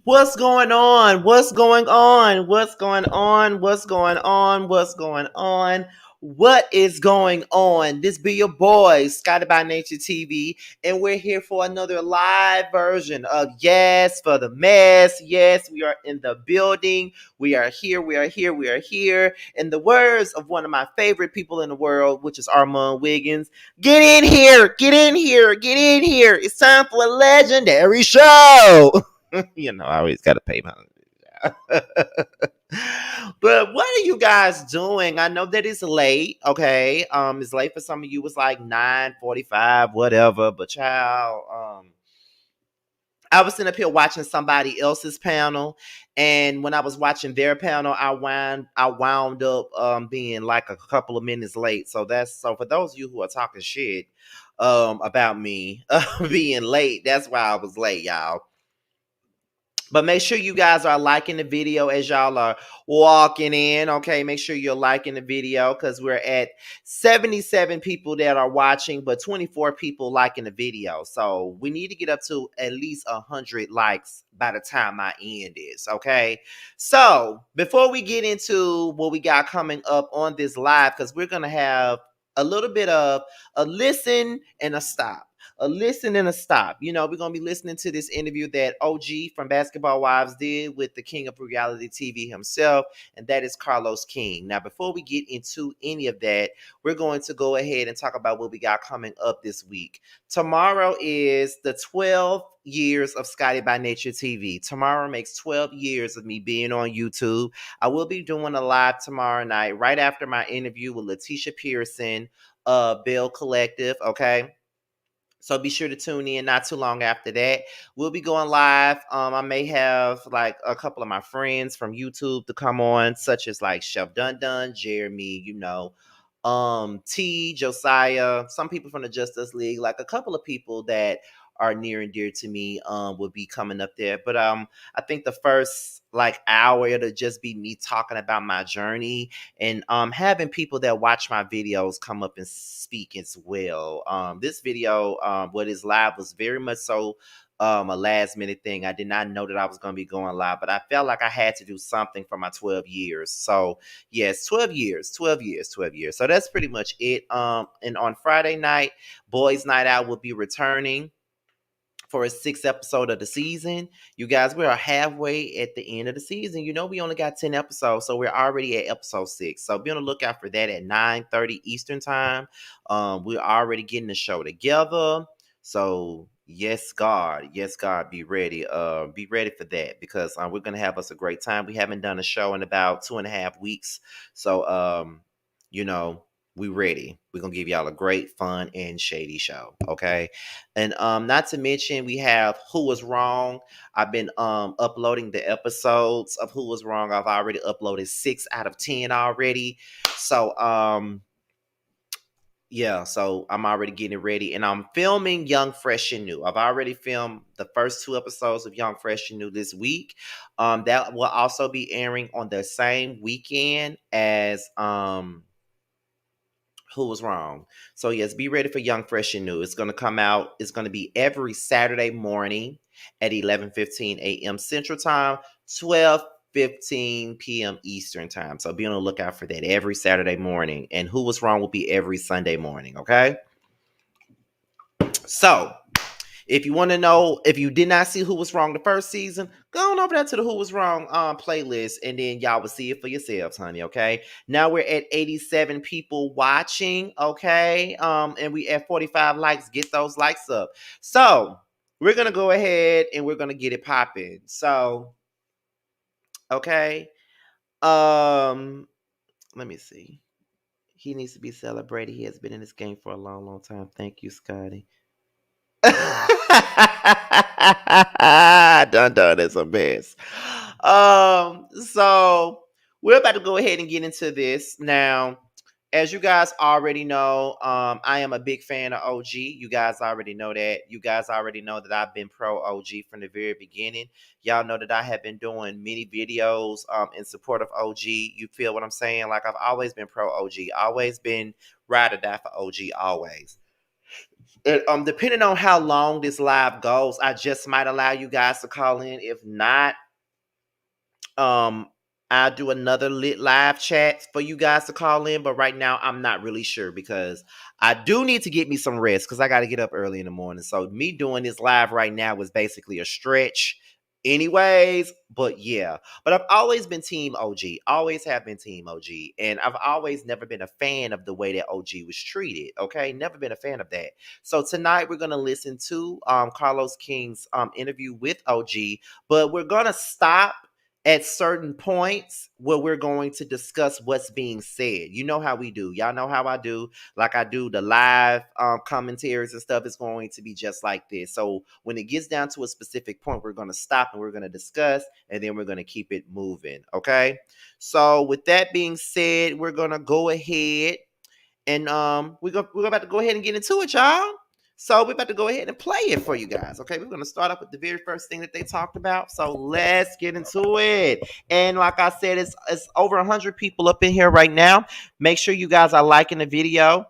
What's going on? What's going on? What's going on? What's going on? What's going on? What is going on? This be your boy, Scotty by Nature TV, and we're here for another live version of Yes for the Mess. Yes, we are in the building. We are here. We are here. We are here. In the words of one of my favorite people in the world, which is Armand Wiggins, get in here. Get in here. Get in here. It's time for a legendary show. I always got to pay my. But what are you guys doing? I know that it's late. Okay, it's late for some of you. It's like 9:45, whatever. But child, I was sitting up here watching somebody else's panel, and when I was watching their panel, I wound up being like a couple of minutes late. So for those of you who are talking shit about me being late, that's why I was late, y'all. But make sure you guys are liking the video as y'all are walking in. Okay, make sure you're liking the video because we're at 77 people that are watching, but 24 people liking the video. So we need to get up to at least 100 likes by the time my end is. Okay, so before we get into what we got coming up on this live, because we're gonna have a little bit of a listen and a stop, a listen and a stop. We're going to be listening to this interview that OG from Basketball Wives did with the king of reality TV himself, and that is Carlos King. Now, before we get into any of that, we're going to go ahead and talk about what we got coming up this week. Tomorrow is the 12 years of Scotty by Nature TV. Tomorrow makes 12 years of me being on YouTube. I will be doing a live tomorrow night, right after my interview with Letitia Pearson, Bill Collective, okay? So be sure to tune in not too long after that. We'll be going live. I may have like a couple of my friends from YouTube to come on, such as like Chef Dun Dun, Jeremy, T, Josiah, some people from the Justice League, like a couple of people that are near and dear to me will be coming up there. But I think the first like hour it'll just be me talking about my journey and having people that watch my videos come up and speak as well. This video, what is live, was very much so a last minute thing. I did not know that I was going to be going live, but I felt like I had to do something for my 12 years. So yes, 12 years, 12 years, 12 years. So that's pretty much it. And on Friday night, Boys Night Out will be returning for a sixth episode of the season. You guys, we are halfway at the end of the season. We only got 10 episodes, so we're already at episode 6. So be on the lookout for that at 9:30 Eastern time. We're already getting the show together. So yes, God, be ready. Be ready for that because we're gonna have us a great time. We haven't done a show in about 2.5 weeks. So you know, we ready. We're gonna give y'all a great, fun, and shady show. Okay. And not to mention we have Who Was Wrong. I've been uploading the episodes of Who Was Wrong. I've already uploaded 6 out of 10 already. So yeah, so I'm already getting ready and I'm filming Young Fresh and New. I've already filmed the first 2 episodes of Young Fresh and New this week. That will also be airing on the same weekend as Who Was Wrong. So yes, be ready for Young Fresh and New. It's going to come out. It's going to be every Saturday morning at 11:15 a.m. Central Time, 12:15 p.m. Eastern Time. So be on the lookout for that every Saturday morning. And Who Was Wrong will be every Sunday morning. Okay. So if you want to know, if you did not see Who Was Wrong the first season, go on over there to the Who Was Wrong playlist, and then y'all will see it for yourselves, honey. Okay. Now we're at 87 people watching. Okay. And we at 45 likes. Get those likes up. So we're gonna go ahead and we're gonna get it popping. So okay. Um, Let me see. He needs to be celebrated. He has been in this game for a long, long time. Thank you, Scotty. Dun dun is a mess. So we're about to go ahead and get into this now. As you guys already know, I am a big fan of OG. You guys already know that. You guys already know that I've been pro OG from the very beginning. Y'all know that I have been doing many videos in support of OG. You feel what I'm saying? Like I've always been pro OG, always been ride or die for OG, always. Depending on how long this live goes, I just might allow you guys to call in. If not, um, I'll do another lit live chat for you guys to call in. But right now, I'm not really sure because I do need to get me some rest because I got to get up early in the morning. So me doing this live right now was basically a stretch. Anyways, but yeah, but I've always been Team OG, always have been Team OG, and I've always never been a fan of the way that OG was treated. Okay, never been a fan of that. So tonight we're gonna listen to Carlos King's interview with OG, but we're gonna stop at certain points where we're going to discuss what's being said. You know how we do. Y'all know how I do. Like I do the live commentaries and stuff. It's going to be just like this. So when it gets down to a specific point, we're going to stop and we're going to discuss, and then we're going to keep it moving. Okay. So with that being said, we're going to go ahead and we're about to go ahead and get into it, y'all. So we're about to go ahead and play it for you guys. Okay, we're gonna start off with the very first thing that they talked about. So let's get into it. And like I said, it's over 100 people up in here right now. Make sure you guys are liking the video.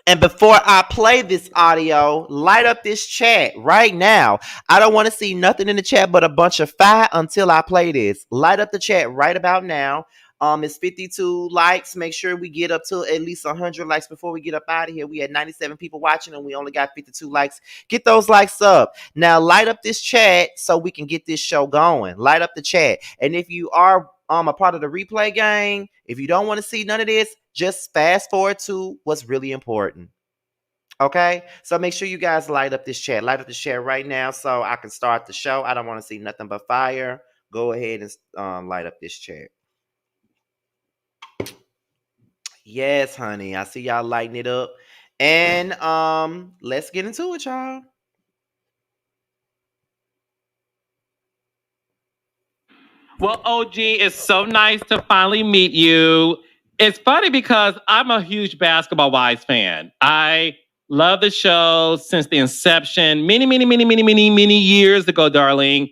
And before I play this audio, light up this chat right now. I don't want to see nothing in the chat but a bunch of fire until I play this. Light up the chat right about now. It's 52 likes. Make sure we get up to at least 100 likes before we get up out of here. We had 97 people watching and we only got 52 likes. Get those likes up. Now light up this chat so we can get this show going. Light up the chat. And if you are a part of the replay gang, if you don't want to see none of this, just fast forward to what's really important. Okay, so make sure you guys light up this chat. Light up the chat right now so I can start the show. I don't want to see nothing but fire. Go ahead and light up this chat. Yes, honey. I see y'all lighting it up. And let's get into it, y'all. Well, OG, it's so nice to finally meet you. It's funny because I'm a huge Basketball Wives fan. I love the show since the inception, many years ago, darling.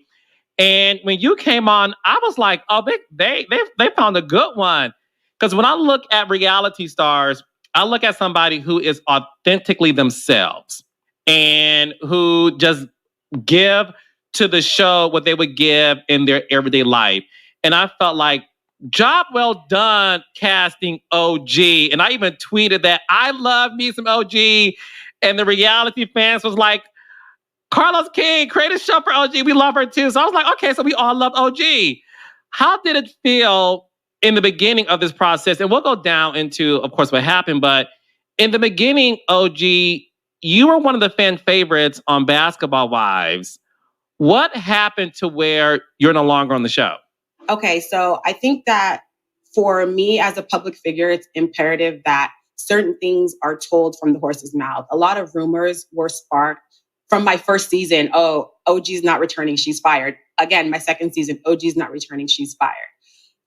And when you came on, I was like, oh, they found a good one. Because when I look at reality stars, I look at somebody who is authentically themselves and who just give to the show what they would give in their everyday life. And I felt like, job well done casting OG. And I even tweeted that I love me some OG. And the reality fans was like, Carlos King, create a show for OG. We love her too. So I was like, okay, so we all love OG. How did it feel in the beginning of this process? And we'll go down into, of course, what happened. But in the beginning, OG, you were one of the fan favorites on Basketball Wives. What happened to where you're no longer on the show? Okay, so I think that for me as a public figure, it's imperative that certain things are told from the horse's mouth. A lot of rumors were sparked from my first season. Oh, OG's not returning, she's fired. Again, my second season, OG's not returning, she's fired.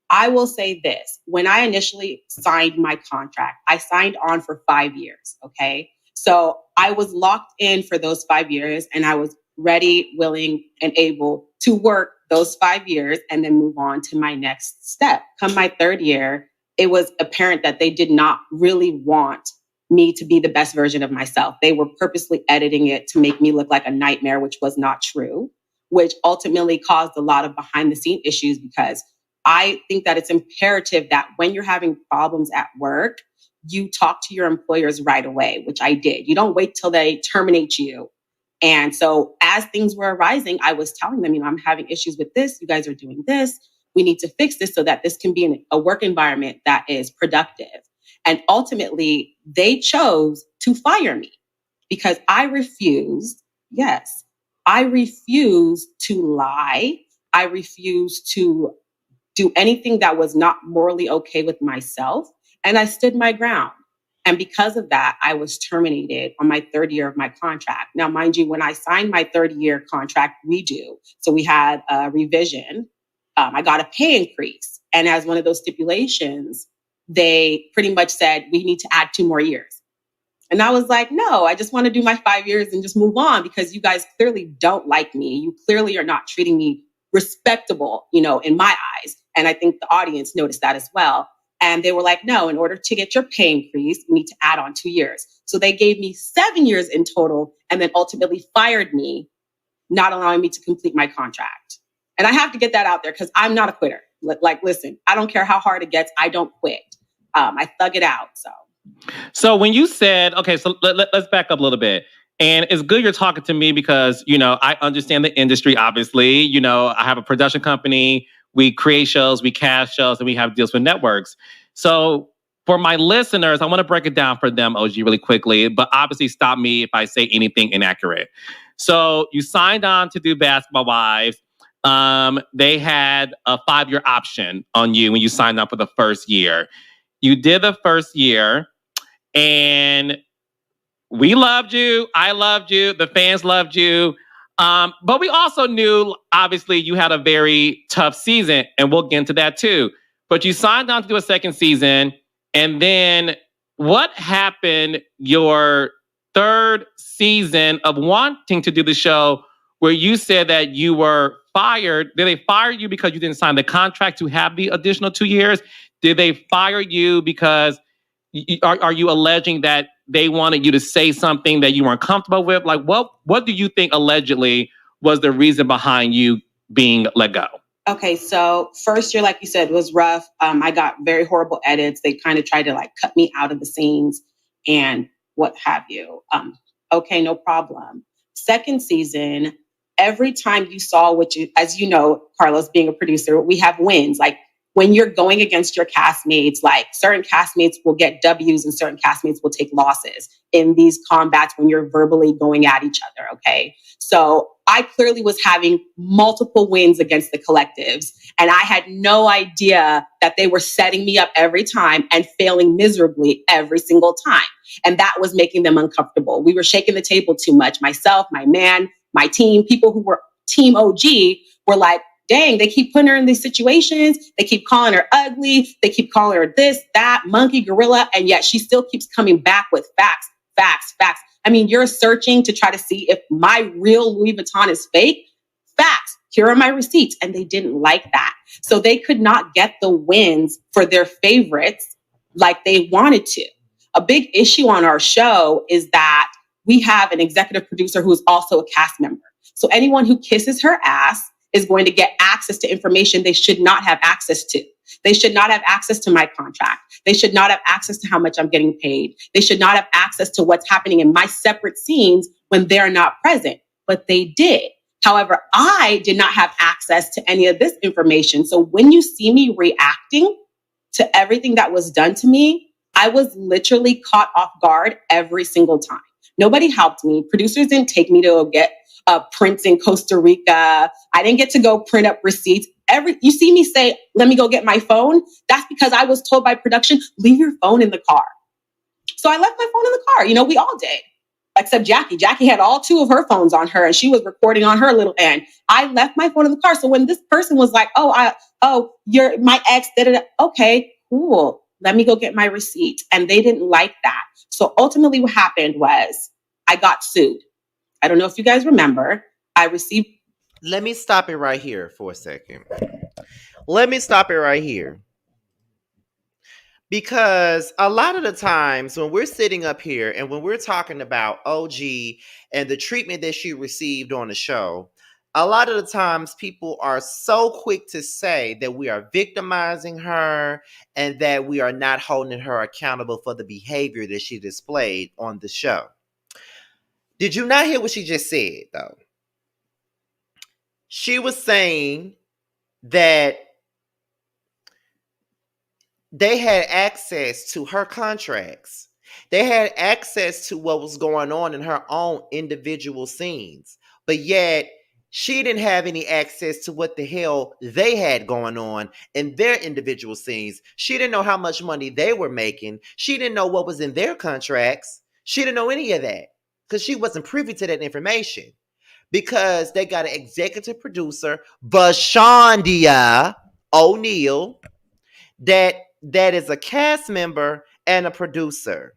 I will say this. When I initially signed my contract, I signed on for 5 years, okay? So I was locked in for those 5 years and I was ready, willing, and able to work those 5 years and then move on to my next step. Come my third year, it was apparent that they did not really want me to be the best version of myself. They were purposely editing it to make me look like a nightmare, which was not true, which ultimately caused a lot of behind the scene issues because I think that it's imperative that when you're having problems at work, you talk to your employers right away, which I did. You don't wait till they terminate you. And so as things were arising, I was telling them, I'm having issues with this. You guys are doing this. We need to fix this so that this can be a work environment that is productive. And ultimately, they chose to fire me because I refused. Yes, I refused to lie. I refused to do anything that was not morally okay with myself. And I stood my ground. And because of that, I was terminated on my third year of my contract. Now, mind you, when I signed my third year contract redo, so we had a revision, I got a pay increase. And as one of those stipulations, they pretty much said, we need to add 2 more years. And I was like, no, I just want to do my 5 years and just move on because you guys clearly don't like me. You clearly are not treating me respectable, in my eyes. And I think the audience noticed that as well. And they were like, no, in order to get your pay increase, you need to add on 2 years. So they gave me 7 years in total and then ultimately fired me, not allowing me to complete my contract. And I have to get that out there because I'm not a quitter. Like, listen, I don't care how hard it gets. I don't quit. I thug it out. So when you said, okay, so let's back up a little bit. And it's good you're talking to me because, I understand the industry, obviously. I have a production company. We create shows, we cast shows, and we have deals with networks. So for my listeners, I want to break it down for them, OG, really quickly. But obviously stop me if I say anything inaccurate. So you signed on to do Basketball Wives. They had a 5-year option on you when you signed up for the first year. You did the first year, and we loved you. I loved you. The fans loved you. But we also knew, obviously, you had a very tough season, and we'll get into that too. But you signed on to do a second season, and then what happened your third season of wanting to do the show where you said that you were fired? Did they fire you because you didn't sign the contract to have the additional 2 years? Did they fire you because are you alleging that they wanted you to say something that you weren't comfortable with? Like, what do you think allegedly was the reason behind you being let go? Okay, so first year, like you said, was rough. I got very horrible edits. They kind of tried to cut me out of the scenes and what have you. Okay, no problem. Second season, every time you saw, as you know, Carlos, being a producer, we have wins. Like when you're going against your castmates, certain castmates will get W's and certain castmates will take losses in these combats when you're verbally going at each other. Okay. So I clearly was having multiple wins against the collectives, and I had no idea that they were setting me up every time and failing miserably every single time. And that was making them uncomfortable. We were shaking the table too much. Myself, my man, my team, people who were team OG were like, dang, they keep putting her in these situations. They keep calling her ugly. They keep calling her this, that, monkey, gorilla. And yet she still keeps coming back with facts. I mean, you're searching to try to see if my real Louis Vuitton is fake. Facts. Here are my receipts. And they didn't like that. So they could not get the wins for their favorites like they wanted to. A big issue on our show is that we have an executive producer who is also a cast member. So anyone who kisses her ass is going to get access to information they should not have access to. They should not have access to my contract. They should not have access to how much I'm getting paid. They should not have access to what's happening in my separate scenes when they're not present, but they did. However, I did not have access to any of this information. So when you see me reacting to everything that was done to me, I was literally caught off guard every single time. Nobody helped me. Producers didn't take me to get prints in Costa Rica. I didn't get to go print up receipts. You see me say, let me go get my phone. That's because I was told by production, leave your phone in the car. So I left my phone in the car. We all did, except Jackie. Jackie had all 2 of her phones on her and she was recording on her little end. I left my phone in the car. So when this person was like, you're my ex, okay, cool. Let me go get my receipt. And they didn't like that. So ultimately what happened was I got sued. I don't know if you guys remember. I received. Let me stop it right here for a second. Let me stop it right here. Because a lot of the times when we're sitting up here and when we're talking about OG and the treatment that she received on the show, a lot of the times people are so quick to say that we are victimizing her and that we are not holding her accountable for the behavior that she displayed on the show. Did you not hear what she just said, though? She was saying that they had access to her contracts. They had access to what was going on in her own individual scenes. But yet, she didn't have any access to what the hell they had going on in their individual scenes. She didn't know how much money they were making. She didn't know what was in their contracts. She didn't know any of that because she wasn't privy to that information. Because they got an executive producer, Bashandia O'Neal, that is a cast member and a producer.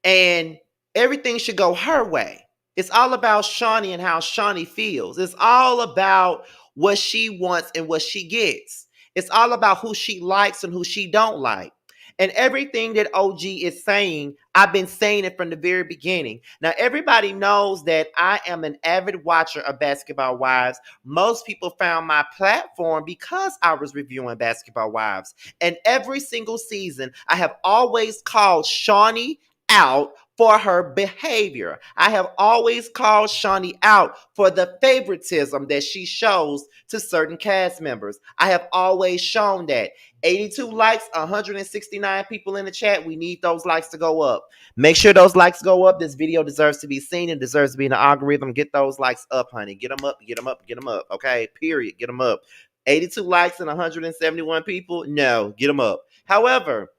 And everything should go her way. It's all about Shawnee and how Shawnee feels. It's all about what she wants and what she gets. It's all about who she likes and who she don't like. And everything that OG is saying, I've been saying it from the very beginning. Now, everybody knows that I am an avid watcher of Basketball Wives. Most people found my platform because I was reviewing Basketball Wives. And every single season, I have always called Shawnee out for her behavior. I have always called Shawnee out for the favoritism that she shows to certain cast members. I have always shown that. 82 likes, 169 people in the chat. We need those likes to go up. Make sure those likes go up. This video deserves to be seen and deserves to be in the algorithm. Get those likes up, honey. Get them up, get them up, get them up. Okay, period. Get them up. 82 likes and 171 people? No, get them up. However,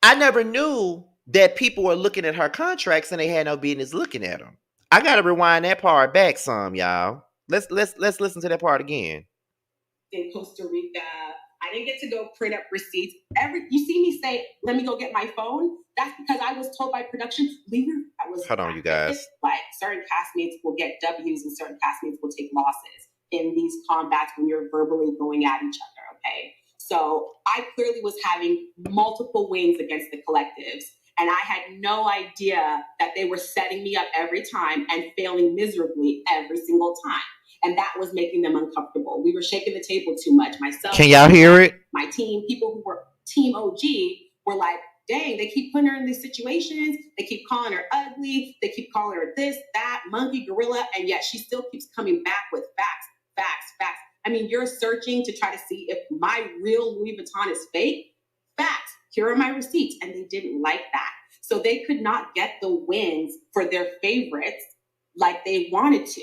I never knew that people were looking at her contracts and they had no business looking at them. I gotta rewind that part back some, y'all. Let's listen to that part again. In Costa Rica, I didn't get to go print up receipts. You see me say, "Let me go get my phone." That's because I was told by production, Hold on, you guys. Like certain castmates will get W's and certain castmates will take losses in these combats when you're verbally going at each other. Okay. So I clearly was having multiple wins against the collectives, and I had no idea that they were setting me up every time and failing miserably every single time. And that was making them uncomfortable. We were shaking the table too much. Myself, can y'all hear it? My team, people who were Team OG were like, dang, they keep putting her in these situations. They keep calling her ugly. They keep calling her this, that, monkey, gorilla. And yet she still keeps coming back with facts, facts, facts. I mean, you're searching to try to see if my real Louis Vuitton is fake. Facts. Here are my receipts. And they didn't like that. So they could not get the wins for their favorites like they wanted to.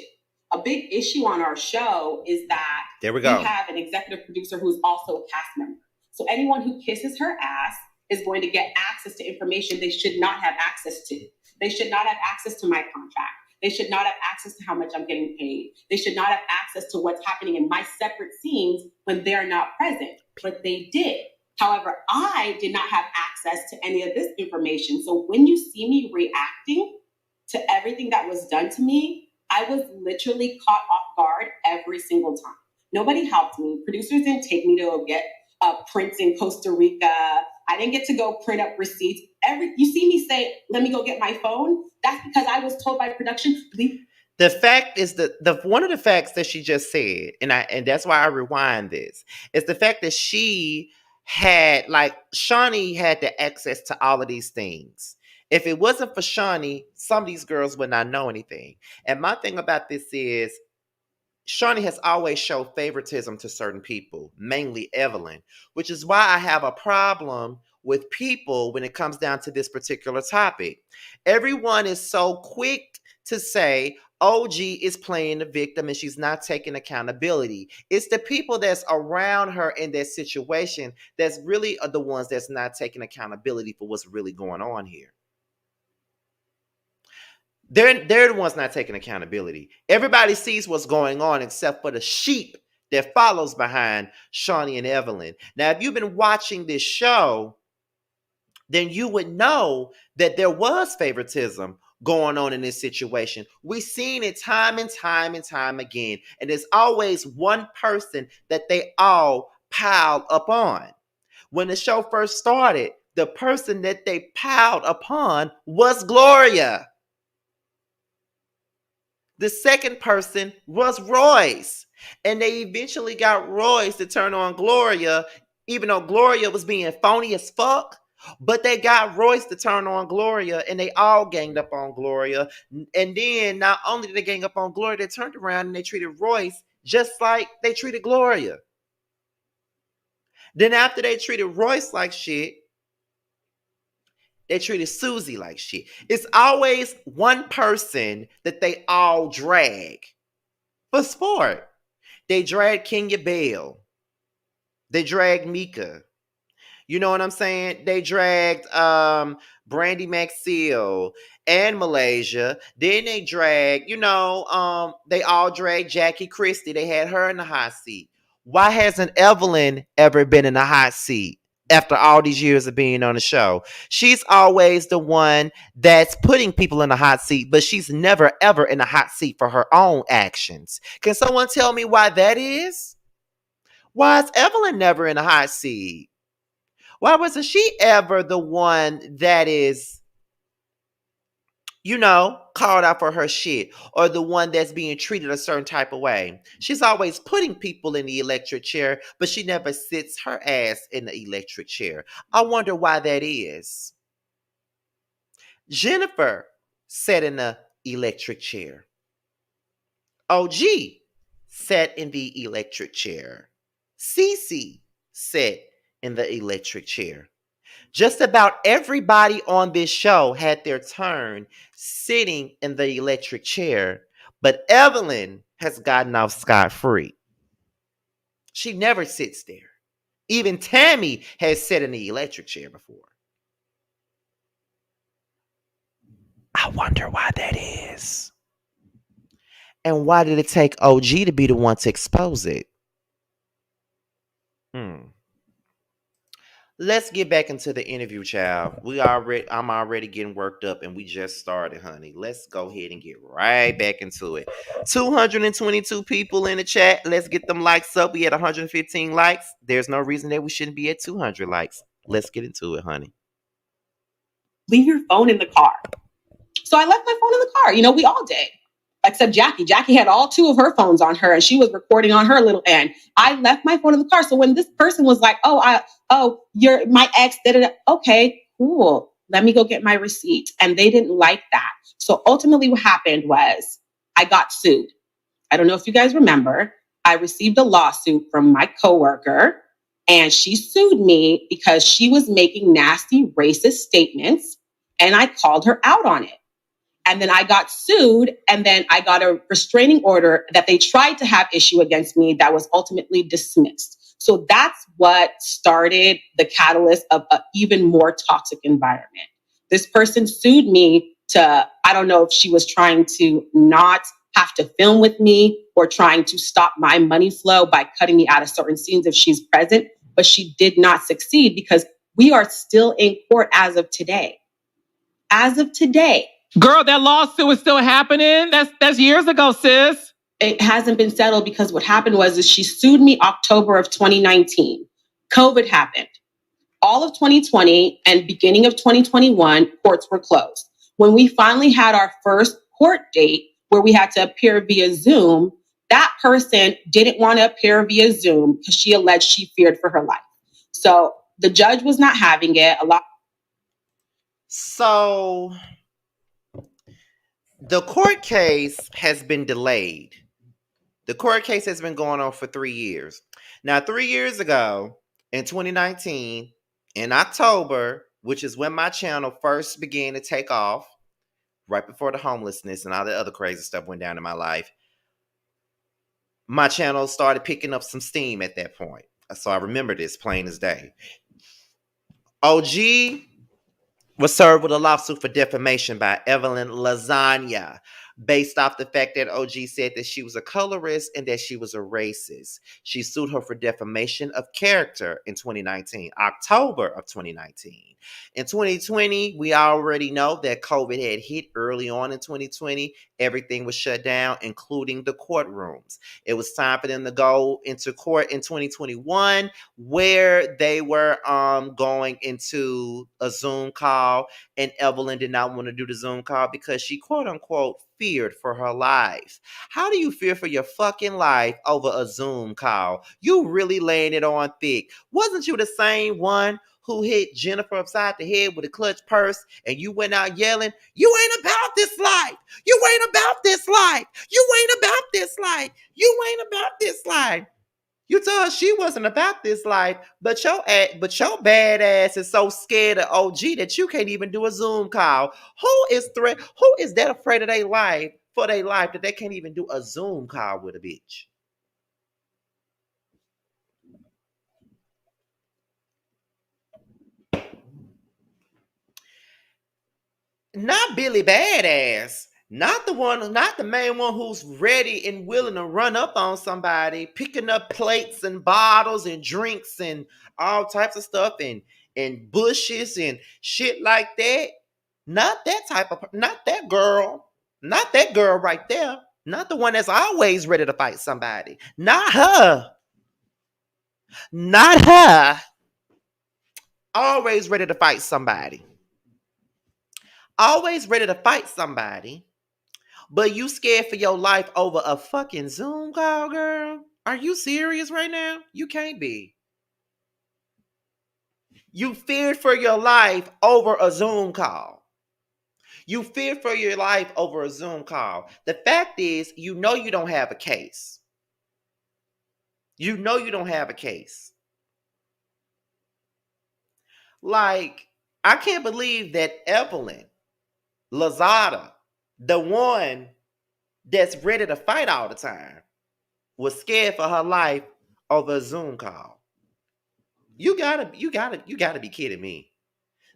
A big issue on our show is that we have an executive producer who's also a cast member. So anyone who kisses her ass is going to get access to information they should not have access to. They should not have access to my contract. They should not have access to how much I'm getting paid. They should not have access to what's happening in my separate scenes when they're not present, but they did. However, I did not have access to any of this information. So when you see me reacting to everything that was done to me, I was literally caught off guard every single time. Nobody helped me. Producers didn't take me to go get prints in Costa Rica. I didn't get to go print up receipts. You see me say, "Let me go get my phone." That's because I was told by production. The fact is that one of the facts that she just said, and that's why I rewind this, is the fact that she had, like, Shawnee had the access to all of these things. If it wasn't for Shawnee, some of these girls would not know anything. And my thing about this is, Shawnee has always showed favoritism to certain people, mainly Evelyn, which is why I have a problem with people when it comes down to this particular topic. Everyone is so quick to say OG is playing the victim and she's not taking accountability. It's the people that's around her in that situation that's really are the ones that's not taking accountability for what's really going on here. They're the ones not taking accountability. Everybody sees what's going on except for the sheep that follows behind Shawnee and Evelyn. Now, if you've been watching this show, then you would know that there was favoritism going on in this situation. We've seen it time and time and time again. And there's always one person that they all piled up on. When the show first started, the person that they piled upon was Gloria. The second person was Royce. And they eventually got Royce to turn on Gloria, even though Gloria was being phony as fuck. But they got Royce to turn on Gloria, and they all ganged up on Gloria. And then not only did they gang up on Gloria, they turned around and they treated Royce just like they treated Gloria. Then after they treated Royce like shit, they treated Susie like shit. It's always one person that they all drag for sport. They drag Kenya Bell. They dragged Mika. You know what I'm saying? They dragged Brandy Maxfield and Malaysia. Then they dragged, they all dragged Jackie Christie. They had her in the hot seat. Why hasn't Evelyn ever been in the hot seat after all these years of being on the show? She's always the one that's putting people in the hot seat, but she's never, ever in the hot seat for her own actions. Can someone tell me why that is? Why is Evelyn never in a hot seat? Why wasn't she ever the one that is, called out for her shit, or the one that's being treated a certain type of way? She's always putting people in the electric chair, but she never sits her ass in the electric chair. I wonder why that is. Jennifer sat in the electric chair. OG sat in the electric chair. Cece sat in the electric chair. Just about everybody on this show had their turn sitting in the electric chair, but Evelyn has gotten off scot-free. She never sits there. Even Tammy has sat in the electric chair before. I wonder why that is. And why did it take OG to be the one to expose it? Let's get back into the interview, child. I'm already getting worked up, and we just started, honey. Let's go ahead and get right back into it. 222 people in the chat. Let's get them likes up. We at 115 likes. There's no reason that we shouldn't be at 200 likes. Let's get into it, honey. Leave your phone in the car. So I left my phone in the car. We all did. Except Jackie. Jackie had all two of her phones on her, and she was recording on her little end. I left my phone in the car. So when this person was like, you're my ex, okay, cool. Let me go get my receipt. And they didn't like that. So ultimately what happened was I got sued. I don't know if you guys remember. I received a lawsuit from my coworker, and she sued me because she was making nasty racist statements, and I called her out on it. And then I got sued, and then I got a restraining order that they tried to have issue against me that was ultimately dismissed. So that's what started the catalyst of an even more toxic environment. This person sued me I don't know if she was trying to not have to film with me or trying to stop my money flow by cutting me out of certain scenes if she's present, but she did not succeed because we are still in court as of today. As of today. Girl, that lawsuit is still happening. That's years ago, sis. It hasn't been settled because what happened was she sued me October of 2019. COVID happened. All of 2020 and beginning of 2021, courts were closed. When we finally had our first court date where we had to appear via Zoom, that person didn't want to appear via Zoom because she alleged she feared for her life. So the judge was not having it. So the court case has been delayed. The court case has been going on for 3 years. Now, 3 years ago, in 2019, in October, which is when my channel first began to take off, right before the homelessness and all the other crazy stuff went down in my life, my channel started picking up some steam at that point. So I remember this plain as day. OG was served with a lawsuit for defamation by Evelyn Lasagna, based off the fact that OG said that she was a colorist and that she was a racist. She sued her for defamation of character in 2019, October of 2019. In 2020, we already know that COVID had hit early on in 2020. Everything was shut down, including the courtrooms. It was time for them to go into court in 2021, where they were going into a Zoom call, and Evelyn did not want to do the Zoom call because she, quote unquote, feared for her life. How do you fear for your fucking life over a Zoom call? You really laying it on thick. Wasn't you the same one who hit Jennifer upside the head with a clutch purse and you went out yelling, "You ain't about this life. You ain't about this life. You ain't about this life. You ain't about this life." You told her she wasn't about this life, but your bad ass is so scared of OG that you can't even do a Zoom call. Who is that afraid of their life that they can't even do a Zoom call with a bitch? Not Billy Badass. Not the main one who's ready and willing to run up on somebody, picking up plates and bottles and drinks and all types of stuff and bushes and shit like that. Not that girl. Not that girl right there. Not the one that's always ready to fight somebody. Not her. Not her. Always ready to fight somebody. Always ready to fight somebody. But you scared for your life over a fucking Zoom call, girl? Are you serious right now? You can't be. You feared for your life over a Zoom call. You feared for your life over a Zoom call. The fact is, you know you don't have a case. You know you don't have a case. Like, I can't believe that Evelyn Lazada, the one that's ready to fight all the time, was scared for her life over a Zoom call. You gotta be kidding me.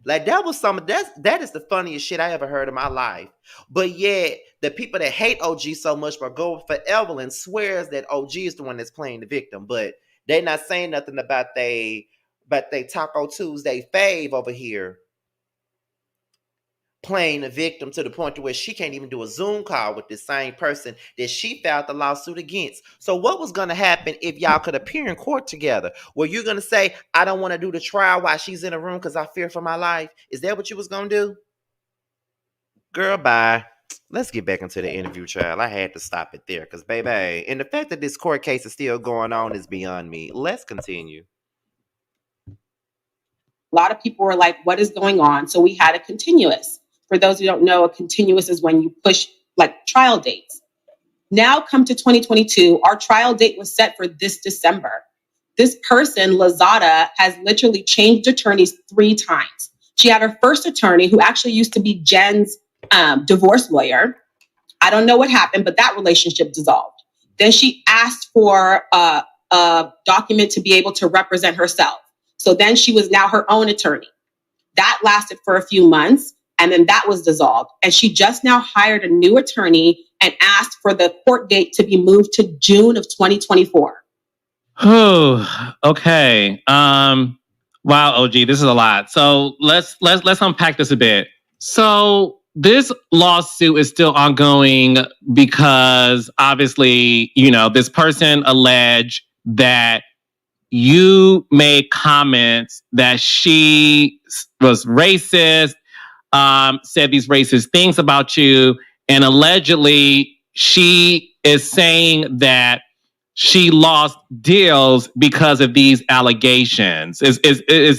Like that was that is the funniest shit I ever heard in my life. But yet the people that hate OG so much but go for Evelyn swears that OG is the one that's playing the victim. But they're not saying nothing about they Taco Tuesday fave over here playing the victim to the point to where she can't even do a Zoom call with the same person that she filed the lawsuit against. So what was going to happen if y'all could appear in court together? Were you going to say, I don't want to do the trial while she's in a room because I fear for my life? Is that what you was going to do? Girl, bye. Let's get back into the interview, child. I had to stop it there because, baby, and the fact that this court case is still going on is beyond me. Let's continue. A lot of people were like, what is going on? So we had a continuous. For those who don't know, a continuous is when you push like trial dates. Now come to 2022, our trial date was set for this December. This person, Lazada, has literally changed attorneys 3 times. She had her first attorney, who actually used to be Jen's divorce lawyer. I don't know what happened, but that relationship dissolved. Then she asked for a document to be able to represent herself. So then she was now her own attorney. That lasted for a few months, and then that was dissolved. And she just now hired a new attorney and asked for the court date to be moved to June of 2024. Oh, okay. Wow, OG, this is a lot. So let's unpack this a bit. So this lawsuit is still ongoing because obviously, this person alleged that you made comments that she was racist, said these racist things about you, and allegedly she is saying that she lost deals because of these allegations. Is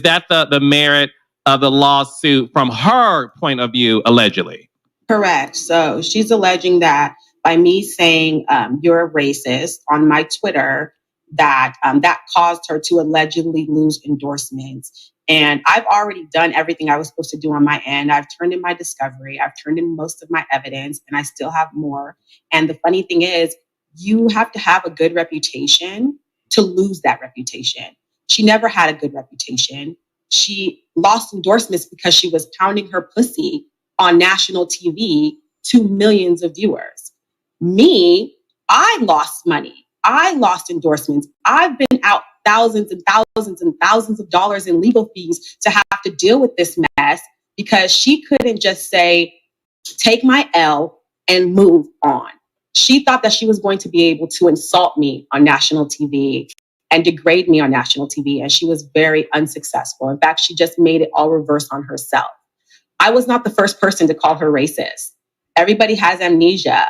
that the merit of the lawsuit from her point of view, allegedly? Correct. So she's alleging that by me saying you're a racist on my Twitter, that caused her to allegedly lose endorsements. And I've already done everything I was supposed to do on my end. I've turned in my discovery. I've turned in most of my evidence, and I still have more. And the funny thing is, you have to have a good reputation to lose that reputation. She never had a good reputation. She lost endorsements because she was pounding her pussy on national TV to millions of viewers. Me, I lost money. I lost endorsements. I've been out thousands and thousands and thousands of dollars in legal fees to have to deal with this mess because she couldn't just say, take my L and move on. She thought that she was going to be able to insult me on national TV and degrade me on national TV, and she was very unsuccessful. In fact, she just made it all reverse on herself. I was not the first person to call her racist. Everybody has amnesia.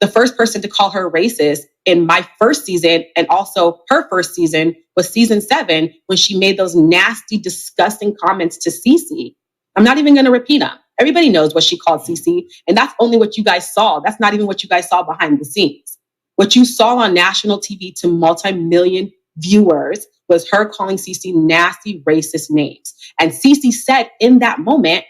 The first person to call her racist in my first season and also her first season was season 7 when she made those nasty, disgusting comments to Cece. I'm not even going to repeat them. Everybody knows what she called Cece, and that's only what you guys saw. That's not even what you guys saw behind the scenes. What you saw on national TV to multi-million viewers was her calling Cece nasty, racist names. And Cece said in that moment,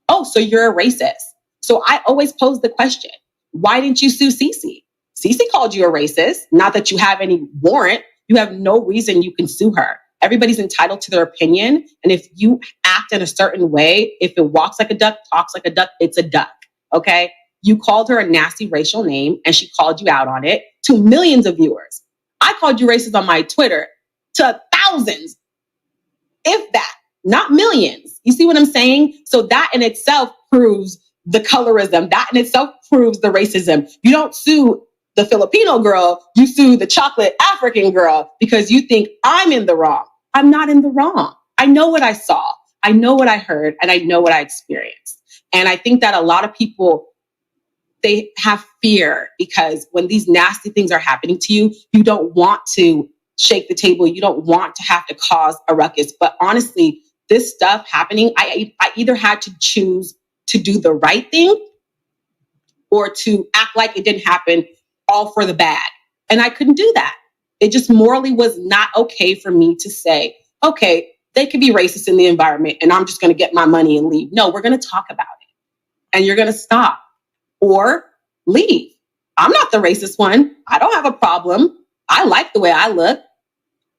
oh, so you're a racist. So I always pose the question, why didn't you sue Cece? Cece called you a racist. Not that you have any warrant. You have no reason you can sue her. Everybody's entitled to their opinion. And if you act in a certain way, if it walks like a duck, talks like a duck, it's a duck. Okay? You called her a nasty racial name and she called you out on it to millions of viewers. I called you racist on my Twitter to thousands, if that, not millions. You see what I'm saying? So that in itself proves the colorism. That in itself proves the racism. You don't sue the Filipino girl, you sue the chocolate African girl because you think I'm in the wrong. I'm not in the wrong. I know what I saw. I know what I heard, and I know what I experienced. And I think that a lot of people, they have fear because when these nasty things are happening to you, you don't want to shake the table. You don't want to have to cause a ruckus. But honestly, this stuff happening, I either had to choose to do the right thing or to act like it didn't happen, all for the bad. And I couldn't do that. It just morally was not okay for me to say, okay, they could be racist in the environment and I'm just going to get my money and leave. No, we're going to talk about it and you're going to stop or leave. I'm not the racist one. I don't have a problem. I like the way I look.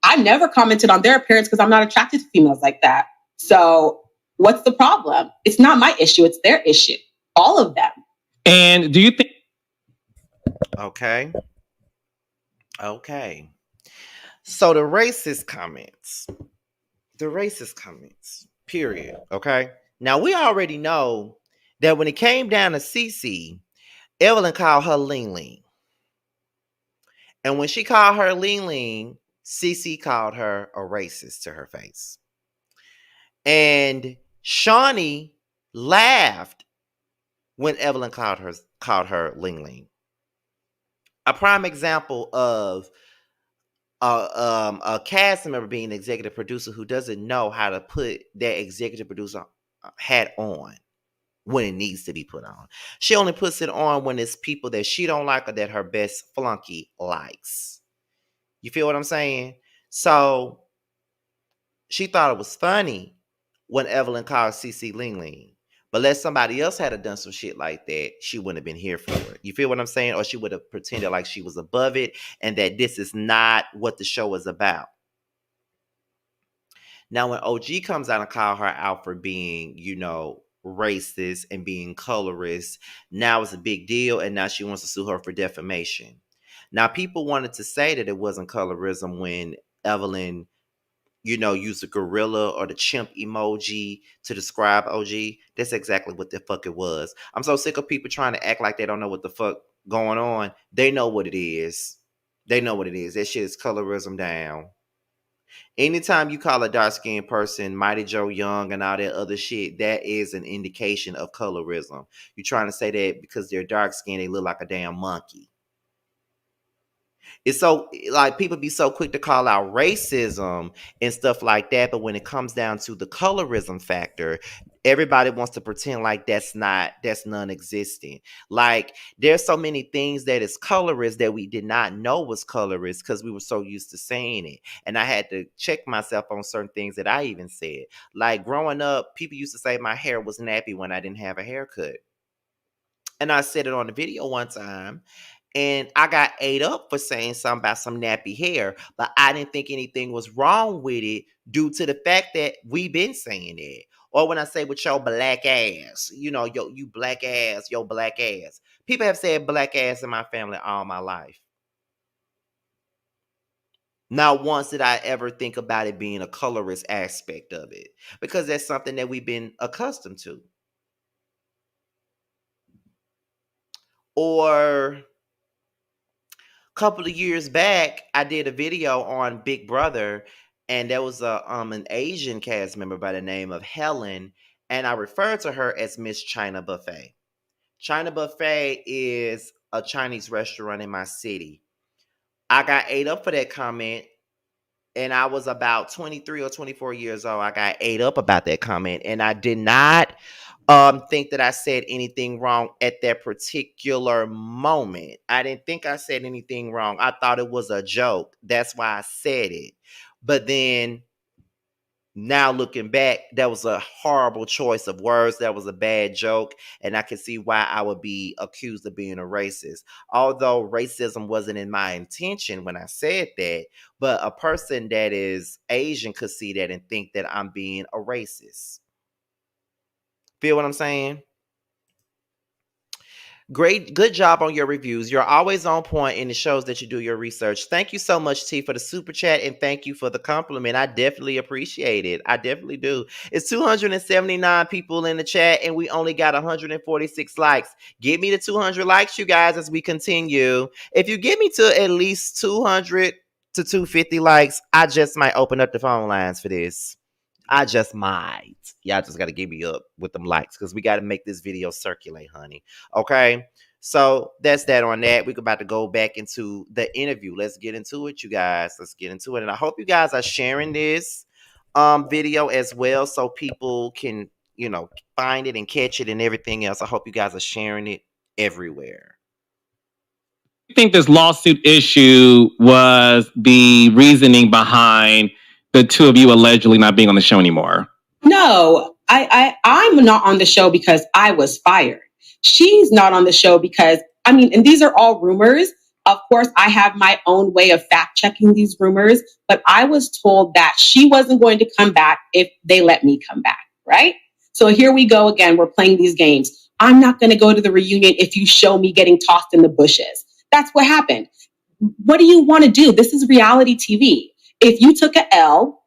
I never commented on their appearance because I'm not attracted to females like that. So what's the problem? It's not my issue. It's their issue. All of them. And do you think? Okay. Okay. So the racist comments. The racist comments. Period. Okay. Now we already know that when it came down to Cece, Evelyn called her Ling Ling. And when she called her Ling Ling, Cece called her a racist to her face. And Shawnee laughed when Evelyn called her Ling Ling. A prime example of a cast member being an executive producer who doesn't know how to put that executive producer hat on when it needs to be put on. She only puts it on when it's people that she don't like or that her best flunky likes. You feel what I'm saying? So she thought it was funny when Evelyn called Cece Ling Ling. But let somebody else had done some shit like that, she wouldn't have been here for it. You feel what I'm saying? Or she would have pretended like she was above it and that this is not what the show is about. Now, when OG comes out and call her out for being, racist and being colorist, now it's a big deal, and now she wants to sue her for defamation. Now, people wanted to say that it wasn't colorism when Evelyn, used the gorilla or the chimp emoji to describe OG. That's exactly what the fuck it was. I'm so sick of people trying to act like they don't know what the fuck going on. They know what it is. They know what it is. That shit is colorism down. Anytime you call a dark skinned person Mighty Joe Young and all that other shit, that is an indication of colorism. You're trying to say that because they're dark skinned, they look like a damn monkey. It's so like people be so quick to call out racism and stuff like that, but when it comes down to the colorism factor, everybody wants to pretend like that's non-existent. Like there's so many things that is colorist that we did not know was colorist because we were so used to saying it. And I had to check myself on certain things that I even said. Like growing up, people used to say my hair was nappy when I didn't have a haircut. And I said it on the video one time. And I got ate up for saying something about some nappy hair, but I didn't think anything was wrong with it due to the fact that we've been saying it. Or when I say with your black ass, you black ass, your black ass. People have said black ass in my family all my life. Not once did I ever think about it being a colorist aspect of it, because that's something that we've been accustomed to. Or couple of years back, I did a video on Big Brother, and there was an Asian cast member by the name of Helen, and I referred to her as Miss China Buffet. China Buffet is a Chinese restaurant in my city. I got ate up for that comment, and I was about 23 or 24 years old. I got ate up about that comment, and I did not think that I said anything wrong at that particular moment. I didn't think I said anything wrong. I thought it was a joke. That's why I said it. But then now looking back, that was a horrible choice of words. That was a bad joke. And I can see why I would be accused of being a racist. Although racism wasn't in my intention when I said that, but a person that is Asian could see that and think that I'm being a racist. Feel what I'm saying? Good job on your reviews. You're always on point, and it shows that you do your research. Thank you so much, T, for the super chat, and thank you for the compliment. I definitely appreciate it. I definitely do. It's 279 people in the chat, and we only got 146 likes. Give me the 200 likes, you guys, as we continue. If you get me to at least 200 to 250 likes, I just might open up the phone lines for this. I just might. Y'all just gotta give me up with them likes because we gotta make this video circulate, honey. Okay. So that's that on that. We're about to go back into the interview. Let's get into it, you guys. Let's get into it. And I hope you guys are sharing this video as well so people can, find it and catch it and everything else. I hope you guys are sharing it everywhere. I think this lawsuit issue was the reasoning behind the two of you allegedly not being on the show anymore. No, I'm not on the show because I was fired. She's not on the show because, and these are all rumors. Of course, I have my own way of fact checking these rumors, but I was told that she wasn't going to come back if they let me come back, right? So here we go again. We're playing these games. I'm not going to go to the reunion if you show me getting tossed in the bushes. That's what happened. What do you want to do? This is reality TV. If you took a L,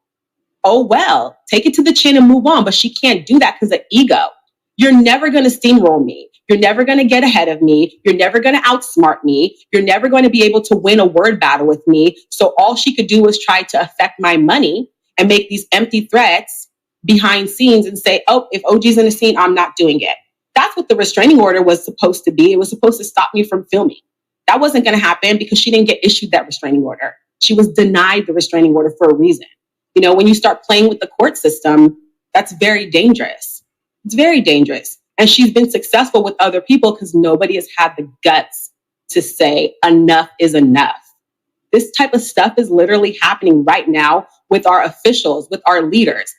oh well, take it to the chin and move on. But she can't do that because of ego. You're never going to steamroll me. You're never going to get ahead of me. You're never going to outsmart me. You're never going to be able to win a word battle with me. So all she could do was try to affect my money and make these empty threats behind scenes and say, oh, if OG's in the scene, I'm not doing it. That's what the restraining order was supposed to be. It was supposed to stop me from filming. That wasn't going to happen because she didn't get issued that restraining order. She was denied the restraining order for a reason. When you start playing with the court system, that's very dangerous. It's very dangerous. And she's been successful with other people because nobody has had the guts to say enough is enough. This type of stuff is literally happening right now with our officials, with our leaders.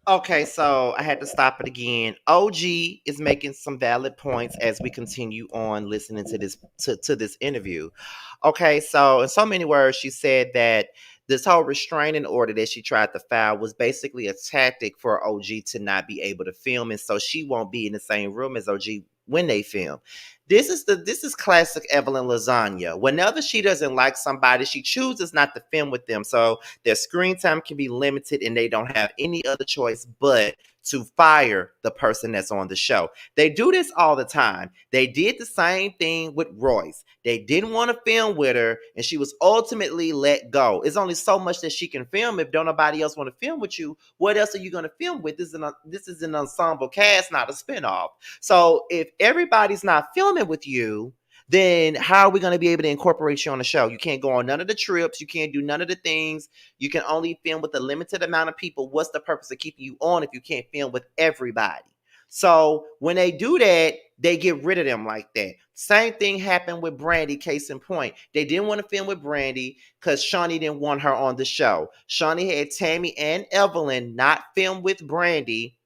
Okay, so I had to stop it again. OG is making some valid points as we continue on listening to this interview. Okay, so in so many words, she said that this whole restraining order that she tried to file was basically a tactic for OG to not be able to film, and so she won't be in the same room as OG when they film. This is classic Evelyn Lasagna. Whenever she doesn't like somebody, she chooses not to film with them. So their screen time can be limited and they don't have any other choice but to fire the person that's on the show. They do this all the time. They did the same thing with Royce. They didn't want to film with her and she was ultimately let go. It's only so much that she can film. If don't nobody else want to film with you, what else are you going to film with? This is an ensemble cast, not a spinoff. So if everybody's not filming with you, then how are we going to be able to incorporate you on the show? You can't go on none of the trips. You can't do none of the things. You can only film with a limited amount of people. What's the purpose of keeping you on if you can't film with everybody? So when they do that, they get rid of them like that. Same thing happened with Brandy, case in point. They didn't want to film with Brandy because Shawnee didn't want her on the show. Shawnee had Tammy and Evelyn not film with Brandy.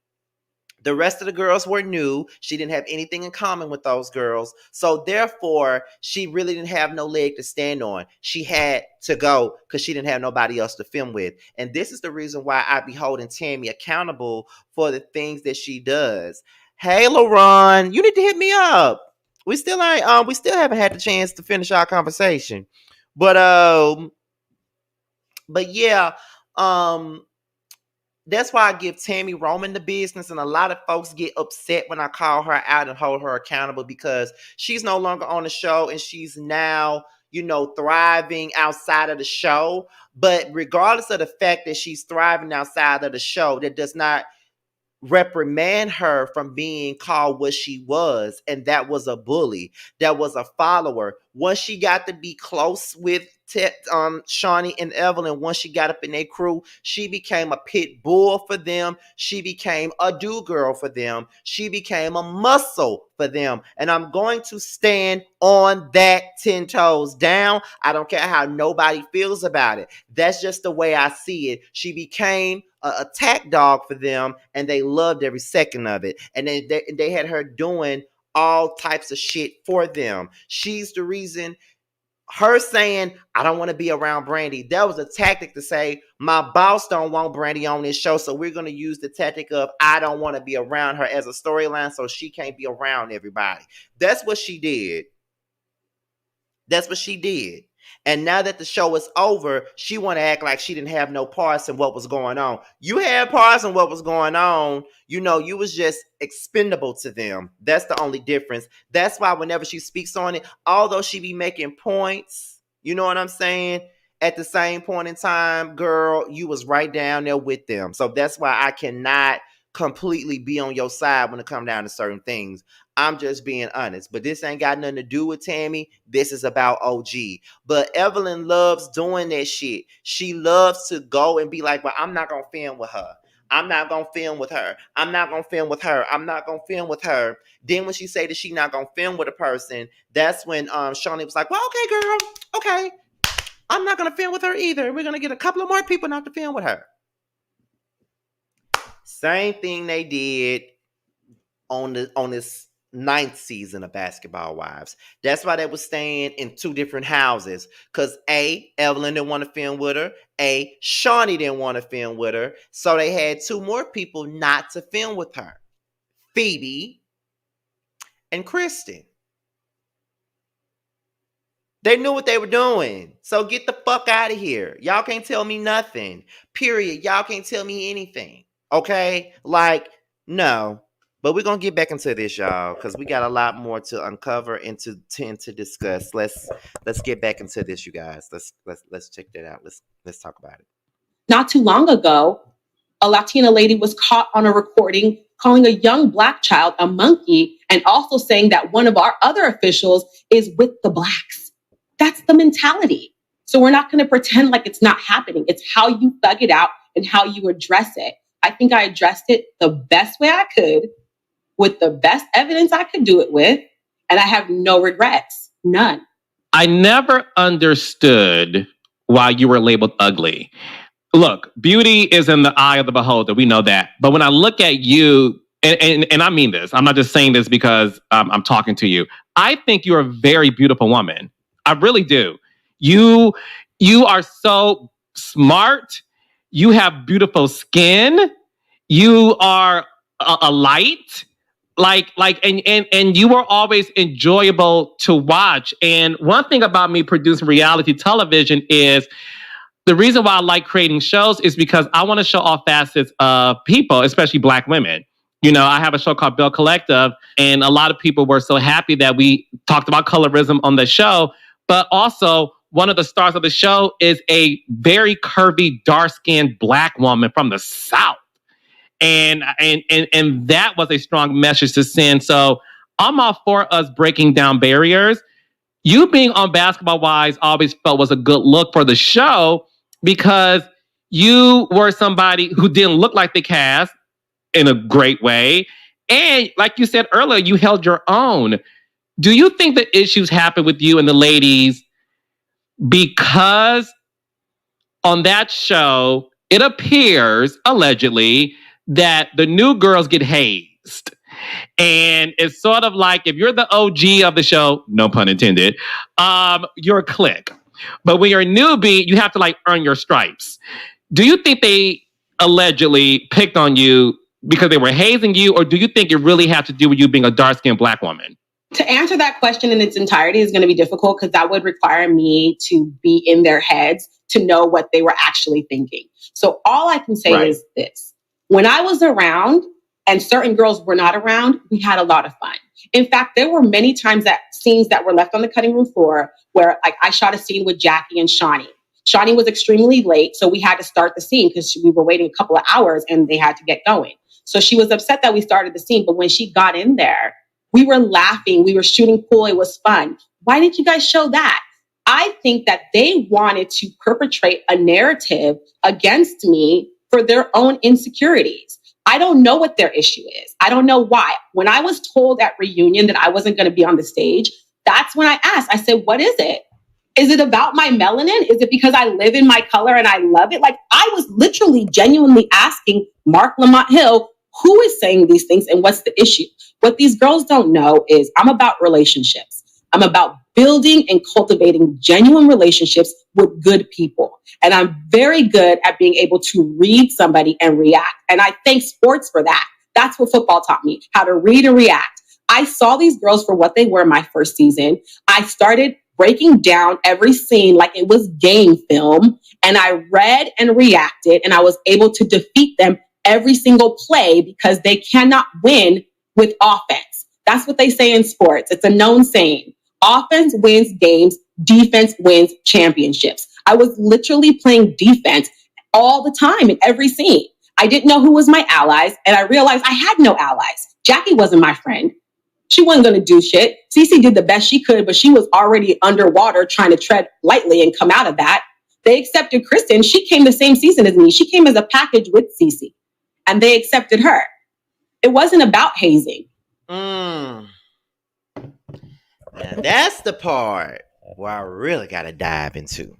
The rest of the girls were new. She didn't have anything in common with those girls. So therefore, she really didn't have no leg to stand on. She had to go because she didn't have nobody else to film with. And this is the reason why I be holding Tammy accountable for the things that she does. Hey, LaRon, you need to hit me up. We still haven't had the chance to finish our conversation. But yeah, that's why I give Tammy Roman the business, and a lot of folks get upset when I call her out and hold her accountable because she's no longer on the show and she's now, thriving outside of the show. But regardless of the fact that she's thriving outside of the show, that does not reprimand her from being called what she was, and that was a bully, that was a follower. Once she got to be close with Shawnee and Evelyn, once she got up in their crew, she became a pit bull for them. She became a do girl for them. She became a muscle for them. And I'm going to stand on that 10 toes down. I don't care how nobody feels about it. That's just the way I see it. She became a attack dog for them, and they loved every second of it. And they had her doing all types of shit for them. She's the reason her saying, I don't want to be around Brandy, that was a tactic to say, my boss don't want Brandy on this show, so we're going to use the tactic of, I don't want to be around her as a storyline, so she can't be around everybody. That's what she did. That's what she did. And now that the show is over, she want to act like she didn't have no parts in what was going on. You had parts in what was going on. You know, you was just expendable to them. That's the only difference. That's why whenever she speaks on it, although she be making points, you know what I'm saying? At the same point in time, girl, you was right down there with them. So that's why I cannot completely be on your side when it comes down to certain things. I'm just being honest. But this ain't got nothing to do with Tammy. This is about OG. But Evelyn loves doing that shit. She loves to go and be like, well, I'm not going to film with her. I'm not going to film with her. I'm not going to film with her. I'm not going to film with her. Then when she say that she not going to film with a person, that's when Shawnee was like, well, okay, girl. Okay. I'm not going to film with her either. We're going to get a couple of more people not to film with her. Same thing they did on this 9th season of Basketball Wives. That's why they were staying in 2 different houses. Because A, Evelyn didn't want to film with her. A, Shawnee didn't want to film with her. So they had 2 more people not to film with her. Phoebe and Kristen. They knew what they were doing. So get the fuck out of here. Y'all can't tell me nothing. Period. Y'all can't tell me anything. Okay? Like, no. But we're going to get back into this, y'all, because we got a lot more to uncover and to tend to discuss. Let's get back into this, you guys. Let's check that out. Let's talk about it. Not too long ago, a Latina lady was caught on a recording calling a young Black child a monkey and also saying that one of our other officials is with the Blacks. That's the mentality. So we're not going to pretend like it's not happening. It's how you thug it out and how you address it. I think I addressed it the best way I could with the best evidence I could do it with. And I have no regrets. None. I never understood why you were labeled ugly. Look, beauty is in the eye of the beholder. We know that. But when I look at you, and I mean this, I'm not just saying this because I'm talking to you. I think you're a very beautiful woman. I really do. You are so smart. You have beautiful skin. You are a light. And you were always enjoyable to watch. And one thing about me producing reality television is the reason why I like creating shows is because I want to show all facets of people, especially Black women. You know, I have a show called Bill Collective, and a lot of people were so happy that we talked about colorism on the show. But also, one of the stars of the show is a very curvy, dark-skinned Black woman from the South. And that was a strong message to send. So I'm all for us breaking down barriers. You being on Basketball Wives always felt was a good look for the show because you were somebody who didn't look like the cast in a great way. And like you said earlier, you held your own. Do you think the issues happen with you and the ladies because on that show, it appears, allegedly, that the new girls get hazed? And it's sort of like if you're the OG of the show, no pun intended, you're a clique. But when you're a newbie, you have to like earn your stripes. Do you think they allegedly picked on you because they were hazing you, or do you think it really had to do with you being a dark-skinned Black woman? To answer that question in its entirety is going to be difficult because that would require me to be in their heads to know what they were actually thinking. So all I can say is this. When I was around and certain girls were not around, we had a lot of fun. In fact, there were many times that scenes that were left on the cutting room floor where like I shot a scene with Jackie and Shawnee. Shawnee was extremely late, so we had to start the scene because we were waiting a couple of hours and they had to get going. So she was upset that we started the scene, but when she got in there, we were laughing, we were shooting pool, it was fun. Why didn't you guys show that? I think that they wanted to perpetrate a narrative against me for their own insecurities. I don't know what their issue is. I don't know why. When I was told at reunion that I wasn't going to be on the stage, that's when I asked. I said, what is it? Is it about my melanin? Is it because I live in my color and I love it? Like I was literally genuinely asking Mark Lamont Hill, who is saying these things and what's the issue? What these girls don't know is I'm about relationships. I'm about building and cultivating genuine relationships with good people. And I'm very good at being able to read somebody and react. And I thank sports for that. That's what football taught me, how to read and react. I saw these girls for what they were my first season. I started breaking down every scene like it was game film. And I read and reacted, and I was able to defeat them every single play because they cannot win with offense. That's what they say in sports. It's a known saying. Offense wins games, defense wins championships. I was literally playing defense all the time in every scene. I didn't know who was my allies, and I realized I had no allies. Jackie wasn't my friend. She wasn't going to do shit. Cece did the best she could, but she was already underwater trying to tread lightly and come out of that. They accepted Kristen. She came the same season as me. She came as a package with Cece, and they accepted her. It wasn't about hazing. Now that's the part where I really got to dive into.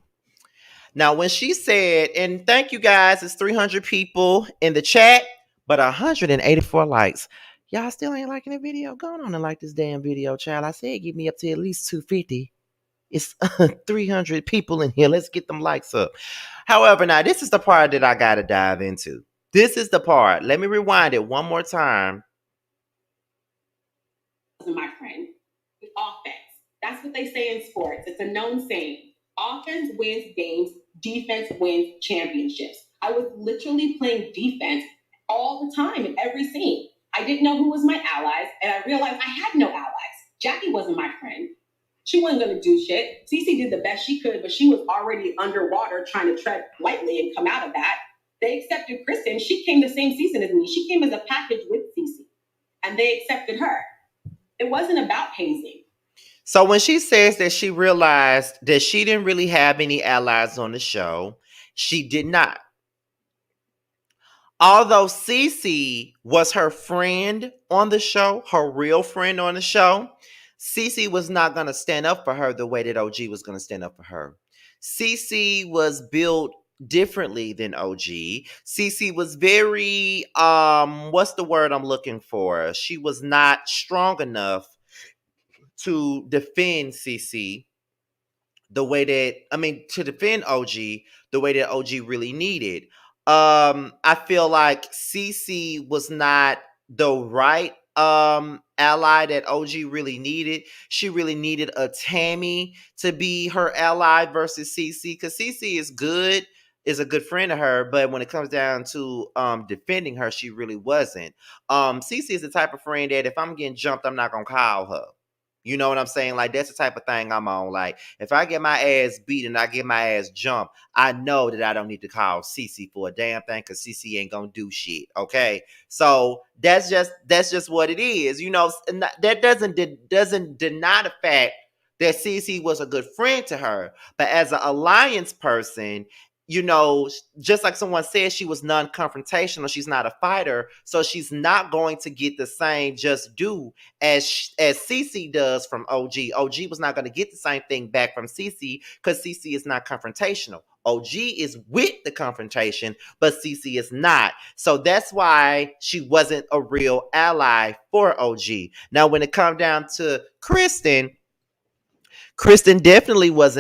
Now, when she said, and thank you guys, it's 300 people in the chat, but 184 likes. Y'all still ain't liking the video? Go on and like this damn video, child. I said give me up to at least 250. It's 300 people in here. Let's get them likes up. However, now this is the part that I got to dive into. This is the part. Let me rewind it one more time. My friend, with offense. That's what they say in sports. It's a known saying. Offense wins games, defense wins championships. I was literally playing defense all the time in every scene. I didn't know who was my allies, and I realized I had no allies. Jackie wasn't my friend. She wasn't going to do shit. Cece did the best she could, but she was already underwater trying to tread lightly and come out of that. They accepted Kristen. She came the same season as me. She came as a package with Cece, and they accepted her. It wasn't about hazing. So when she says that she realized that she didn't really have any allies on the show, she did not. Although Cece was her friend on the show, her real friend on the show, Cece was not going to stand up for her the way that OG was going to stand up for her. Cece was built differently than OG. Cece was very, what's the word I'm looking for? She was not strong enough to defend Cece the way that, to defend OG the way that OG really needed. I feel like Cece was not the right ally that OG really needed. She really needed a Tammy to be her ally versus Cece, because Cece is a good friend of her, but when it comes down to defending her, she really wasn't. Cece is the type of friend that if I'm getting jumped, I'm not gonna call her. You know what I'm saying? Like, that's the type of thing I'm on. Like, if I get my ass beat and I get my ass jumped, I know that I don't need to call Cece for a damn thing, because Cece ain't gonna do shit. Okay, so that's just what it is. You know, that doesn't deny the fact that Cece was a good friend to her, but as an alliance person, you know, just like someone said, she was non-confrontational. She's not a fighter, so she's not going to get the same just due as Cece does from OG. OG was not going to get the same thing back from Cece because Cece is not confrontational. OG is with the confrontation, but Cece is not. So that's why she wasn't a real ally for OG. Now, when it comes down to Kristen definitely was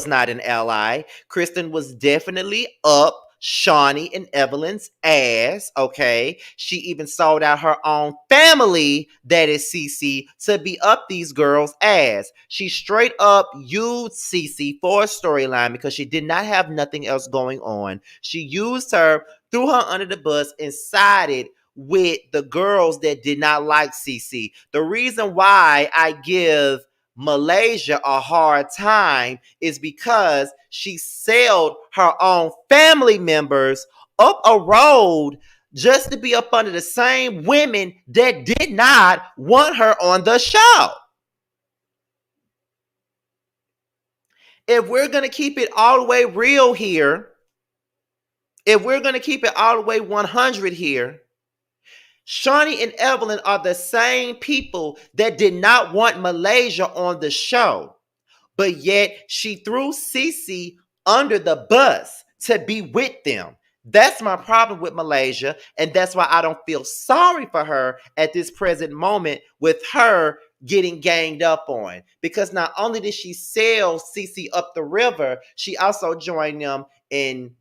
not an ally. Kristen was definitely up Shawnee and Evelyn's ass, okay? She even sold out her own family, that is Cece, to be up these girls' ass. She straight up used Cece for a storyline because she did not have nothing else going on. She used her, threw her under the bus, and sided with the girls that did not like Cece. The reason why I give Malaysia a hard time is because she sailed her own family members up a road just to be up under the same women that did not want her on the show. If we're going to keep it all the way real here, if we're going to keep it all the way 100 here, Shawnee and Evelyn are the same people that did not want Malaysia on the show, but yet she threw Cece under the bus to be with them. That's my problem with Malaysia, and that's why I don't feel sorry for her at this present moment with her getting ganged up on, because not only did she sell Cece up the river, she also joined them in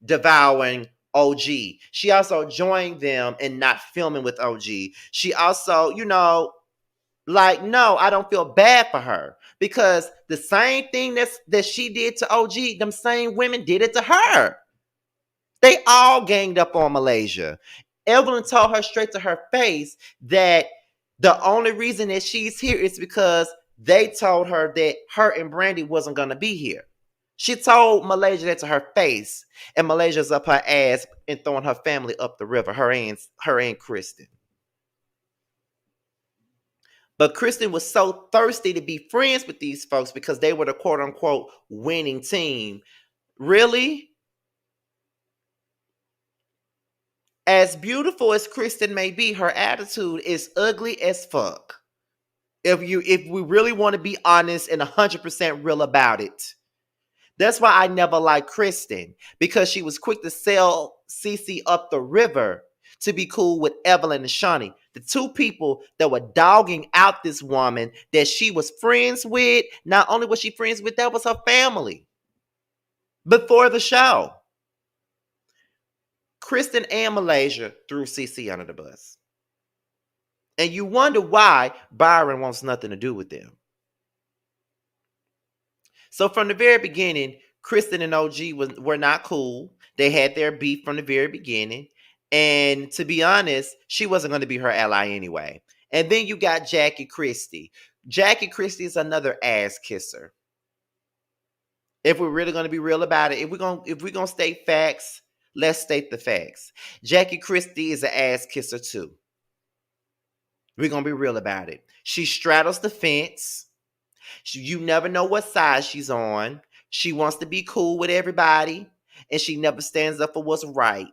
devouring OG. She also joined them in not filming with OG. She also, like, no, I don't feel bad for her, because the same thing that she did to OG, them same women did it to her. They all ganged up on Malaysia. Evelyn told her straight to her face that the only reason that she's here is because they told her that her and Brandy wasn't going to be here. She told Malaysia that to her face, and Malaysia's up her ass and throwing her family up the river, her and Kristen. But Kristen was so thirsty to be friends with these folks because they were the quote-unquote winning team. Really? As beautiful as Kristen may be, her attitude is ugly as fuck. If we really want to be honest and 100% real about it. That's why I never liked Kristen, because she was quick to sell Cece up the river to be cool with Evelyn and Shawnee, the two people that were dogging out this woman that she was friends with. Not only was she friends with, that was her family before the show. Kristen and Malaysia threw Cece under the bus. And you wonder why Byron wants nothing to do with them. So from the very beginning, Kristen and OG were not cool. They had their beef from the very beginning. And to be honest, she wasn't going to be her ally anyway. And then you got Jackie Christie. Jackie Christie is another ass kisser. If we're really going to be real about it, if we're going to state facts, let's state the facts. Jackie Christie is an ass kisser too. We're going to be real about it. She straddles the fence. You never know what side she's on. She wants to be cool with everybody, and she never stands up for what's right.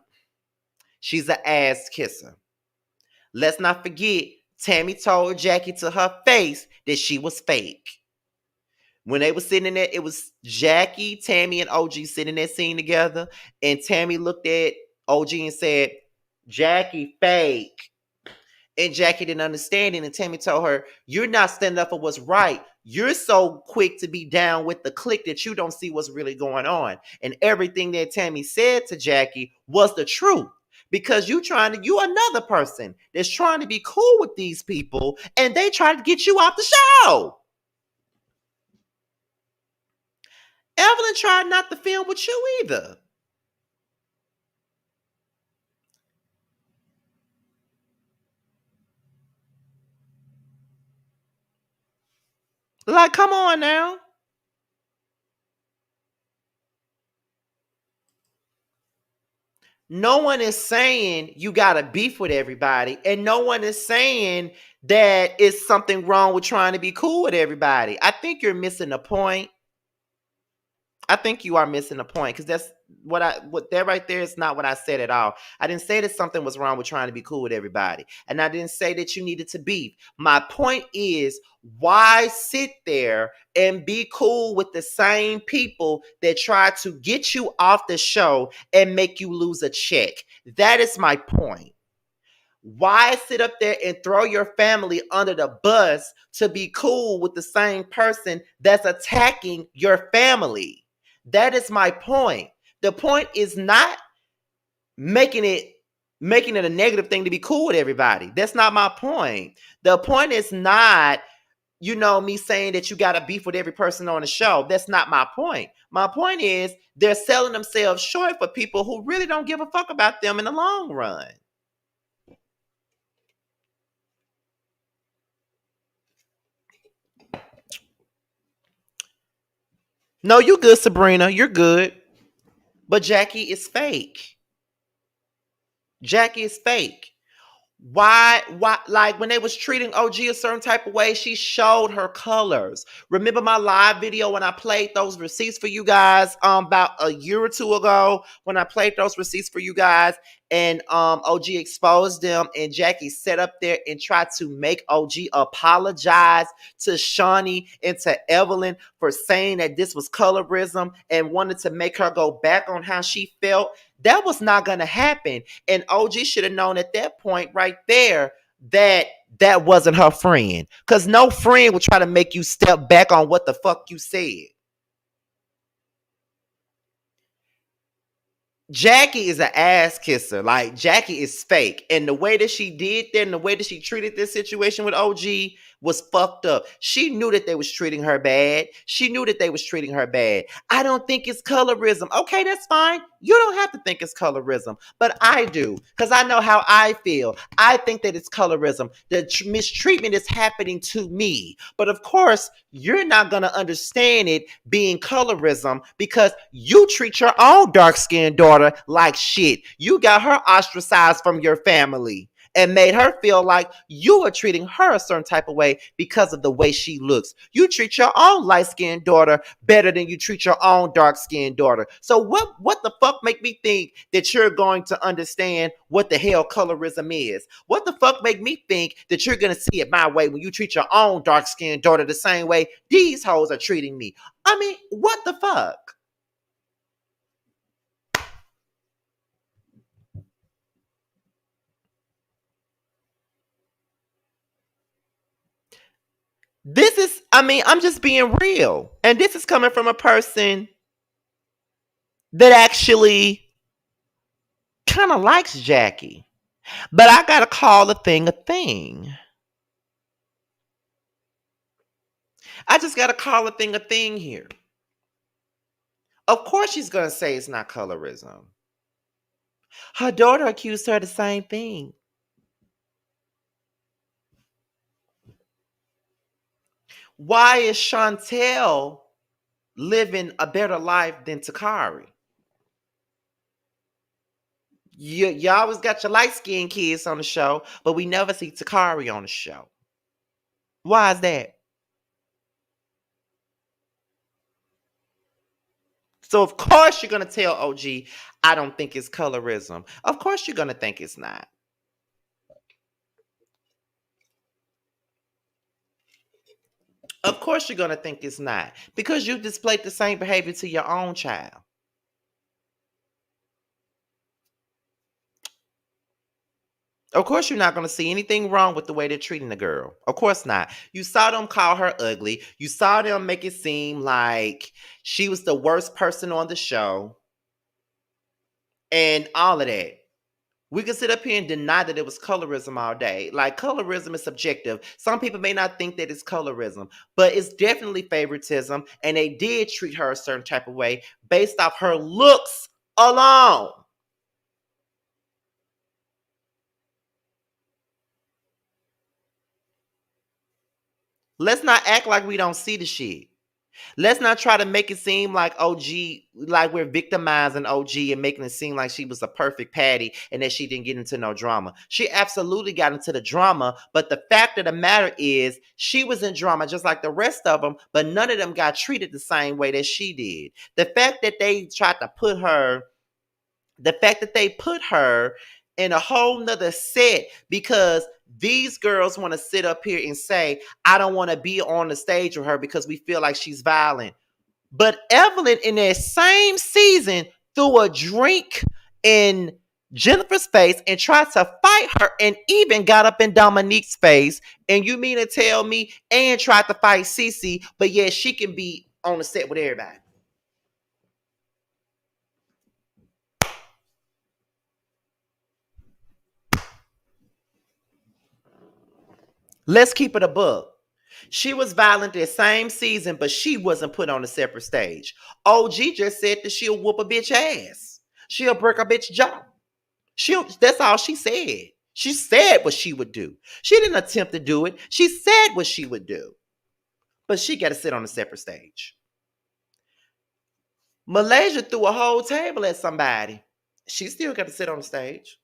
She's an ass kisser. Let's not forget, Tammy told Jackie to her face that she was fake. When they were sitting in there, it was Jackie, Tammy, and OG sitting in that scene together, and Tammy looked at OG and said, "Jackie, fake." And Jackie didn't understand it, and Tammy told her, "You're not standing up for what's right. You're so quick to be down with the clique that you don't see what's really going on." And everything that Tammy said to Jackie was the truth, because you another person that's trying to be cool with these people, and they try to get you off the show. Evelyn tried not to film with you either. Like, come on now. No one is saying you got to beef with everybody, and no one is saying that it's something wrong with trying to be cool with everybody. I think you're missing the point. I think you are missing the point, because that's what that right there is not what I said at all. I didn't say that something was wrong with trying to be cool with everybody, and I didn't say that you needed to beef. My point is, why sit there and be cool with the same people that try to get you off the show and make you lose a check? That is my point. Why sit up there and throw your family under the bus to be cool with the same person that's attacking your family? That is my point. The point is not making it a negative thing to be cool with everybody. That's not my point. The point is not, me saying that you got to beef with every person on the show. That's not my point. My point is they're selling themselves short for people who really don't give a fuck about them in the long run. No, you good, Sabrina. You're good. But Jackie is fake. Jackie is fake. Why, like when they was treating OG a certain type of way, she showed her colors. Remember my live video when I played those receipts for you guys about a year or two ago, when I played those receipts for you guys, and OG exposed them, and Jackie sat up there and tried to make OG apologize to Shawnee and to Evelyn for saying that this was colorism, and wanted to make her go back on how she felt. That was not going to happen. And OG should have known at that point right there that that wasn't her friend. Because no friend would try to make you step back on what the fuck you said. Jackie is an ass kisser. Like, Jackie is fake. And the way that she did that and the way that she treated this situation with OG was fucked up. She knew that they was treating her bad. She knew that they was treating her bad. I don't think it's colorism. Okay, that's fine. You don't have to think it's colorism. But I do. Because I know how I feel. I think that it's colorism. The mistreatment is happening to me. But of course, you're not going to understand it being colorism because you treat your own dark-skinned daughter like shit. You got her ostracized from your family and made her feel like you are treating her a certain type of way because of the way she looks. You treat your own light-skinned daughter better than you treat your own dark-skinned daughter. So what the fuck make me think that you're going to understand what the hell colorism is? What the fuck make me think that you're going to see it my way when you treat your own dark-skinned daughter the same way these hoes are treating me? I mean, what the fuck? This is, I mean, I'm just being real. And this is coming from a person that actually kind of likes Jackie. But I got to call a thing a thing. I just got to call a thing here. Of course she's going to say it's not colorism. Her daughter accused her of the same thing. Why is Chantel living a better life than Takari? You always got your light-skinned kids on the show, but we never see Takari on the show. Why is that? So of course you're going to tell OG, I don't think it's colorism. Of course you're going to think it's not. Of course you're going to think it's not. Because you displayed the same behavior to your own child. Of course you're not going to see anything wrong with the way they're treating the girl. Of course not. You saw them call her ugly. You saw them make it seem like she was the worst person on the show. And all of that. We can sit up here and deny that it was colorism all day. Like, colorism is subjective. Some people may not think that it's colorism, but it's definitely favoritism. And they did treat her a certain type of way based off her looks alone. Let's not act like we don't see the shit. Let's not try to make it seem like OG, like we're victimizing OG and making it seem like she was a perfect Patty and that she didn't get into no drama. She absolutely got into the drama, but the fact of the matter is she was in drama just like the rest of them, but none of them got treated the same way that she did. The fact that they tried to put her, the fact that they put her in a whole nother set because these girls want to sit up here and say, I don't want to be on the stage with her because we feel like she's violent. But Evelyn, in that same season, threw a drink in Jennifer's face and tried to fight her and even got up in Dominique's face. And you mean to tell me, and tried to fight Cece, but yeah, she can be on the set with everybody. Let's keep it a buck. She was violent that same season, but she wasn't put on a separate stage. OG just said that she'll whoop a bitch ass. She'll break a bitch jaw. That's all she said. She said what she would do. She didn't attempt to do it. She said what she would do. But she got to sit on a separate stage. Malaysia threw a whole table at somebody. She still got to sit on the stage.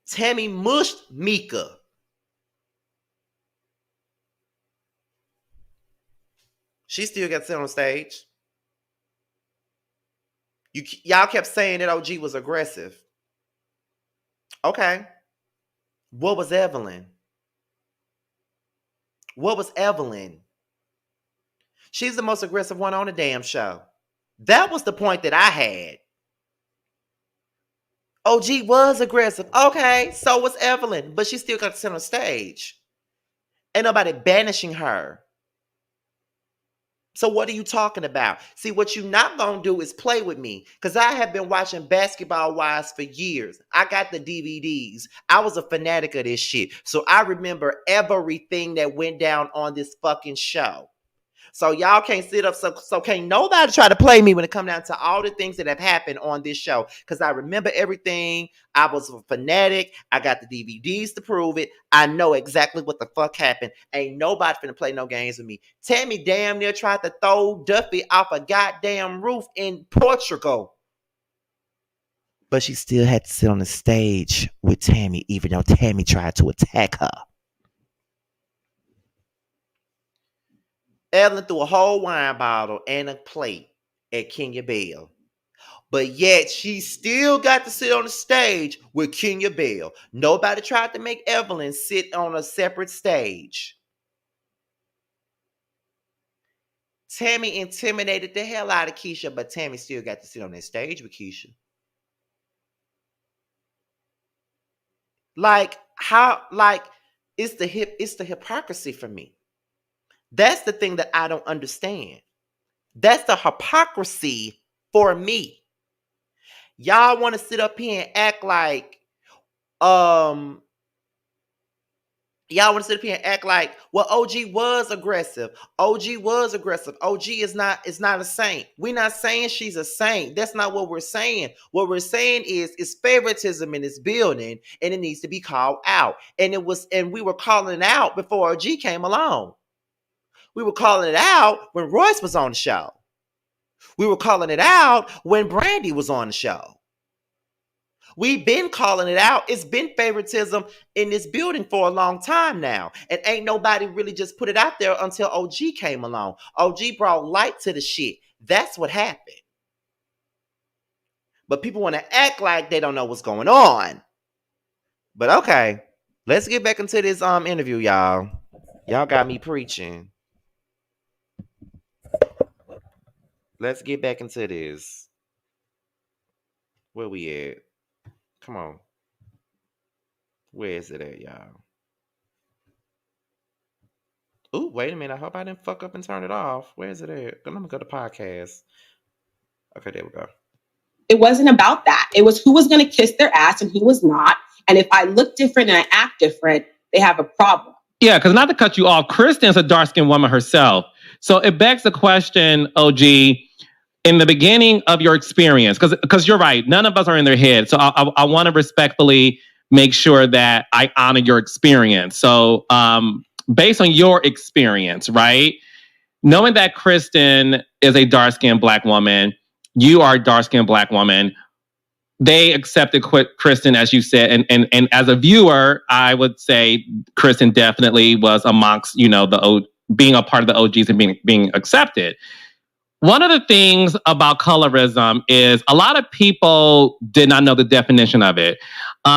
Tammy mushed Mika. She still got to sit on the stage. Y'all kept saying that OG was aggressive. Okay. What was Evelyn? What was Evelyn? She's the most aggressive one on the damn show. That was the point that I had. OG was aggressive. Okay, so was Evelyn, but she still got to sit on stage. Ain't nobody banishing her. So what are you talking about? See, what you not gonna do is play with me, because I have been watching Basketball Wives for years. I got the DVDs. I was a fanatic of this shit, so I remember everything that went down on this fucking show. So y'all can't sit up, so can't nobody try to play me when it come down to all the things that have happened on this show. Because I remember everything. I was a fanatic. I got the DVDs to prove it. I know exactly what the fuck happened. Ain't nobody finna play no games with me. Tammy damn near tried to throw Duffy off a goddamn roof in Portugal. But she still had to sit on the stage with Tammy, even though Tammy tried to attack her. Evelyn threw a whole wine bottle and a plate at Kenya Bell. But yet she still got to sit on the stage with Kenya Bell. Nobody tried to make Evelyn sit on a separate stage. Tammy intimidated the hell out of Keisha, but Tammy still got to sit on that stage with Keisha. Like, how, like, it's the hypocrisy for me. That's the thing that I don't understand. That's the hypocrisy for me. Y'all want to sit up here and act like, y'all want to sit up here and act like, well, OG was aggressive. OG was aggressive. OG is not a saint. We're not saying she's a saint. That's not what we're saying. What we're saying is favoritism in this building, and it needs to be called out. And we were calling it out before OG came along. We were calling it out when Royce was on the show. We were calling it out when Brandy was on the show. We've been calling it out. It's been favoritism in this building for a long time now. And ain't nobody really just put it out there until OG came along. OG brought light to the shit. That's what happened. But people want to act like they don't know what's going on. But okay, let's get back into this interview, y'all. Y'all got me preaching. Let's get back into this. Where we at? Come on. Where is it at, y'all? Ooh, wait a minute. I hope I didn't fuck up and turn it off. Where is it at? Let me go to podcast. Okay, there we go. It wasn't about that. It was who was going to kiss their ass and who was not. And if I look different and I act different, they have a problem. Yeah, because not to cut you off, Kristen's a dark-skinned woman herself. So it begs the question, OG, in the beginning of your experience, because you're right, none of us are in their head. So I want to respectfully make sure that I honor your experience. So based on your experience, right, knowing that Kristen is a dark-skinned Black woman, you are a dark-skinned Black woman, they accepted Kristen, as you said, and as a viewer, I would say Kristen definitely was amongst, being a part of the OGs and being accepted. One of the things about colorism is a lot of people did not know the definition of it.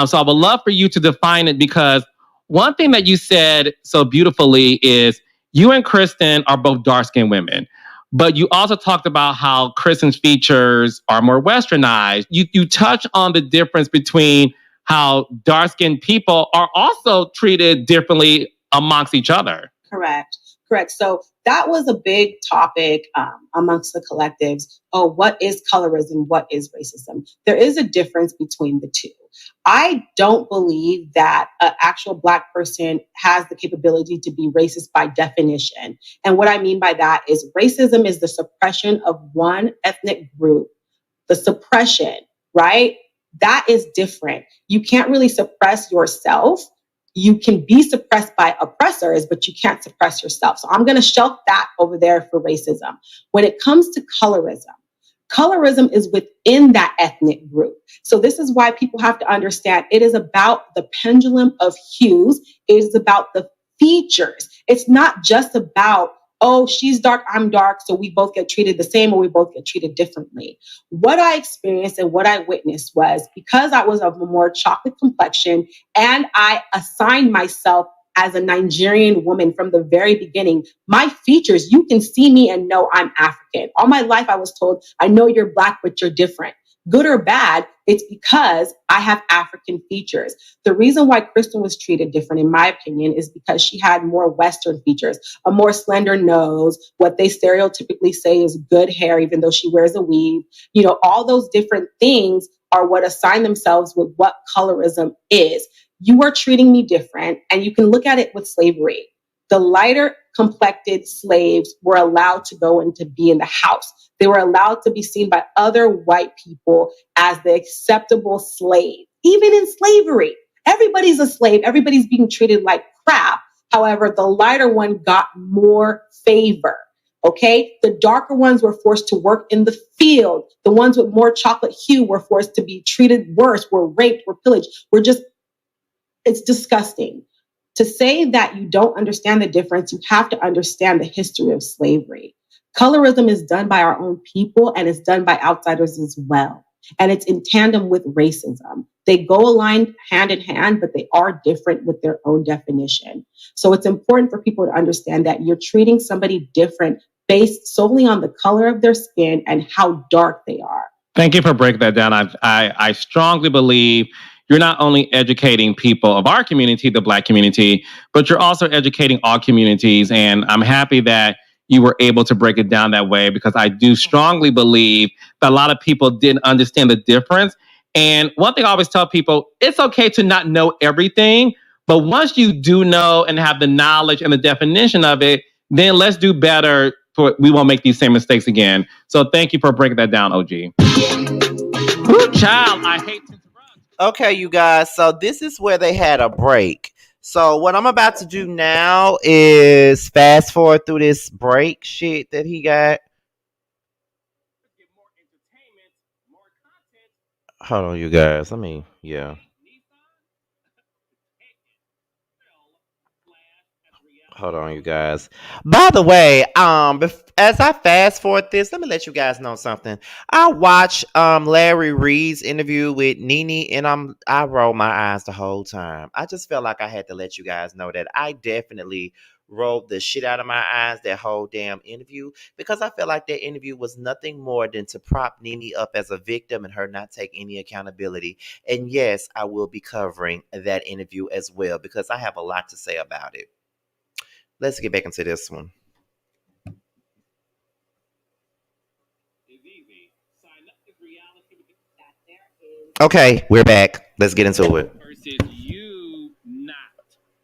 So I would love for you to define it, because one thing that you said so beautifully is you and Kristen are both dark-skinned women. But you also talked about how Kristen's features are more westernized. You touch on the difference between how dark-skinned people are also treated differently amongst each other. Correct. So that was a big topic amongst the collectives. Oh, what is colorism? What is racism? There is a difference between the two. I don't believe that an actual Black person has the capability to be racist by definition. And what I mean by that is racism is the suppression of one ethnic group. The suppression, right? That is different. You can't really suppress yourself. You can be suppressed by oppressors, but you can't suppress yourself. So I'm going to shelf that over there for racism. When it comes to colorism is within that ethnic group. So this is why people have to understand it is about the pendulum of hues. It is about the features. It's not just about, oh, she's dark, I'm dark, so we both get treated the same or we both get treated differently. What I experienced and what I witnessed was, because I was of a more chocolate complexion and I assigned myself as a Nigerian woman from the very beginning, my features, you can see me and know I'm African. All my life I was told, I know you're Black, but you're different. Good or bad, it's because I have African features. The reason why Kristen was treated different, in my opinion, is because she had more Western features, a more slender nose, what they stereotypically say is good hair, even though she wears a weave. You know, all those different things are what assign themselves with what colorism is. You are treating me different, and you can look at it with slavery. The lighter complected slaves were allowed to go and to be in the house. They were allowed to be seen by other white people as the acceptable slave. Even in slavery, everybody's a slave. Everybody's being treated like crap. However, the lighter one got more favor. Okay. The darker ones were forced to work in the field. The ones with more chocolate hue were forced to be treated worse, were raped, were pillaged. It's disgusting. To say that you don't understand the difference, you have to understand the history of slavery. Colorism is done by our own people, and it's done by outsiders as well. And it's in tandem with racism. They go aligned hand in hand, but they are different with their own definition. So it's important for people to understand that you're treating somebody different based solely on the color of their skin and how dark they are. Thank you for breaking that down. I strongly believe you're not only educating people of our community, the Black community, but you're also educating all communities. And I'm happy that you were able to break it down that way, because I do strongly believe that a lot of people didn't understand the difference. And one thing I always tell people, it's okay to not know everything, but once you do know and have the knowledge and the definition of it, then let's do better. We won't make these same mistakes again. So thank you for breaking that down, OG. Ooh, child, I hate to interrupt. Okay, you guys. So this is where they had a break. So what I'm about to do now is fast forward through this break shit that he got. Hold on, you guys. Yeah. Hold on, you guys. By the way, as I fast forward this, let me let you guys know something. I watched Larry Reed's interview with Nene, and I rolled my eyes the whole time. I just felt like I had to let you guys know that I definitely rolled the shit out of my eyes that whole damn interview, because I felt like that interview was nothing more than to prop Nene up as a victim and her not take any accountability. And yes, I will be covering that interview as well, because I have a lot to say about it. Let's get back into this one. Okay, we're back. Let's get into it. Versus you not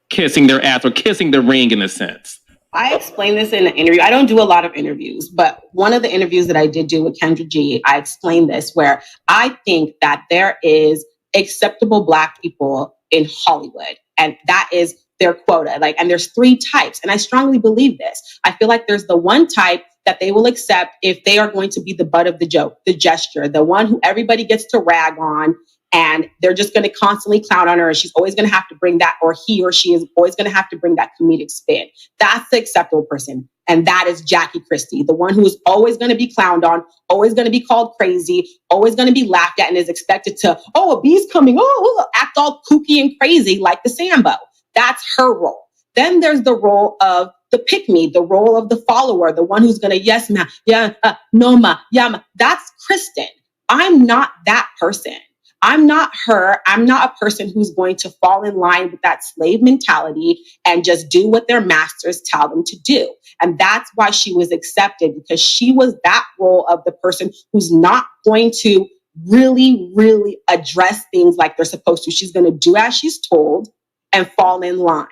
kissing their ass or kissing the ring in a sense. I explained this in an interview. I don't do a lot of interviews, but one of the interviews that I did do with Kendra G, I explained this, where I think that there is acceptable Black people in Hollywood, and that is their quota. And there's 3 types, and I strongly believe this. I feel like there's the one type that they will accept if they are going to be the butt of the joke, the gesture, the one who everybody gets to rag on, and they're just going to constantly clown on her. And she's always going to have to bring that, or he or she is always going to have to bring that comedic spin. That's the acceptable person. And that is Jackie Christie, the one who is always going to be clowned on, always going to be called crazy, always going to be laughed at, and is expected to, oh, a bee's coming, oh, act all kooky and crazy like the Sambo. That's her role. Then there's the role of the pick-me, the role of the follower, the one who's going to, yes, ma, yeah, no, ma, yeah, ma. That's Kristen. I'm not that person. I'm not her. I'm not a person who's going to fall in line with that slave mentality and just do what their masters tell them to do. And that's why she was accepted, because she was that role of the person who's not going to really, really address things like they're supposed to. She's going to do as she's told and fall in line.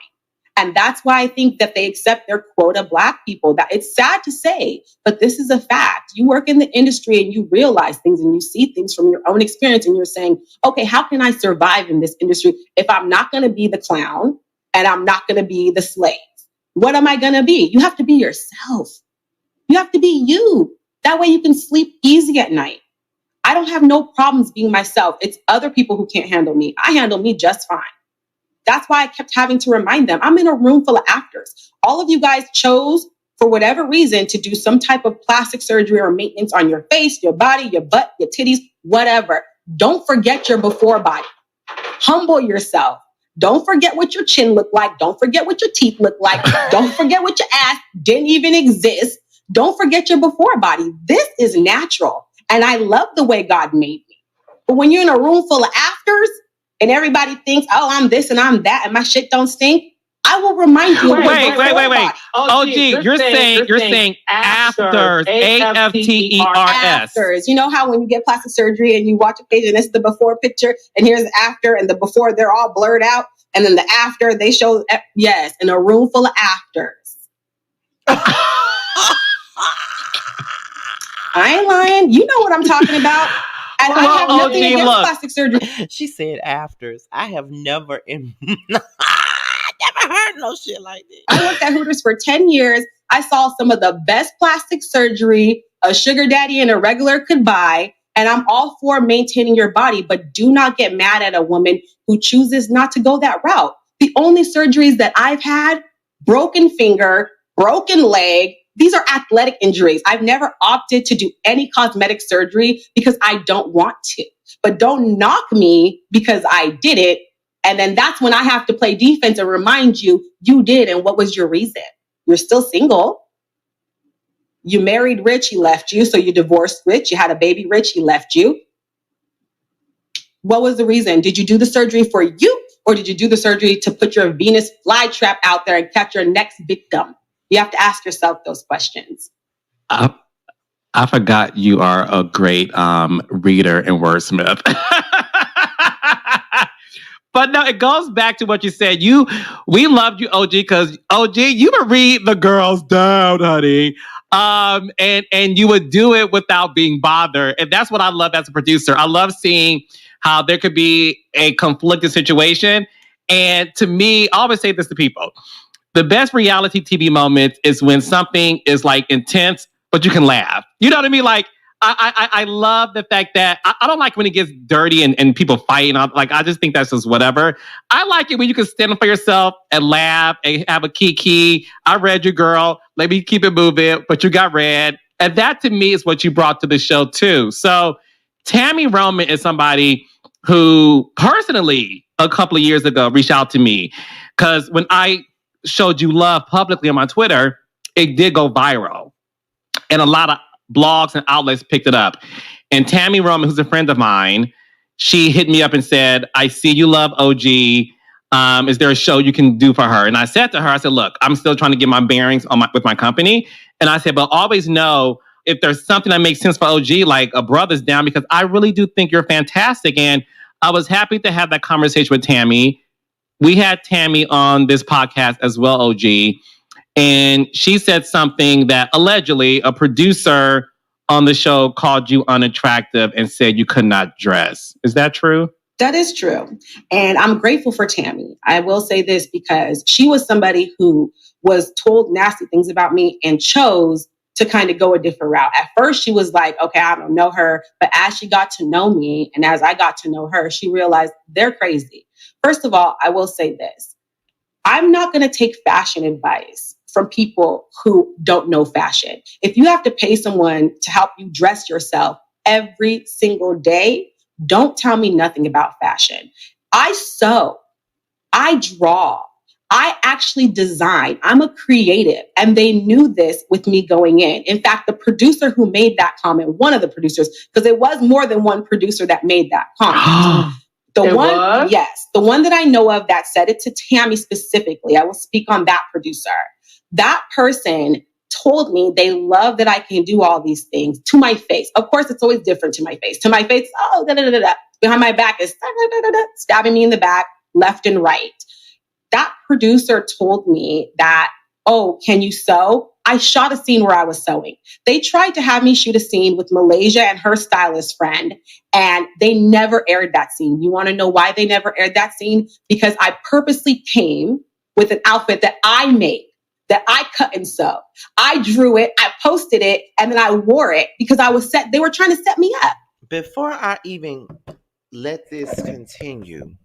And that's why I think that they accept their quota Black people. That it's sad to say, but this is a fact. You work in the industry and you realize things and you see things from your own experience, and you're saying, okay, how can I survive in this industry if I'm not going to be the clown and I'm not going to be the slave? What am I going to be? You have to be yourself. You have to be you. That way you can sleep easy at night. I don't have no problems being myself. It's other people who can't handle me. I handle me just fine. That's why I kept having to remind them. I'm in a room full of actors. All of you guys chose, for whatever reason, to do some type of plastic surgery or maintenance on your face, your body, your butt, your titties, whatever. Don't forget your before body. Humble yourself. Don't forget what your chin looked like. Don't forget what your teeth look like. Don't forget what your ass didn't even exist. Don't forget your before body. This is natural. And I love the way God made me. But when you're in a room full of afters and everybody thinks, oh, I'm this and I'm that and my shit don't stink, I will remind you. Wait. OG, you're saying afters, AFTERS. Afters. You know how when you get plastic surgery and you watch a page and it's the before picture and here's the after, and the before they're all blurred out, and then the after they show, yes, in a room full of afters. I ain't lying. You know what I'm talking about. And I have nothing against plastic surgery. She said afters. I have never never heard no shit like this. I worked at Hooters for 10 years. I saw some of the best plastic surgery a sugar daddy and a regular could buy. And I'm all for maintaining your body, but do not get mad at a woman who chooses not to go that route. The only surgeries that I've had, broken finger, broken leg, these are athletic injuries. I've never opted to do any cosmetic surgery because I don't want to. But don't knock me because I did it. And then that's when I have to play defense and remind you, you did, and what was your reason? You're still single. You married rich, he left you. So you divorced rich. You had a baby rich, he left you. What was the reason? Did you do the surgery for you, or did you do the surgery to put your Venus flytrap out there and catch your next victim? You have to ask yourself those questions. I forgot you are a great reader and wordsmith. But no, it goes back to what you said. We loved you, OG, because OG, you would read the girls down, honey. And you would do it without being bothered. And that's what I love as a producer. I love seeing how there could be a conflicted situation. And to me, I always say this to people. The best reality TV moment is when something is like intense, but you can laugh. You know what I mean? Like, I love the fact that I don't like when it gets dirty and people fighting. I just think that's just whatever. I like it when you can stand up for yourself and laugh and have a kiki. I read you, girl. Let me keep it moving, but you got read. And that to me is what you brought to the show too. So Tammy Roman is somebody who personally a couple of years ago reached out to me because when I showed you love publicly on my Twitter, it did go viral. And a lot of blogs and outlets picked it up. And Tammy Roman, who's a friend of mine, she hit me up and said, I see you love OG. Is there a show you can do for her? And I said to her, I said, look, I'm still trying to get my bearings with my company. And I said, but always know if there's something that makes sense for OG, like a brother's down, because I really do think you're fantastic. And I was happy to have that conversation with Tammy. We had Tammy on this podcast as well, OG. And she said something that allegedly a producer on the show called you unattractive and said you could not dress. Is that true? That is true. And I'm grateful for Tammy. I will say this because she was somebody who was told nasty things about me and chose to kind of go a different route. At first, she was like, okay, I don't know her. But as she got to know me and as I got to know her, she realized they're crazy. First of all, I will say this. I'm not going to take fashion advice from people who don't know fashion. If you have to pay someone to help you dress yourself every single day, don't tell me nothing about fashion. I sew, I draw, I actually design. I'm a creative, and they knew this with me going in. In fact, the producer who made that comment, one of the producers, because it was more than one producer that made that comment. The one that I know of that said it to Tammy specifically, I will speak on that producer. That person told me they love that I can do all these things to my face. Of course, it's always different to my face. To my face, oh, da da da da. Behind my back is stabbing me in the back, left and right. That producer told me that, oh, can you sew? I shot a scene where I was sewing. They tried to have me shoot a scene with Malaysia and her stylist friend, and they never aired that scene. You want to know why they never aired that scene? Because I purposely came with an outfit that I made, that I cut and sew. I drew it, I posted it, and then I wore it because they were trying to set me up. Before I even let this continue,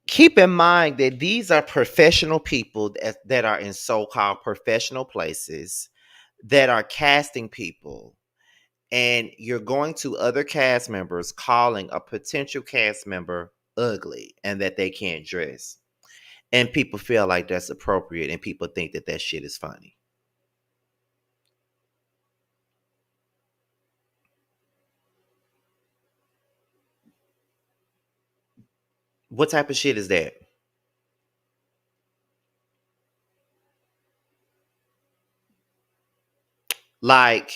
keep in mind that these are professional people that are in so-called professional places that are casting people. And you're going to other cast members calling a potential cast member ugly and that they can't dress. And people feel like that's appropriate and people think that shit is funny. What type of shit is that? Like,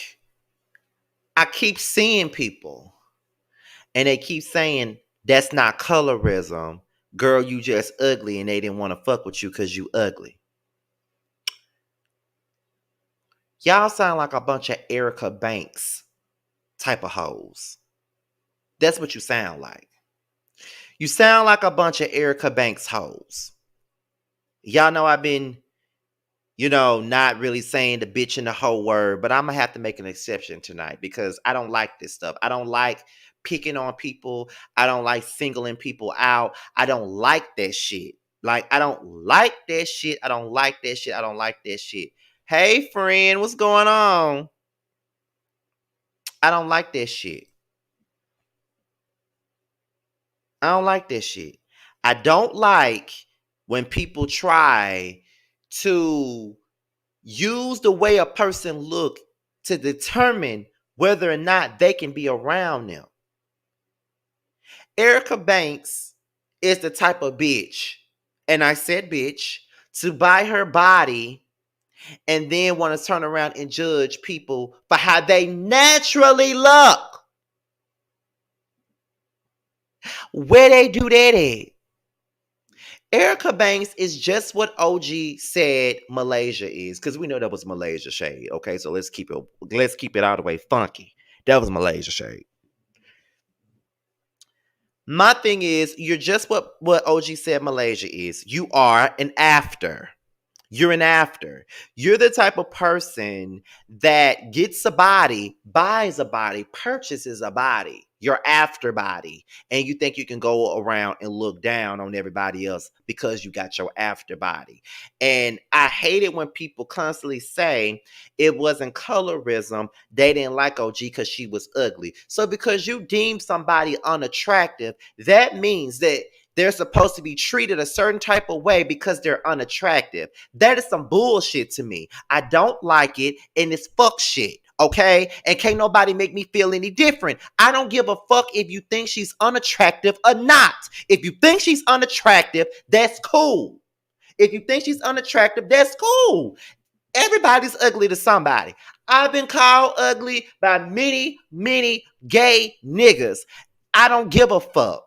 I keep seeing people and they keep saying that's not colorism. Girl, you just ugly and they didn't want to fuck with you because you ugly. Y'all sound like a bunch of Erica Banks type of hoes. That's what you sound like. You sound like a bunch of Erica Banks hoes. Y'all know I've been, not really saying the bitch and the hoe word, but I'm going to have to make an exception tonight because I don't like this stuff. I don't like picking on people. I don't like singling people out. I don't like that shit. Like, I don't like that shit. I don't like that shit. I don't like that shit. Hey, friend, what's going on? I don't like that shit. I don't like that shit. I don't like when people try to use the way a person look to determine whether or not they can be around them. Erica Banks is the type of bitch, and I said bitch, to buy her body and then want to turn around and judge people for how they naturally look. Where they do that at? Erica Banks is just what OG said Malaysia is, because we know that was Malaysia shade. Okay, so let's keep it all the way funky. That was Malaysia shade. My thing is, you're just what OG said Malaysia is. You are an after. You're an after. You're the type of person that gets a body, buys a body, purchases a body, your after body, and you think you can go around and look down on everybody else because you got your after body. And I hate it when people constantly say it wasn't colorism. They didn't like OG because she was ugly. So because you deem somebody unattractive, that means that they're supposed to be treated a certain type of way because they're unattractive. That is some bullshit to me. I don't like it, and it's fuck shit, okay? And can't nobody make me feel any different. I don't give a fuck if you think she's unattractive or not. If you think she's unattractive, that's cool. If you think she's unattractive, that's cool. Everybody's ugly to somebody. I've been called ugly by many, many gay niggas. I don't give a fuck.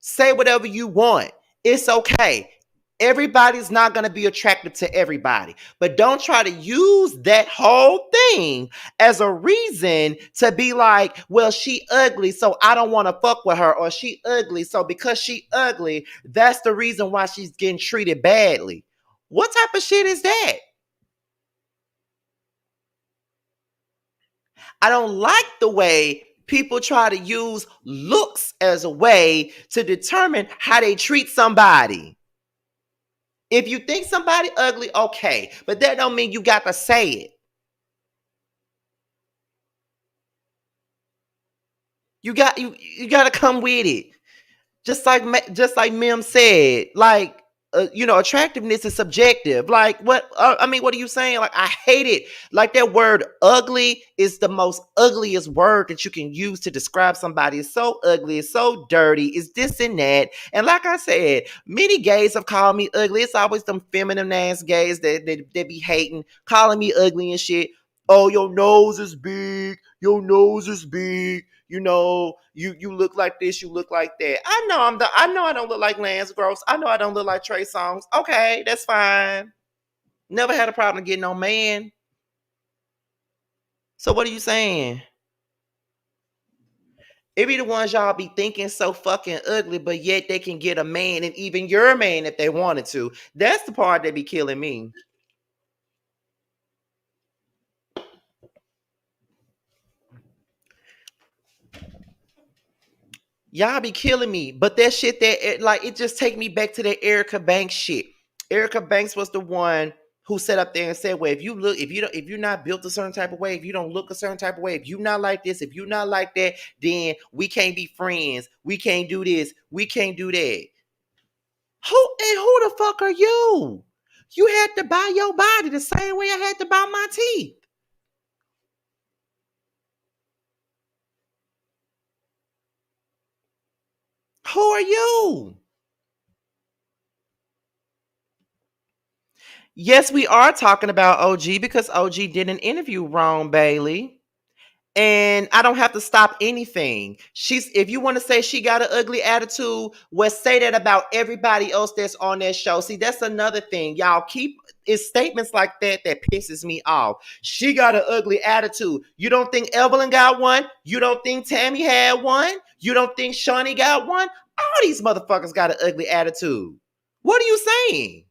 Say whatever you want. It's okay. Everybody's not going to be attracted to everybody. But don't try to use that whole thing as a reason to be like, well, she ugly, so I don't want to fuck with her. Or she ugly, so because she ugly, that's the reason why she's getting treated badly. What type of shit is that? I don't like the way people try to use looks as a way to determine how they treat somebody. If you think somebody ugly, okay, but that don't mean you got to say it. You got to come with it. Just like Mim said, like attractiveness is subjective. Like what? What are you saying? Like I hate it. Like that word "ugly" is the most ugliest word that you can use to describe somebody. It's so ugly. It's so dirty. It's this and that. And like I said, many gays have called me ugly. It's always them feminine ass gays that be hating, calling me ugly and shit. Oh, your nose is big. Your nose is big. You look like this, you look like that. I know I don't look like Lance Gross. I know I don't look like Trey Songz. Okay, that's fine. Never had a problem getting no man. So what are you saying? It be the ones y'all be thinking so fucking ugly, but yet they can get a man and even your man if they wanted to. That's the part that be killing me. Y'all be killing me. But that shit it just take me back to that Erica Banks shit. Erica Banks was the one who sat up there and said, well, if you're not built a certain type of way, if you don't look a certain type of way, if you're not like this, if you're not like that, then we can't be friends. We can't do this. We can't do that. Who the fuck are you? You had to buy your body the same way I had to buy my teeth. Who are you? Yes, we are talking about OG because OG did an interview wrong, Bailey. And I don't have to stop anything. If you want to say she got an ugly attitude, well, say that about everybody else that's on that show. See, that's another thing. Y'all keep it's statements like that pisses me off. She got an ugly attitude. You don't think Evelyn got one? You don't think Tammy had one? You don't think Shawnee got one? All these motherfuckers got an ugly attitude. What are you saying?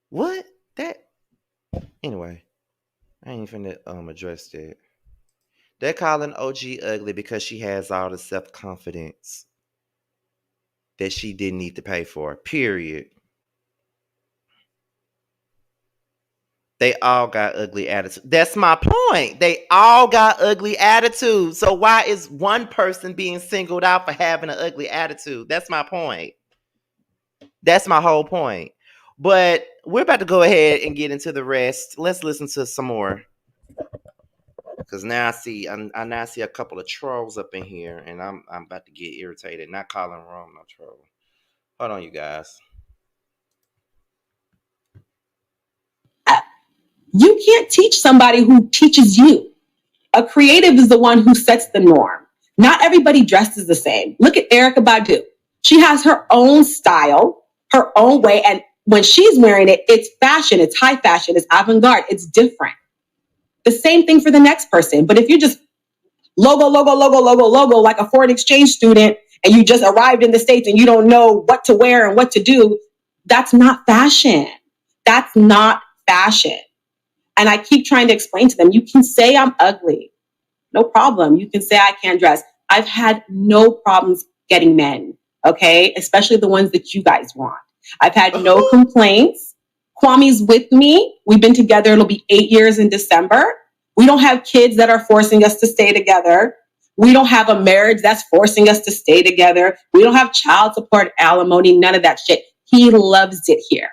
What? That anyway. I ain't finna address that. They're calling OG ugly because she has all the self-confidence that she didn't need to pay for. Period. They all got ugly attitudes. That's my point. They all got ugly attitudes. So why is one person being singled out for having an ugly attitude? That's my point. That's my whole point. But we're about to go ahead and get into the rest. Let's listen to some more. Because now I now see a couple of trolls up in here, and I'm about to get irritated. Not calling Rome no troll. Hold on, you guys. You can't teach somebody who teaches you. A creative is the one who sets the norm. Not everybody dresses the same. Look at Erykah Badu. She has her own style, her own way, and when she's wearing it, it's fashion, it's high fashion, it's avant-garde, it's different. The same thing for the next person. But if you just logo, like a foreign exchange student, and you just arrived in the States and you don't know what to wear and what to do, that's not fashion. That's not fashion. And I keep trying to explain to them, you can say I'm ugly. No problem. You can say I can't dress. I've had no problems getting men, okay? Especially the ones that you guys want. I've had no complaints. Kwame's with me. We've been together. It'll be 8 years in December. We don't have kids that are forcing us to stay together. We don't have a marriage that's forcing us to stay together. We don't have child support, alimony, none of that shit. He loves it here.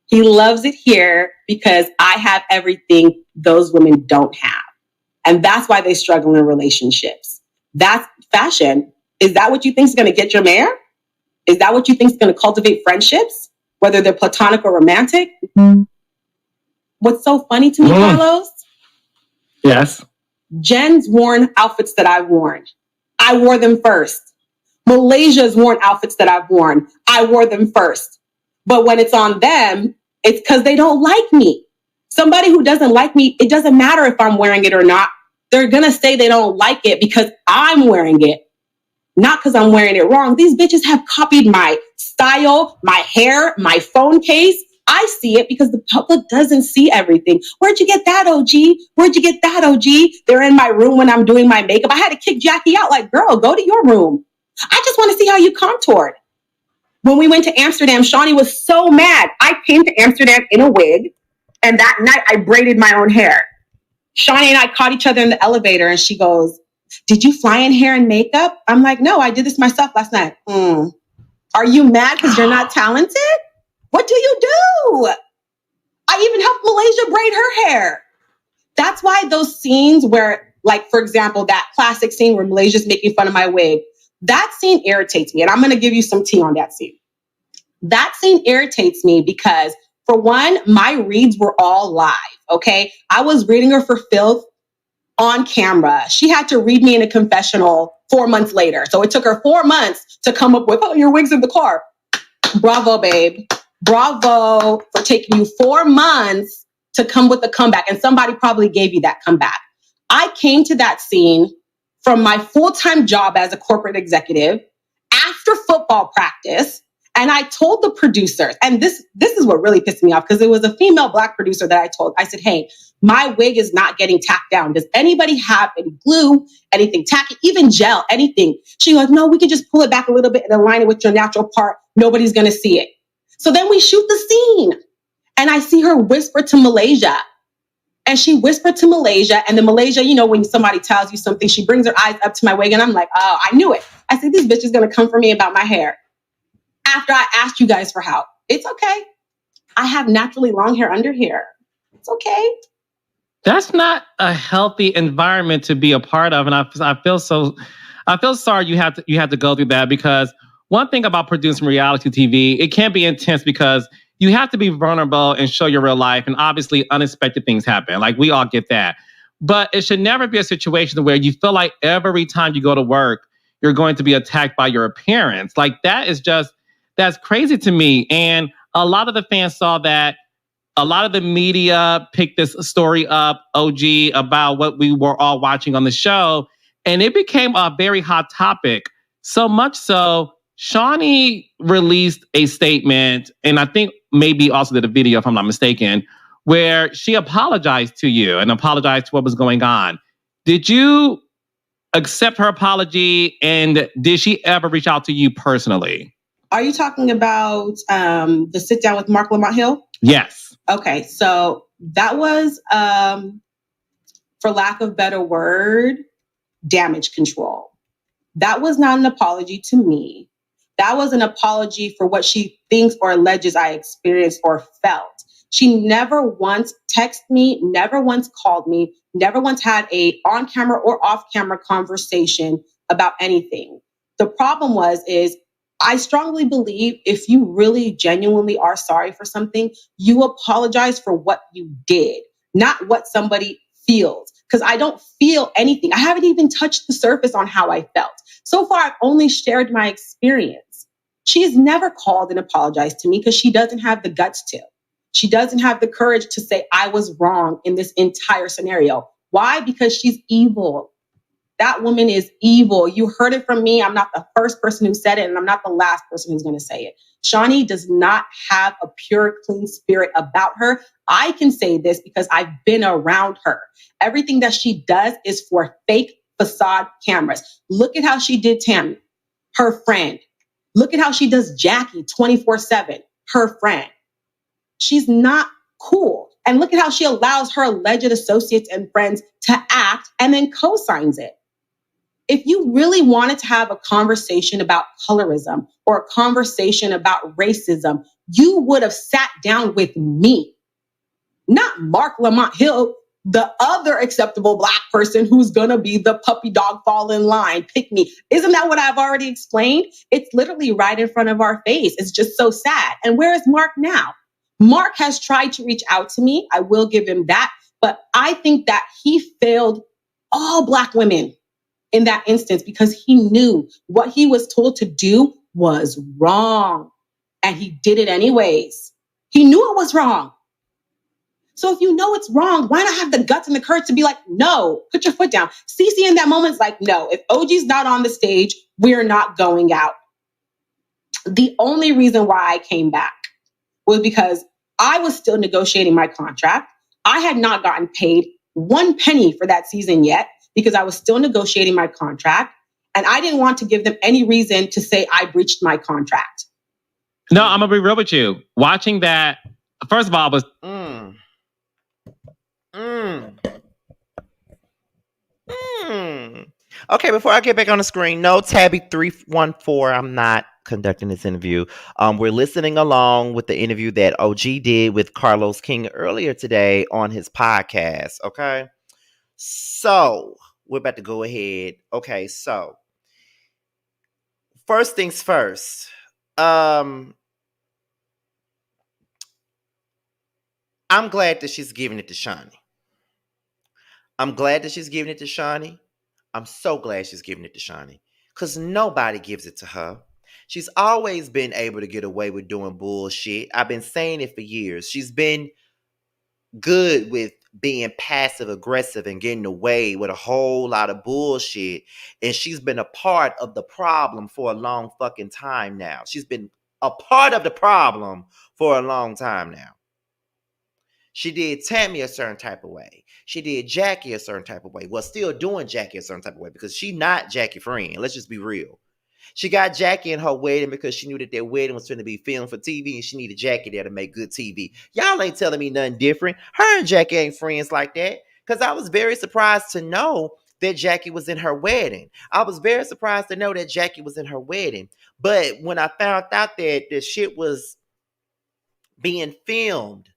He loves it here because I have everything those women don't have. And that's why they struggle in relationships. That's fashion. Is that what you think is going to get your man? Is that what you think is going to cultivate friendships, whether they're platonic or romantic? Mm-hmm. What's so funny to me, Carlos? Yes. Jen's worn outfits that I've worn. I wore them first. Malaysia's worn outfits that I've worn. I wore them first. But when it's on them, it's because they don't like me. Somebody who doesn't like me, it doesn't matter if I'm wearing it or not. They're going to say they don't like it because I'm wearing it, not because I'm wearing it wrong. These bitches have copied my style, my hair, my phone case. I see it because the public doesn't see everything. Where'd you get that, OG? Where'd you get that, OG? They're in my room when I'm doing my makeup. I had to kick Jackie out like, girl, go to your room. I just want to see how you contoured. When we went to Amsterdam, Shawnee was so mad. I came to Amsterdam in a wig, and that night I braided my own hair. Shawnee and I caught each other in the elevator, and she goes, did you fly in hair and makeup? I'm like, no, I did this myself last night. Are you mad because you're not talented? What do you do? I even helped Malaysia braid her hair. That's why those scenes where, like, for example, that classic scene where Malaysia's making fun of my wig, that scene irritates me. And I'm going to give you some tea on that scene. That scene irritates me because, for one, my reads were all live, okay? I was reading her for filth on camera. She had to read me in a confessional 4 months later. So it took her 4 months to come up with, oh, your wig's in the car. Bravo, babe. Bravo for taking you 4 months to come with a comeback. And somebody probably gave you that comeback. I came to that scene from my full-time job as a corporate executive after football practice. And I told the producers, and this is what really pissed me off, because it was a female Black producer that I told. I said, hey, my wig is not getting tacked down. Does anybody have any glue, anything tacky, even gel, anything? She goes, no, we can just pull it back a little bit and align it with your natural part. Nobody's going to see it. So then we shoot the scene. And I see her whisper to Malaysia. And she whispered to Malaysia. And then Malaysia, you know, when somebody tells you something, she brings her eyes up to my wig. And I'm like, oh, I knew it. I said, this bitch is going to come for me about my hair. After I asked you guys for help. It's okay. I have naturally long hair under here. It's okay. That's not a healthy environment to be a part of, and I feel sorry you have to go through that, because one thing about producing reality TV, it can be intense because you have to be vulnerable and show your real life, and obviously unexpected things happen. Like, we all get that, but it should never be a situation where you feel like every time you go to work, you're going to be attacked by your appearance. Like, that's crazy to me, and a lot of the fans saw that. A lot of the media picked this story up, OG, about what we were all watching on the show, and it became a very hot topic. So much so, Shawnee released a statement, and I think maybe also did a video, if I'm not mistaken, where she apologized to you and apologized to what was going on. Did you accept her apology, and did she ever reach out to you personally? Are you talking about the sit down with Mark Lamont Hill? Yes. Okay, so that was, for lack of better word, damage control. That was not an apology to me. That was an apology for what she thinks or alleges I experienced or felt. She never once texted me, never once called me, never once had a on-camera or off-camera conversation about anything. The problem is I strongly believe if you really genuinely are sorry for something, you apologize for what you did, not what somebody feels. Because I don't feel anything. I haven't even touched the surface on how I felt. So far, I've only shared my experience. She has never called and apologized to me because she doesn't have the guts to. She doesn't have the courage to say I was wrong in this entire scenario. Why? Because she's evil. That woman is evil. You heard it from me. I'm not the first person who said it, and I'm not the last person who's going to say it. Shawnee does not have a pure, clean spirit about her. I can say this because I've been around her. Everything that she does is for fake facade cameras. Look at how she did Tammy, her friend. Look at how she does Jackie 24/7, her friend. She's not cool. And look at how she allows her alleged associates and friends to act and then co-signs it. If you really wanted to have a conversation about colorism or a conversation about racism, you would have sat down with me, not Mark Lamont Hill, the other acceptable Black person who's going to be the puppy dog fall in line. Pick me. Isn't that what I've already explained? It's literally right in front of our face. It's just so sad. And where is Mark now? Mark has tried to reach out to me. I will give him that. But I think that he failed all Black women in that instance because he knew what he was told to do was wrong. And he did it anyways. He knew it was wrong. So if you know it's wrong, why not have the guts and the courage to be like, no, put your foot down. Cece in that moment is like, no, if OG's not on the stage, we're not going out. The only reason why I came back was because I was still negotiating my contract. I had not gotten paid one penny for that season yet because I was still negotiating my contract. And I didn't want to give them any reason to say I breached my contract. No, I'm going to be real with you. Watching that, first of all, was... Okay, before I get back on the screen, no, Tabby 314, I'm not conducting this interview. We're listening along with the interview that OG did with Carlos King earlier today on his podcast, okay? So, we're about to go ahead. Okay, so, first things first. I'm glad that she's giving it to Shawnee. I'm glad that she's giving it to Shawnee. I'm so glad she's giving it to Shawnee because nobody gives it to her. She's always been able to get away with doing bullshit. I've been saying it for years. She's been good with being passive aggressive and getting away with a whole lot of bullshit. And she's been a part of the problem for a long fucking time now. She's been a part of the problem for a long time now. She did Tammy a certain type of way. She did Jackie a certain type of way. Well, still doing Jackie a certain type of way because she not Jackie friend. Let's just be real. She got Jackie in her wedding because she knew that their wedding was going to be filmed for TV and she needed Jackie there to make good TV. Y'all ain't telling me nothing different. Her and Jackie ain't friends like that because I was very surprised to know that Jackie was in her wedding. I was very surprised to know that Jackie was in her wedding. But when I found out that the shit was being filmed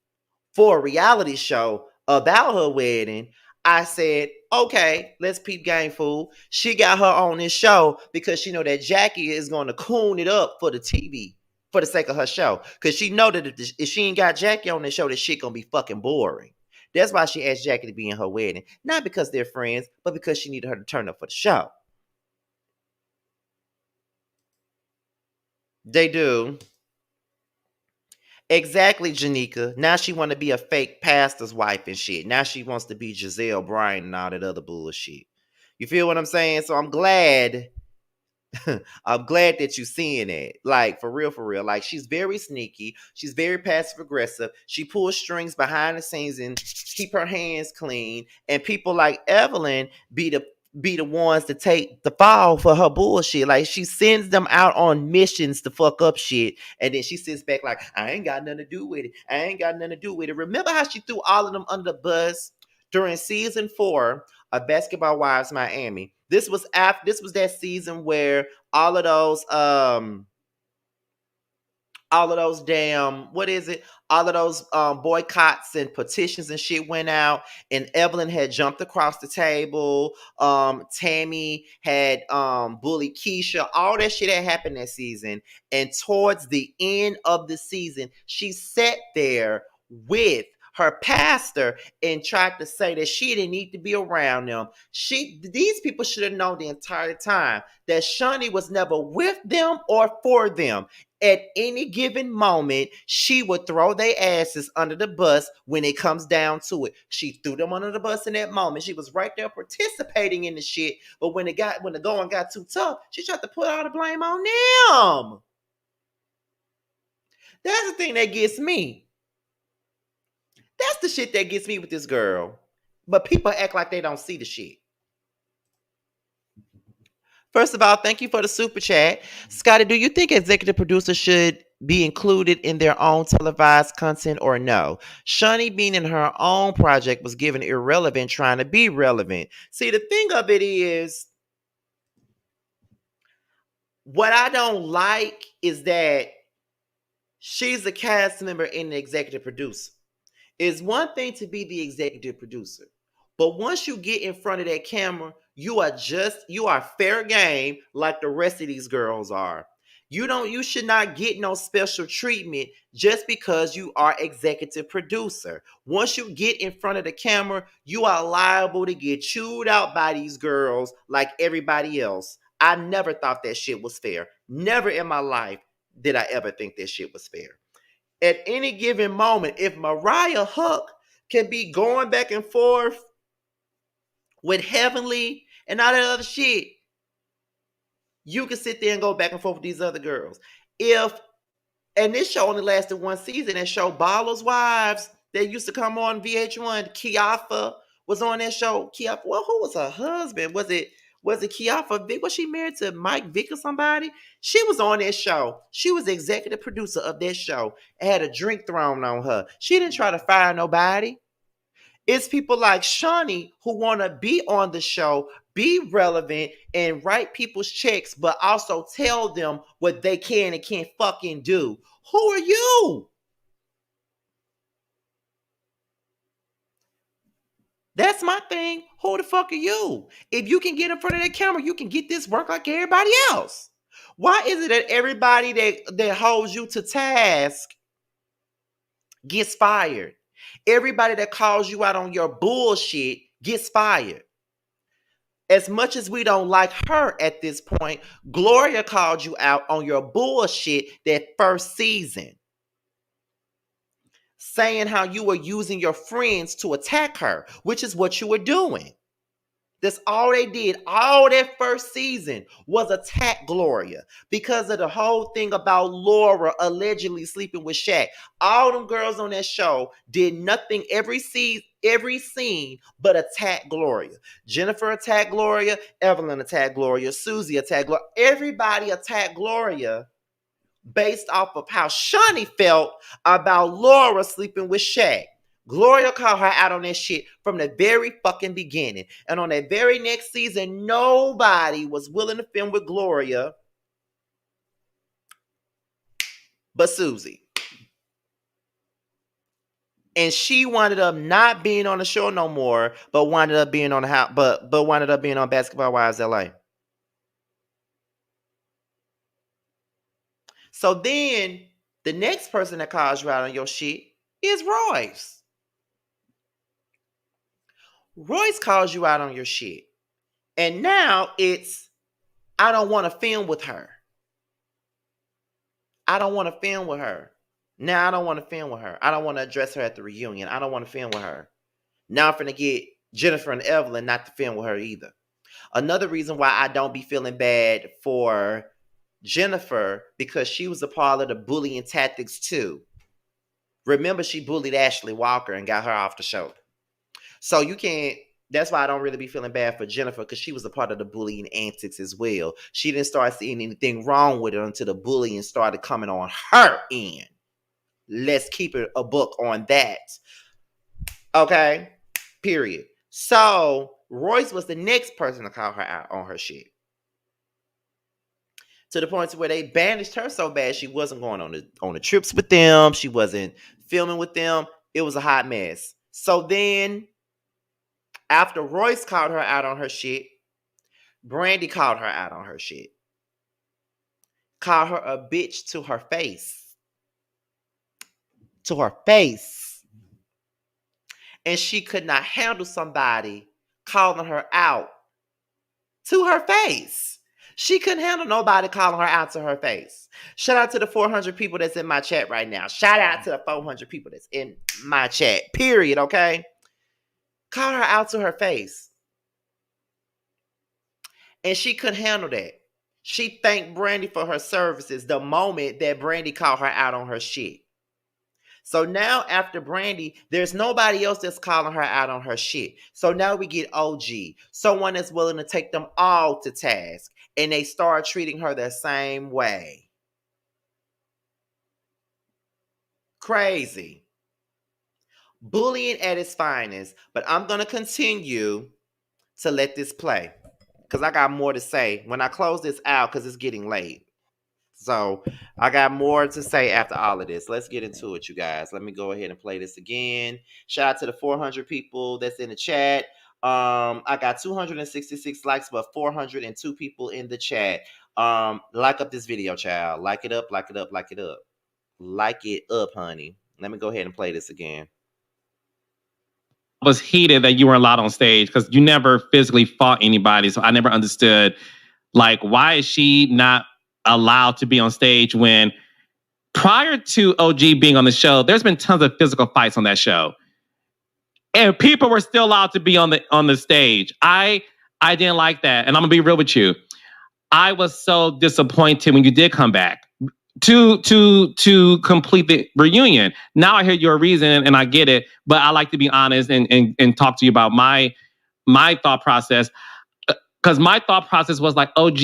for a reality show about her wedding, I said, okay, let's peep game, fool. She got her on this show because she know that Jackie is going to coon it up for the TV for the sake of her show. Because she know that if she ain't got Jackie on the show, this shit going to be fucking boring. That's why she asked Jackie to be in her wedding. Not because they're friends, but because she needed her to turn up for the show. They do. Exactly, Janika. Now she want to be a fake pastor's wife and shit. Now she wants to be Giselle Bryant and all that other bullshit. You feel what I'm saying? So I'm glad. I'm glad that you're seeing it. Like, for real, for real. Like, she's very sneaky. She's very passive aggressive. She pulls strings behind the scenes and keep her hands clean. And people like Evelyn be the ones to take the fall for her bullshit. Like, she sends them out on missions to fuck up shit. And then she sits back like, I ain't got nothing to do with it. I ain't got nothing to do with it. Remember how she threw all of them under the bus during season 4 of Basketball Wives Miami? This was that season where all of those damn, what is it? All of those boycotts and petitions and shit went out, and Evelyn had jumped across the table. Tammy had bullied Keisha. All that shit had happened that season. And towards the end of the season, she sat there with her pastor and tried to say that she didn't need to be around them. These people should have known the entire time that Shani was never with them or for them. At any given moment, she would throw their asses under the bus when it comes down to it. She threw them under the bus in that moment. She was right there participating in the shit. But when the going got too tough, she tried to put all the blame on them. That's the thing that gets me. That's the shit that gets me with this girl. But people act like they don't see the shit. First of all, thank you for the super chat. Scotty, do you think executive producers should be included in their own televised content or no? Shani being in her own project was given irrelevant trying to be relevant. See, the thing of it is, what I don't like is that she's a cast member and the executive producer. It's one thing to be the executive producer, but once you get in front of that camera, you are fair game like the rest of these girls are. You should not get no special treatment just because you are executive producer. Once you get in front of the camera, you are liable to get chewed out by these girls like everybody else. I never thought that shit was fair. Never in my life did I ever think that shit was fair. At any given moment, if Mariah Huck can be going back and forth with Heavenly and all that other shit, you can sit there and go back and forth with these other girls. And this show only lasted one season. That show Ballers Wives that used to come on VH1, Kiafa was on that show. Kiafa, well, who was her husband? Was it Kiafa Vick? Was she married to Mike Vick or somebody? She was on that show. She was the executive producer of that show and had a drink thrown on her. She didn't try to fire nobody. It's people like Shani who want to be on the show, be relevant, and write people's checks, but also tell them what they can and can't fucking do. Who are you? That's my thing. Who the fuck are you? If you can get in front of that camera, you can get this work like everybody else. Why is it that everybody that holds you to task gets fired? Everybody that calls you out on your bullshit gets fired. As much as we don't like her at this point, Gloria called you out on your bullshit that first season, saying how you were using your friends to attack her, which is what you were doing. That's all they did. All that first season was attack Gloria because of the whole thing about Laura allegedly sleeping with Shaq. All them girls on that show did nothing every scene but attack Gloria. Jennifer attacked Gloria. Evelyn attacked Gloria. Susie attacked Gloria. Everybody attacked Gloria based off of how Shani felt about Laura sleeping with Shaq. Gloria called her out on that shit from the very fucking beginning. And on that very next season, nobody was willing to film with Gloria but Susie. And she wound up not being on the show no more, but wound up being on the house, but wound up being on Basketball Wives LA. So then the next person that calls you out on your shit is Royce. Royce calls you out on your shit. And now it's, I don't want to film with her. I don't want to film with her. Now I don't want to film with her. I don't want to address her at the reunion. I don't want to film with her. Now I'm finna get Jennifer and Evelyn not to film with her either. Another reason why I don't be feeling bad for Jennifer, because she was a part of the bullying tactics too. Remember, she bullied Ashley Walker and got her off the show. So you can't, that's why I don't really be feeling bad for Jennifer, because she was a part of the bullying antics as well. She didn't start seeing anything wrong with it until the bullying started coming on her end. Let's keep it a book on that. Okay? Period. So Royce was the next person to call her out on her shit. To the point where they banished her so bad she wasn't going on the trips with them. She wasn't filming with them. It was a hot mess. So then, after Royce called her out on her shit, Brandy called her out on her shit. Called her a bitch to her face. To her face. And she could not handle somebody calling her out to her face. She couldn't handle nobody calling her out to her face. Shout out to the 400 people that's in my chat right now. Shout out to the 400 people that's in my chat. Period, okay? Call her out to her face. And she couldn't handle that. She thanked Brandy for her services the moment that Brandy called her out on her shit. So now after Brandy, there's nobody else that's calling her out on her shit. So now we get OG, someone that's willing to take them all to task. And they start treating her the same way. Crazy. Bullying at its finest. But I'm going to continue to let this play, because I got more to say when I close this out, because it's getting late. So I got more to say after all of this. Let's get into it, you guys. Let me go ahead and play this again. Shout out to the 400 people that's in the chat. I got 266 likes, but 402 people in the chat. Like up this video, child. Like it up, like it up, like it up. Like it up, honey. Let me go ahead and play this again. Was heated that you were allowed on stage because you never physically fought anybody. So I never understood, like, why is she not allowed to be on stage when prior to OG being on the show, there's been tons of physical fights on that show. And people were still allowed to be on the stage. I didn't like that. And I'm going to be real with you. I was so disappointed when you did come back to complete the reunion. Now I hear your reason and I get it, but I like to be honest and talk to you about my thought process. Because my thought process was like, OG,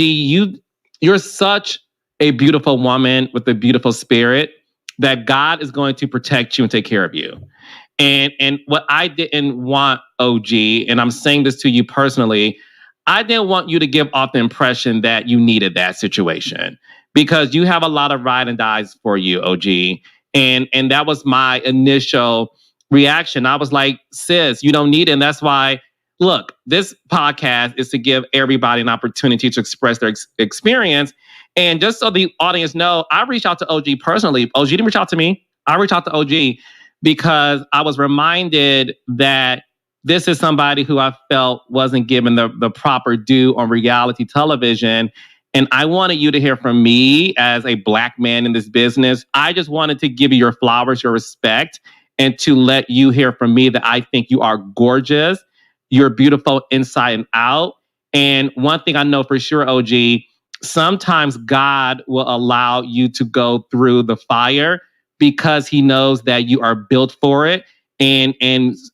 you're such a beautiful woman with a beautiful spirit that God is going to protect you and take care of you. And what I didn't want, OG, and I'm saying this to you personally, I didn't want you to give off the impression that you needed that situation, because you have a lot of ride and dies for you, OG. And that was my initial reaction. I was like, sis, you don't need it. And that's why, look, this podcast is to give everybody an opportunity to express their experience. And just so the audience know, I reached out to OG personally. OG didn't reach out to me. I reached out to OG because I was reminded that this is somebody who I felt wasn't given the proper due on reality television. And I wanted you to hear from me as a Black man in this business. I just wanted to give you your flowers, your respect, and to let you hear from me that I think you are gorgeous. You're beautiful inside and out. And one thing I know for sure, OG, sometimes God will allow you to go through the fire because he knows that you are built for it. And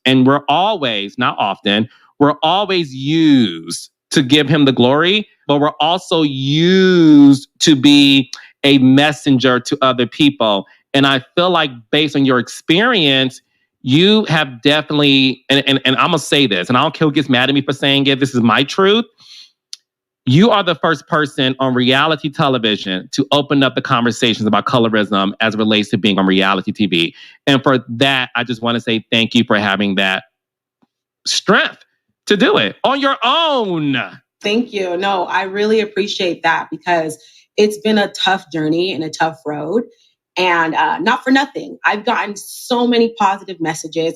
we're always, not often, we're always used to give him the glory, but we're also used to be a messenger to other people. And I feel like based on your experience, you have definitely, and I'm going to say this, and I don't care who gets mad at me for saying it, this is my truth. You are the first person on reality television to open up the conversations about colorism as it relates to being on reality TV. And for that, I just want to say thank you for having that strength to do it on your own. Thank you. No, I really appreciate that because it's been a tough journey and a tough road. And not for nothing, I've gotten so many positive messages.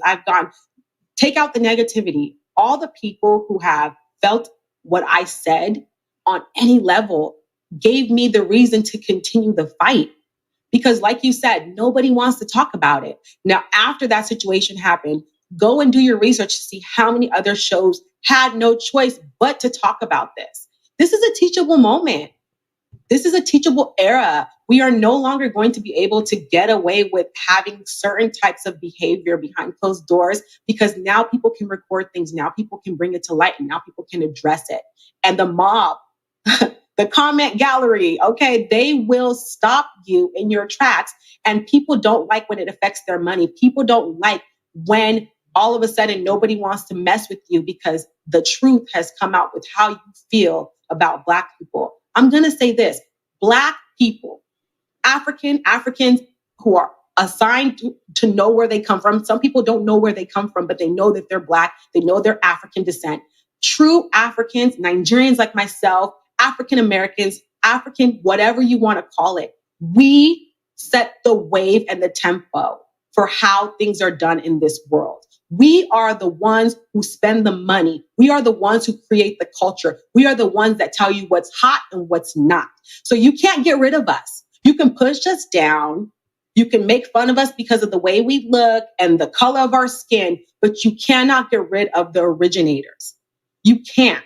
Take out the negativity. All the people who have felt what I said on any level gave me the reason to continue the fight. Because like you said, nobody wants to talk about it. Now, after that situation happened, go and do your research to see how many other shows had no choice but to talk about this. This is a teachable moment. This is a teachable era. We are no longer going to be able to get away with having certain types of behavior behind closed doors because now people can record things. Now people can bring it to light and now people can address it. And the mob, the comment gallery, okay, they will stop you in your tracks. And people don't like when it affects their money. People don't like when all of a sudden nobody wants to mess with you because the truth has come out with how you feel about Black people. I'm going to say this, Black people, Africans who are assigned to know where they come from. Some people don't know where they come from, but they know that they're Black. They know they're African descent. True Africans, Nigerians like myself, African Americans, African, whatever you want to call it. We set the wave and the tempo for how things are done in this world. We are the ones who spend the money. We are the ones who create the culture. We are the ones that tell you what's hot and what's not. So you can't get rid of us. You can push us down. You can make fun of us because of the way we look and the color of our skin, but you cannot get rid of the originators. You can't.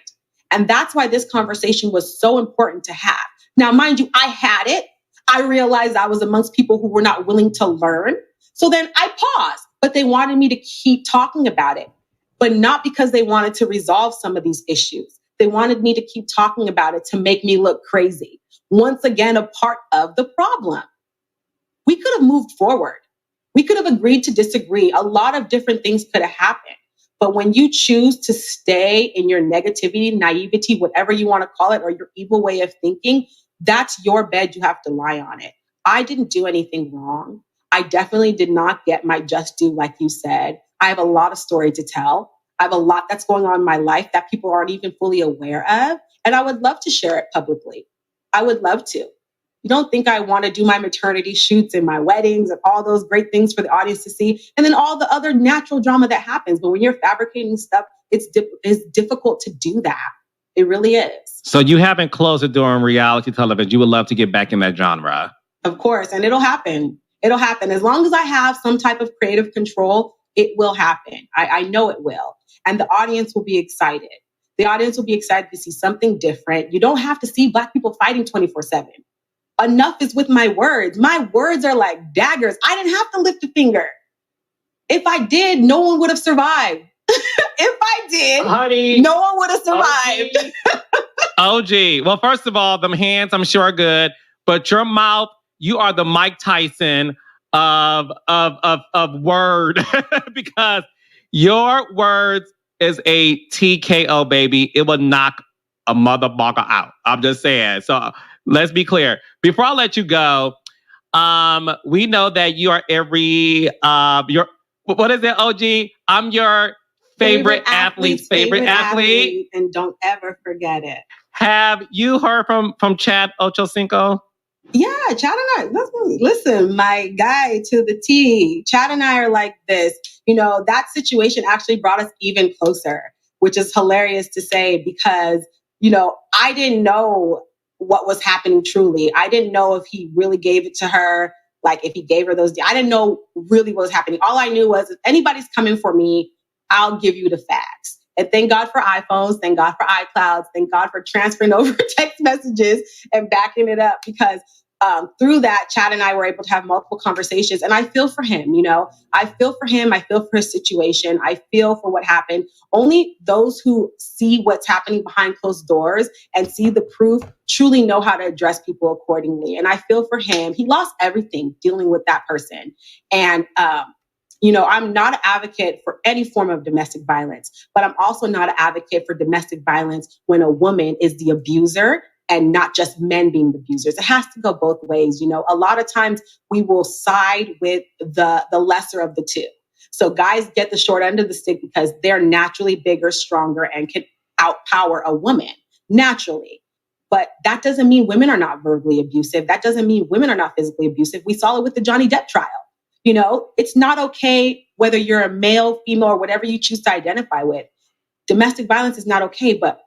And that's why this conversation was so important to have. Now, mind you, I had it. I realized I was amongst people who were not willing to learn. So then I paused, but they wanted me to keep talking about it, but not because they wanted to resolve some of these issues. They wanted me to keep talking about it to make me look crazy. Once again, a part of the problem. We could have moved forward. We could have agreed to disagree. A lot of different things could have happened. But when you choose to stay in your negativity, naivety, whatever you want to call it, or your evil way of thinking, that's your bed. You have to lie on it. I didn't do anything wrong. I definitely did not get my just due, like you said. I have a lot of story to tell. I have a lot that's going on in my life that people aren't even fully aware of. And I would love to share it publicly. I would love to. You don't think I want to do my maternity shoots and my weddings and all those great things for the audience to see, and then all the other natural drama that happens. But when you're fabricating stuff, it's difficult to do that. It really is. So you haven't closed the door on reality television. You would love to get back in that genre. Of course. And it'll happen. It'll happen. As long as I have some type of creative control, it will happen. I know it will. And the audience will be excited. The audience will be excited to see something different. You don't have to see Black people fighting 24/7. Enough is with my words. My words are like daggers. I didn't have to lift a finger. If I did, no one would have survived. If I did, honey, no one would have survived. OG. Well, first of all, them hands I'm sure are good, but your mouth, you are the Mike Tyson of word because your words is a TKO, baby. It will knock a motherfucker out. I'm just saying. So let's be clear. Before I let you go, we know that you are what is it, OG? I'm your favorite athlete's favorite athlete. And don't ever forget it. Have you heard from Chad Ochocinco? Yeah, Chad and I, listen, my guy to the T. Chad and I are like this. You know, that situation actually brought us even closer, which is hilarious to say because, you know, I didn't know what was happening truly. I didn't know if he really gave it to her, like if he gave her those. I didn't know really what was happening. All I knew was if anybody's coming for me, I'll give you the facts. And thank God for iPhones, thank God for iClouds, thank God for transferring over text messages and backing it up because through that, Chad and I were able to have multiple conversations. And I feel for him, you know, I feel for him. I feel for his situation. I feel for what happened. Only those who see what's happening behind closed doors and see the proof truly know how to address people accordingly. And I feel for him. He lost everything dealing with that person. And I'm not an advocate for any form of domestic violence, but I'm also not an advocate for domestic violence when a woman is the abuser and not just men being the abusers. It has to go both ways. A lot of times we will side with the lesser of the two. So guys get the short end of the stick because they're naturally bigger, stronger, and can outpower a woman naturally. But that doesn't mean women are not verbally abusive. That doesn't mean women are not physically abusive. We saw it with the Johnny Depp trial. It's not okay whether you're a male, female, or whatever you choose to identify with. Domestic violence is not okay, but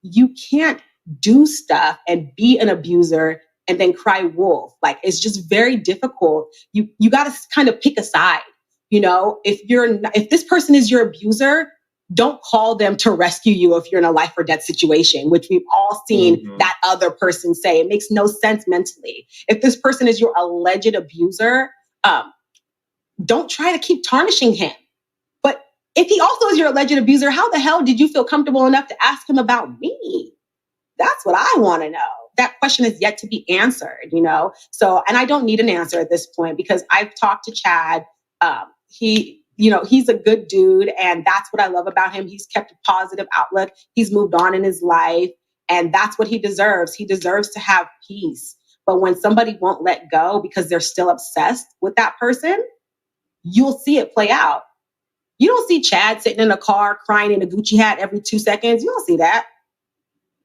you can't do stuff and be an abuser and then cry wolf. Like, it's just very difficult. You got to kind of pick a side. If this person is your abuser, don't call them to rescue you if you're in a life or death situation, which we've all seen that other person say. It makes no sense mentally. If this person is your alleged abuser, don't try to keep tarnishing him. But if he also is your alleged abuser, how the hell did you feel comfortable enough to ask him about me? That's what I want to know. That question is yet to be answered, So, and I don't need an answer at this point because I've talked to Chad. He's a good dude, and that's what I love about him. He's kept a positive outlook. He's moved on in his life, and that's what he deserves. He deserves to have peace. But when somebody won't let go because they're still obsessed with that person, you'll see it play out. You don't see Chad sitting in a car crying in a Gucci hat every 2 seconds. You don't see that.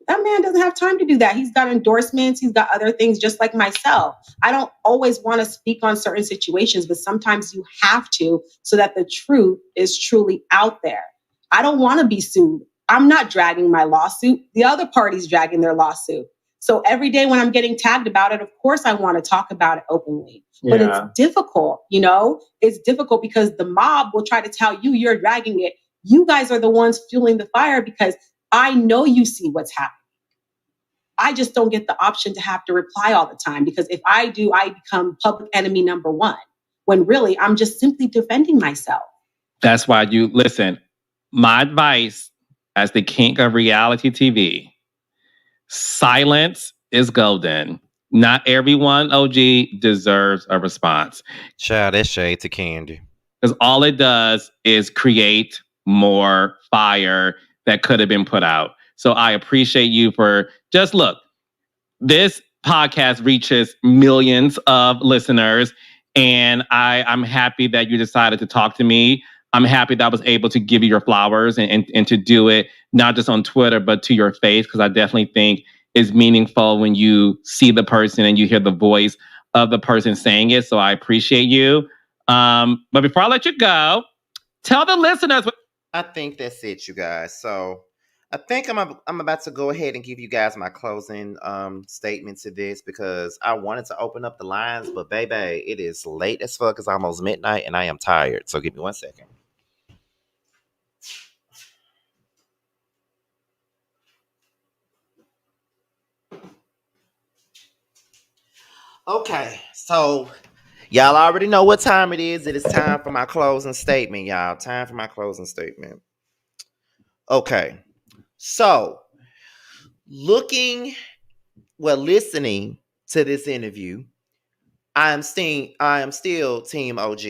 That man doesn't have time to do that. He's got endorsements. He's got other things just like myself. I don't always want to speak on certain situations, but sometimes you have to so that the truth is truly out there. I don't want to be sued. I'm not dragging my lawsuit. The other party's dragging their lawsuit. So every day when I'm getting tagged about it, of course I want to talk about it openly. But it's difficult, It's difficult because the mob will try to tell you you're dragging it. You guys are the ones fueling the fire because I know you see what's happening. I just don't get the option to have to reply all the time because if I do, I become public enemy number one when really I'm just simply defending myself. That's why you listen. My advice as the king of reality TV, silence is golden. Not everyone, OG, deserves a response. Child, that's shade to Candy. Because all it does is create more fire that could have been put out. So I appreciate you for just look. This podcast reaches millions of listeners, and I'm happy that you decided to talk to me. I'm happy that I was able to give you your flowers and to do it not just on Twitter, but to your face, because I definitely think it's meaningful when you see the person and you hear the voice of the person saying it. So I appreciate you. But before I let you go, tell the listeners. I think that's it, you guys. So I think I'm about to go ahead and give you guys my closing statement to this because I wanted to open up the lines, but baby, it is late as fuck. It's almost midnight and I am tired. So give me 1 second. Okay, so y'all already know what time it is. It is time for my closing statement, y'all. Time for my closing statement. Okay, so listening to this interview, I am still Team OG.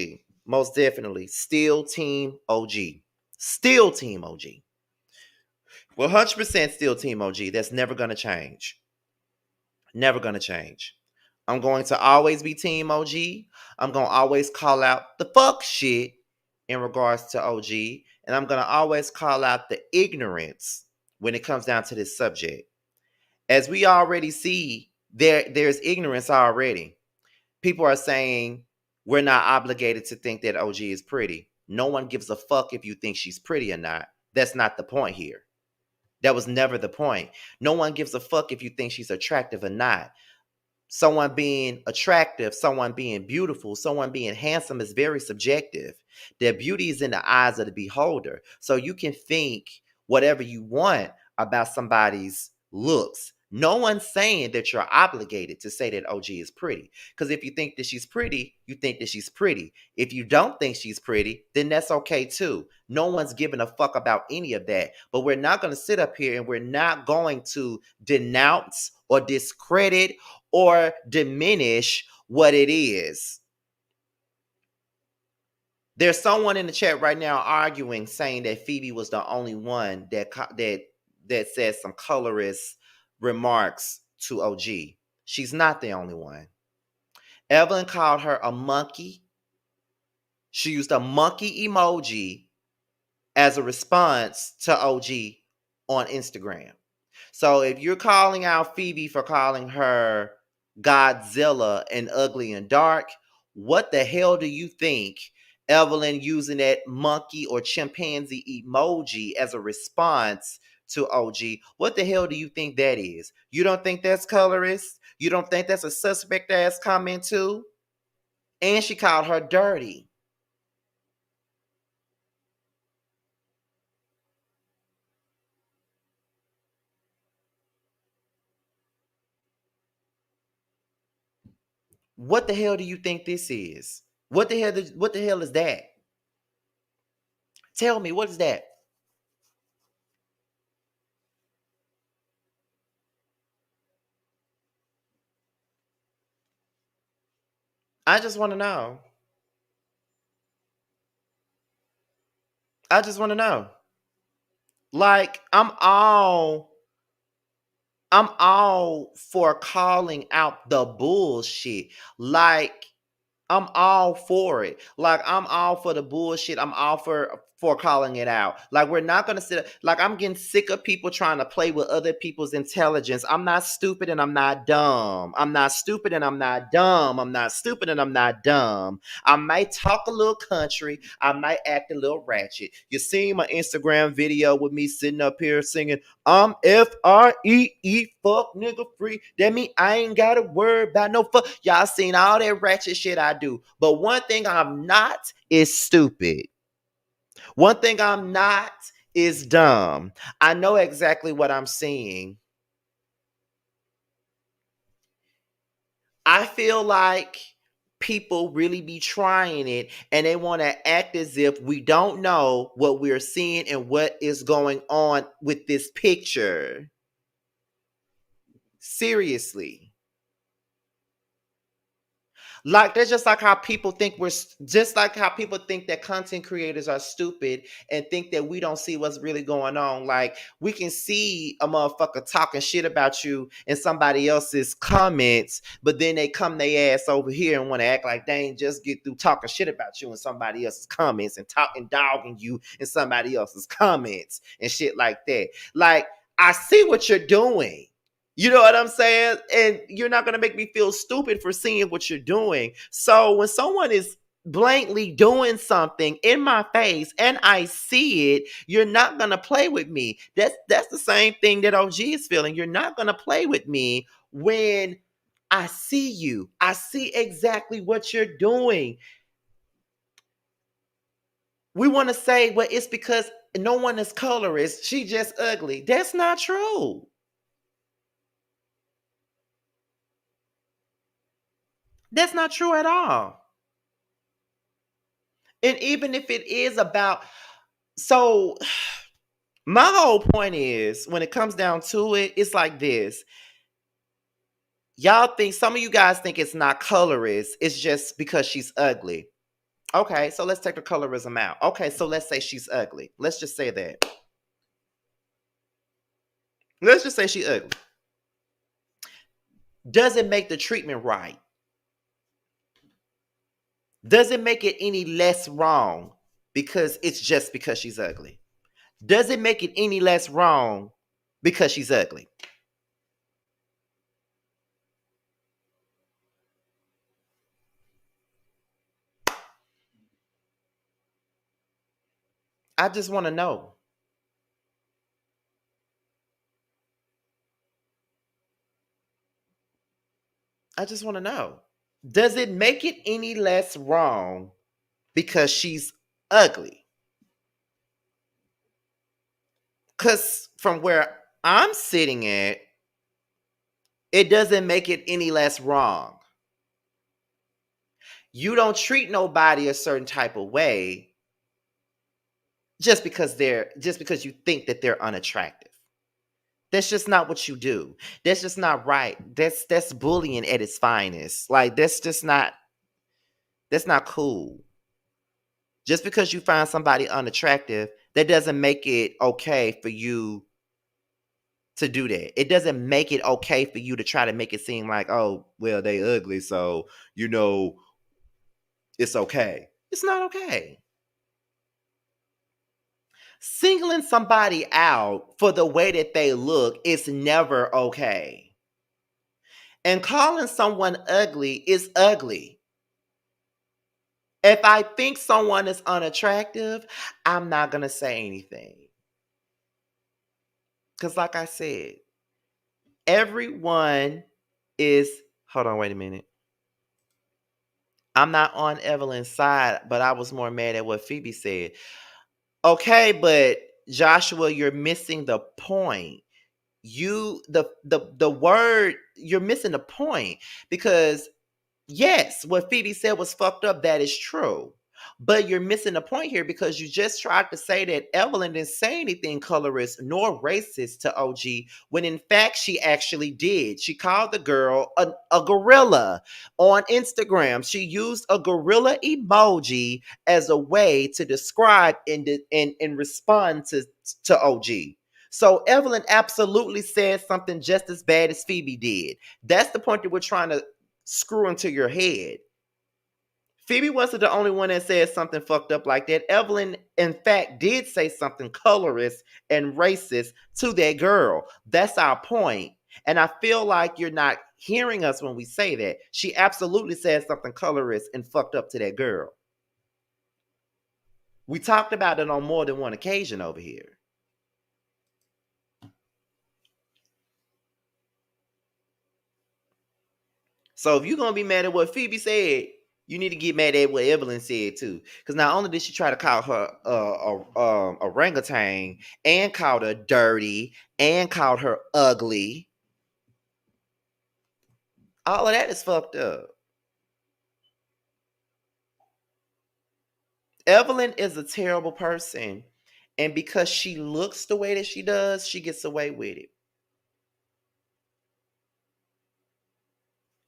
Most definitely, still Team OG. Still Team OG. 100% still Team OG. That's never gonna change. Never gonna change. I'm going to always be Team OG. I'm going to always call out the fuck shit in regards to OG. And I'm going to always call out the ignorance when it comes down to this subject. As we already see, there's ignorance already. People are saying we're not obligated to think that OG is pretty. No one gives a fuck if you think she's pretty or not. That's not the point here. That was never the point. No one gives a fuck if you think she's attractive or not. Someone being attractive, someone being beautiful, someone being handsome is very subjective. Their beauty is in the eyes of the beholder. So you can think whatever you want about somebody's looks. No one's saying that you're obligated to say that OG is pretty. Because if you think that she's pretty, you think that she's pretty. If you don't think she's pretty, then that's okay too. No one's giving a fuck about any of that. But we're not going to sit up here and we're not going to denounce or discredit or diminish what it is. There's someone in the chat right now arguing, saying that Phoebe was the only one that said some colorist remarks to OG. She's not the only one. Evelyn called her a monkey. She used a monkey emoji as a response to OG on Instagram. So if you're calling out Phoebe for calling her Godzilla and ugly and dark, what the hell do you think Evelyn using that monkey or chimpanzee emoji as a response to OG? What the hell do you think that is? You don't think that's colorist? You don't think that's a suspect ass comment too? And she called her dirty. What the hell do you think this is? What the hell is that? Tell me, what is that? I just want to know. I just want to know. Like, I'm all for calling out the bullshit. Like, I'm all for it. Like, I'm all for the bullshit. I'm all for calling it out. Like, we're not gonna sit. Like, I'm getting sick of people trying to play with other people's intelligence. I'm not stupid and I'm not dumb. I'm not stupid and I'm not dumb. I'm not stupid and I'm not dumb. I might talk a little country. I might act a little ratchet. You seen my Instagram video with me sitting up here singing, I'm FREE, fuck nigga free. That mean I ain't gotta worry about no fuck. Y'all seen all that ratchet shit I do. But one thing I'm not is stupid. One thing I'm not is dumb. I know exactly what I'm seeing. I feel like people really be trying it and they want to act as if we don't know what we're seeing and what is going on with this picture. Seriously. Like, that's just like how people think just like how people think that content creators are stupid and think that we don't see what's really going on. Like, we can see a motherfucker talking shit about you in somebody else's comments, but then they come their ass over here and want to act like they ain't just get through talking shit about you in somebody else's comments and talking dogging you in somebody else's comments and shit like that. Like, I see what you're doing. You know what I'm saying? And you're not going to make me feel stupid for seeing what you're doing. So when someone is blankly doing something in my face and I see it, you're not going to play with me. That's the same thing that OG is feeling. You're not going to play with me when I see you. I see exactly what you're doing. We want to say, well, it's because no one is colorist. She just ugly. That's not true. That's not true at all. And even if it is about, so my whole point is when it comes down to it, it's like this. Y'all think, some of you guys think it's not colorist, it's just because she's ugly. Okay, so let's take the colorism out. Okay, so let's say she's ugly. Let's just say that. Let's just say she's ugly. Does it make the treatment right? Does it make it any less wrong because it's just because she's ugly? Does it make it any less wrong because she's ugly? I just want to know. I just want to know. Does it make it any less wrong because she's ugly? Because from where I'm sitting at, it doesn't make it any less wrong. You don't treat nobody a certain type of way just because you think that they're unattractive. That's just not what you do. That's just not right. That's bullying at its finest. Like, that's not cool. Just because you find somebody unattractive, that doesn't make it okay for you to do that. It doesn't make it okay for you to try to make it seem like, oh, well, they ugly, so it's okay. It's not okay. Singling somebody out for the way that they look is never okay. And calling someone ugly is ugly. If I think someone is unattractive, I'm not going to say anything. Because, like I said, everyone is. Hold on, wait a minute. I'm not on Evelyn's side, but I was more mad at what Phoebe said. Okay, but Joshua, you're missing the point. The word, you're missing the point, because yes, what Phoebe said was fucked up. That is true. But you're missing the point here, because you just tried to say that Evelyn didn't say anything colorist nor racist to OG, when in fact she actually did. She called the girl a gorilla on Instagram. She used a gorilla emoji as a way to describe and respond to OG. So Evelyn absolutely said something just as bad as Phoebe did. That's the point that we're trying to screw into your head. Phoebe wasn't the only one that said something fucked up like that. Evelyn, in fact, did say something colorist and racist to that girl. That's our point. And I feel like you're not hearing us when we say that. She absolutely said something colorist and fucked up to that girl. We talked about it on more than one occasion over here. So if you're going to be mad at what Phoebe said, you need to get mad at what Evelyn said too. Because not only did she try to call her a orangutan, and called her dirty, and called her ugly. All of that is fucked up. Evelyn is a terrible person. And because she looks the way that she does, she gets away with it.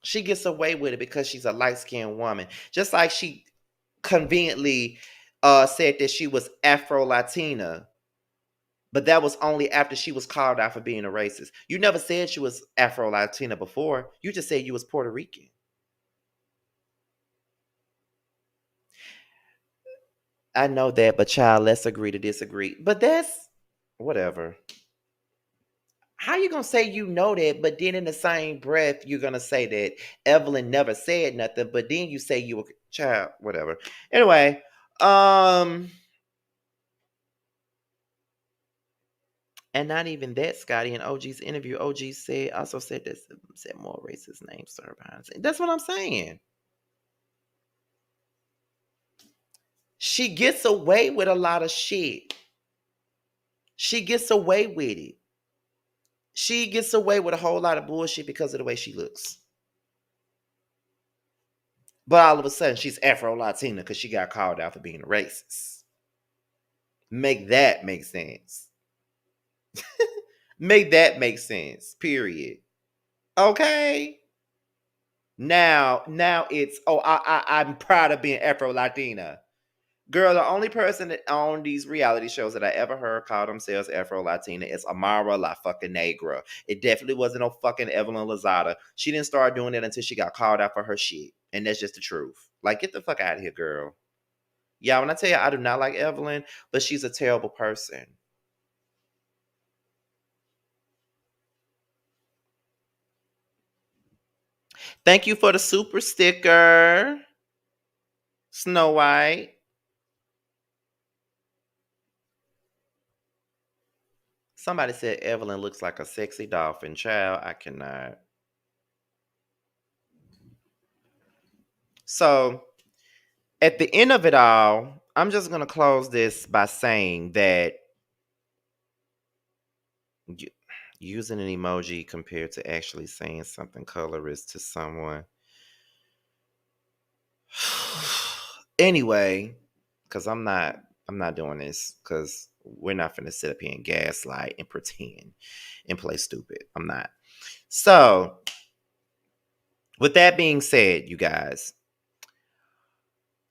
She gets away with it because she's a light-skinned woman. Just like she conveniently said that she was Afro-Latina. But that was only after she was called out for being a racist. You never said she was Afro-Latina before. You just said you was Puerto Rican. I know that, but child, let's agree to disagree. But that's whatever. How you gonna say you know that, but then in the same breath you're gonna say that Evelyn never said nothing, but then you say you were child, whatever. Anyway, and not even that, Scotty. In OG's interview, OG said that said more racist names to her behind. That's what I'm saying. She gets away with a lot of shit. She gets away with it. She gets away with a whole lot of bullshit because of the way she looks. But all of a sudden, she's Afro-Latina because she got called out for being a racist. Make that make sense. Make that make sense. Period. Okay. Now it's I'm proud of being Afro-Latina. Girl, the only person that on these reality shows that I ever heard call themselves Afro-Latina is Amara La fucking Negra. It definitely wasn't no fucking Evelyn Lozada. She didn't start doing it until she got called out for her shit. And that's just the truth. Like, get the fuck out of here, girl. Yeah, when I tell you I do not like Evelyn, but she's a terrible person. Thank you for the super sticker, Snow White. Somebody said Evelyn looks like a sexy dolphin. Child, I cannot. So, at the end of it all, I'm just going to close this by saying that using an emoji compared to actually saying something colorist to someone. Anyway, because I'm not doing this, because we're not finna sit up here and gaslight and pretend and play stupid. I'm not. So, with that being said, you guys,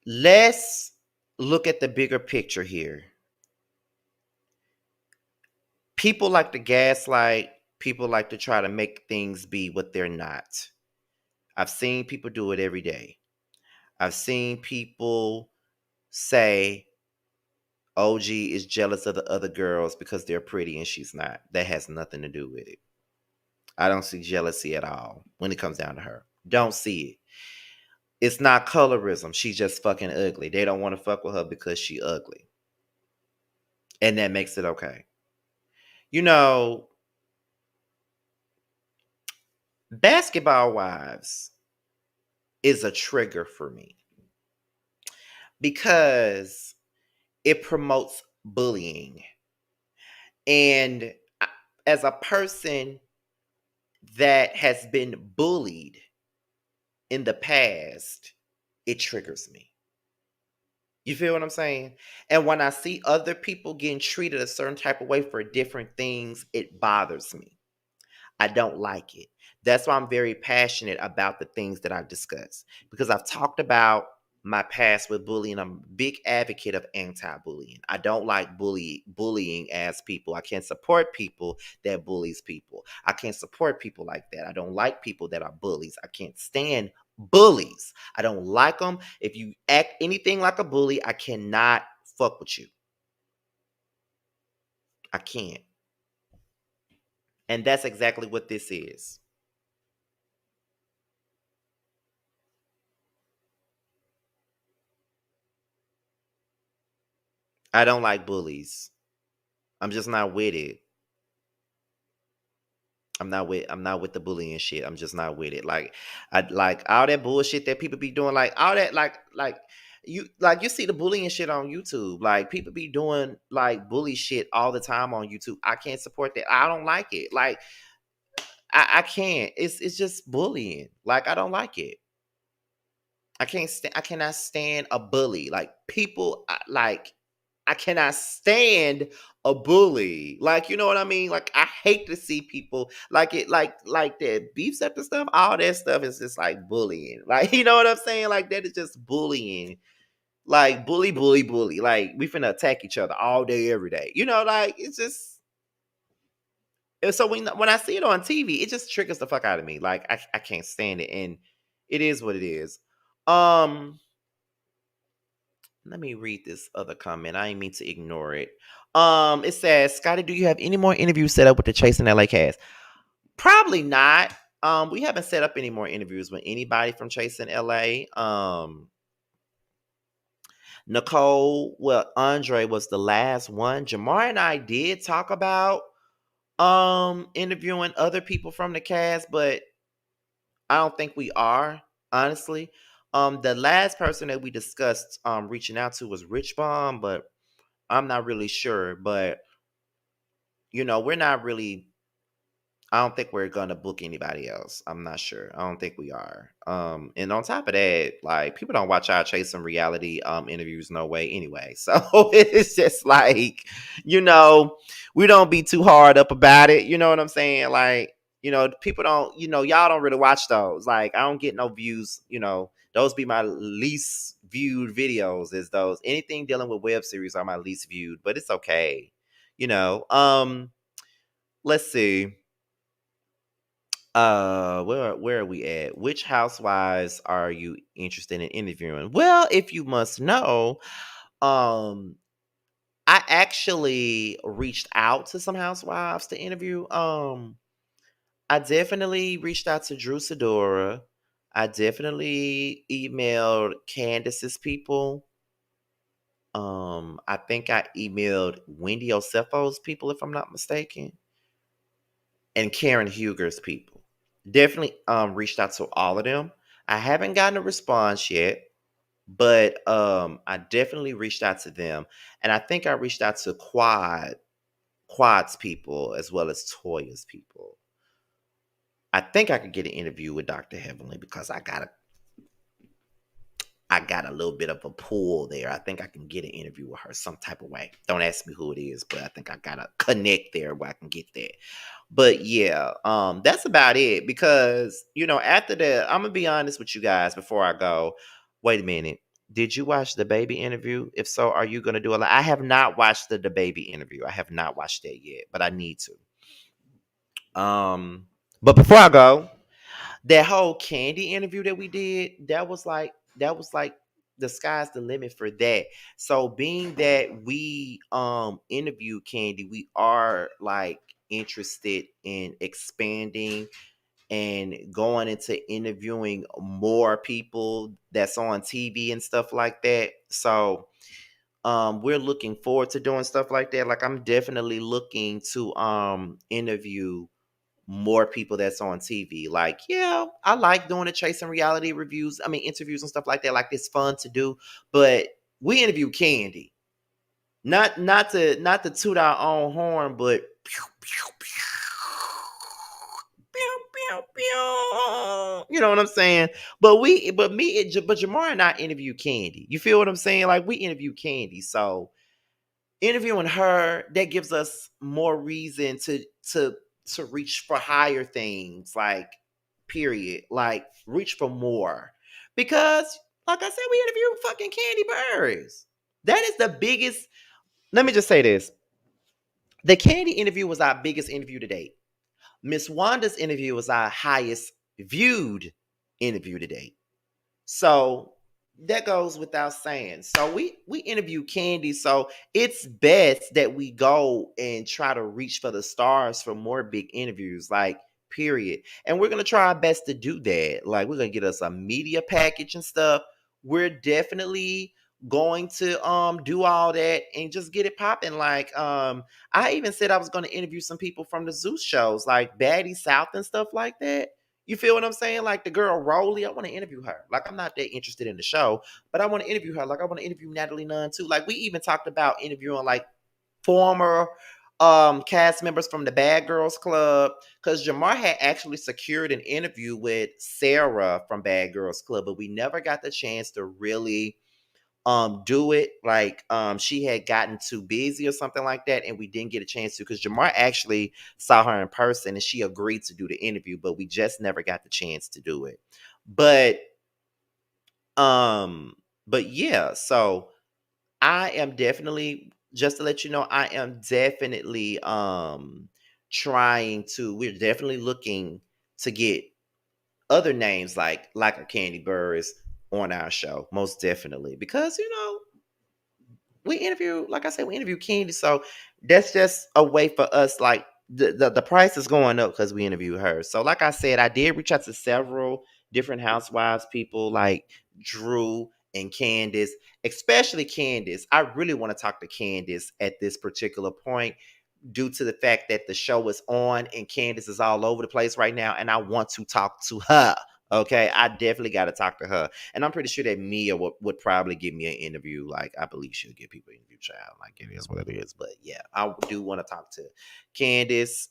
let's look at the bigger picture here. People like to gaslight, people like to try to make things be what they're not. I've seen people do it every day. I've seen people say OG is jealous of the other girls because they're pretty and she's not. That has nothing to do with it. I don't see jealousy at all when it comes down to her. Don't see it. It's not colorism. She's just fucking ugly. They don't want to fuck with her because she ugly. And that makes it okay. You know, Basketball Wives is a trigger for me because it promotes bullying. And as a person that has been bullied in the past, it triggers me. You feel what I'm saying? And when I see other people getting treated a certain type of way for different things, it bothers me. I don't like it. That's why I'm very passionate about the things that I've discussed because I've talked about my past with bullying. I'm a big advocate of anti-bullying. I don't like bullying as people. I can't support people that bullies people. I can't support people like that. I don't like people that are bullies. I can't stand bullies. I don't like them. If you act anything like a bully, I cannot fuck with you. I can't. And that's exactly what this is. I don't like bullies. I'm just not with it. I'm not with the bullying shit. I'm just not with it. Like I like all that bullshit that people be doing, like all that like you see the bullying shit on YouTube. Like people be doing like bully shit all the time on YouTube. I can't support that. I don't like it. Like I can't. It's just bullying. Like I don't like it. I cannot stand a bully. Like people like I cannot stand a bully. Like, you know what I mean? Like I hate to see people like it like that beef septic stuff. All that stuff is just like bullying. Like, you know what I'm saying? Like that is just bullying. Like bully. Like we finna attack each other all day, every day. You know, like it's just and so when I see it on TV, it just triggers the fuck out of me. Like I can't stand it. And it is what it is. Um Let me read this other comment. I didn't mean to ignore it. It says, Scotty, do you have any more interviews set up with the Chasing LA cast? Probably not. We haven't set up any more interviews with anybody from Chasing LA. Nicole, well, Andre was the last one. Jamar and I did talk about interviewing other people from the cast, but I don't think we are, honestly. The last person that we discussed reaching out to was Rich Bomb, but I'm not really sure. But we're not really. I don't think we're gonna book anybody else. I'm not sure. I don't think we are. And on top of that, like people don't watch our Chasing reality interviews no way anyway. So it's just like, we don't be too hard up about it. You know what I'm saying? Like, people don't, y'all don't really watch those. Like, I don't get no views, those be my least viewed videos is those. Anything dealing with web series are my least viewed, but it's okay. Let's see. Where are we at? Which housewives are you interested in interviewing? Well, if you must know, um I actually reached out to some housewives to interview. I definitely reached out to Drew Sidora. I definitely emailed Candace's people. I think I emailed Wendy Osefo's people, if I'm not mistaken, and Karen Huger's people. Definitely reached out to all of them. I haven't gotten a response yet, but I definitely reached out to them. And I think I reached out to Quad's people as well as Toya's people. I think I could get an interview with Dr. Heavenly because I got a little bit of a pull there. I think I can get an interview with her some type of way. Don't ask me who it is, but I think I got to connect there where I can get that. But yeah, that's about it because, after that, I'm going to be honest with you guys before I go. Wait a minute. Did you watch the baby interview? If so, are you gonna do a lot? I have not watched the baby interview. I have not watched that yet, but I need to. But before I go, that whole Candy interview that we did, that was like the sky's the limit for that. So being that we interviewed Candy, we are like interested in expanding and going into interviewing more people that's on TV and stuff like that. So we're looking forward to doing stuff like that. Like I'm definitely looking to interview more people that's on TV. Like, yeah, I like doing the chasing reality reviews. I mean, interviews and stuff like that. Like, it's fun to do. But we interview Candy, not to toot our own horn, but pew, pew, pew, pew, pew, pew. You know what I'm saying? But Jamar and I interview Candy. You feel what I'm saying? Like we interview Candy, so interviewing her that gives us more reason to reach for higher things, like period, like reach for more, because like I said, we interviewed fucking Candy Burris. That is the biggest. Let me just say this: the Candy interview was our biggest interview to date. Miss Wanda's interview was our highest viewed interview to date. So that goes without saying. So we interview Candy. So it's best that we go and try to reach for the stars for more big interviews. Like period. And we're gonna try our best to do that. Like we're gonna get us a media package and stuff. We're definitely going to do all that and just get it popping. Like I even said I was gonna interview some people from the Zeus shows, like Baddie South and stuff like that. You feel what I'm saying? Like the girl Rolly, I want to interview her. Like I'm not that interested in the show, but I want to interview her. Like I want to interview Natalie Nunn too. Like we even talked about interviewing like former cast members from the Bad Girls Club, because Jamar had actually secured an interview with Sarah from Bad Girls Club, but we never got the chance to really do it. Like she had gotten too busy or something like that, and we didn't get a chance to, because Jamar actually saw her in person and she agreed to do the interview, but we just never got the chance to do it. But um but yeah, so I am definitely, just to let you know, I am definitely trying to, we're definitely looking to get other names like a Candy Burris on our show, most definitely, because we interview, like I said, we interview Candy, so that's just a way for us. Like the price is going up because we interview her. So, like I said, I did reach out to several different housewives people, like Drew and Candace, especially Candace. I really want to talk to Candace at this particular point, due to the fact that the show is on and Candace is all over the place right now, and I want to talk to her. Okay, I definitely got to talk to her, and I'm pretty sure that Mia would probably give me an interview. Like I believe she'll give people an interview, child. Like it is what it is. But yeah, I do want to talk to Candace,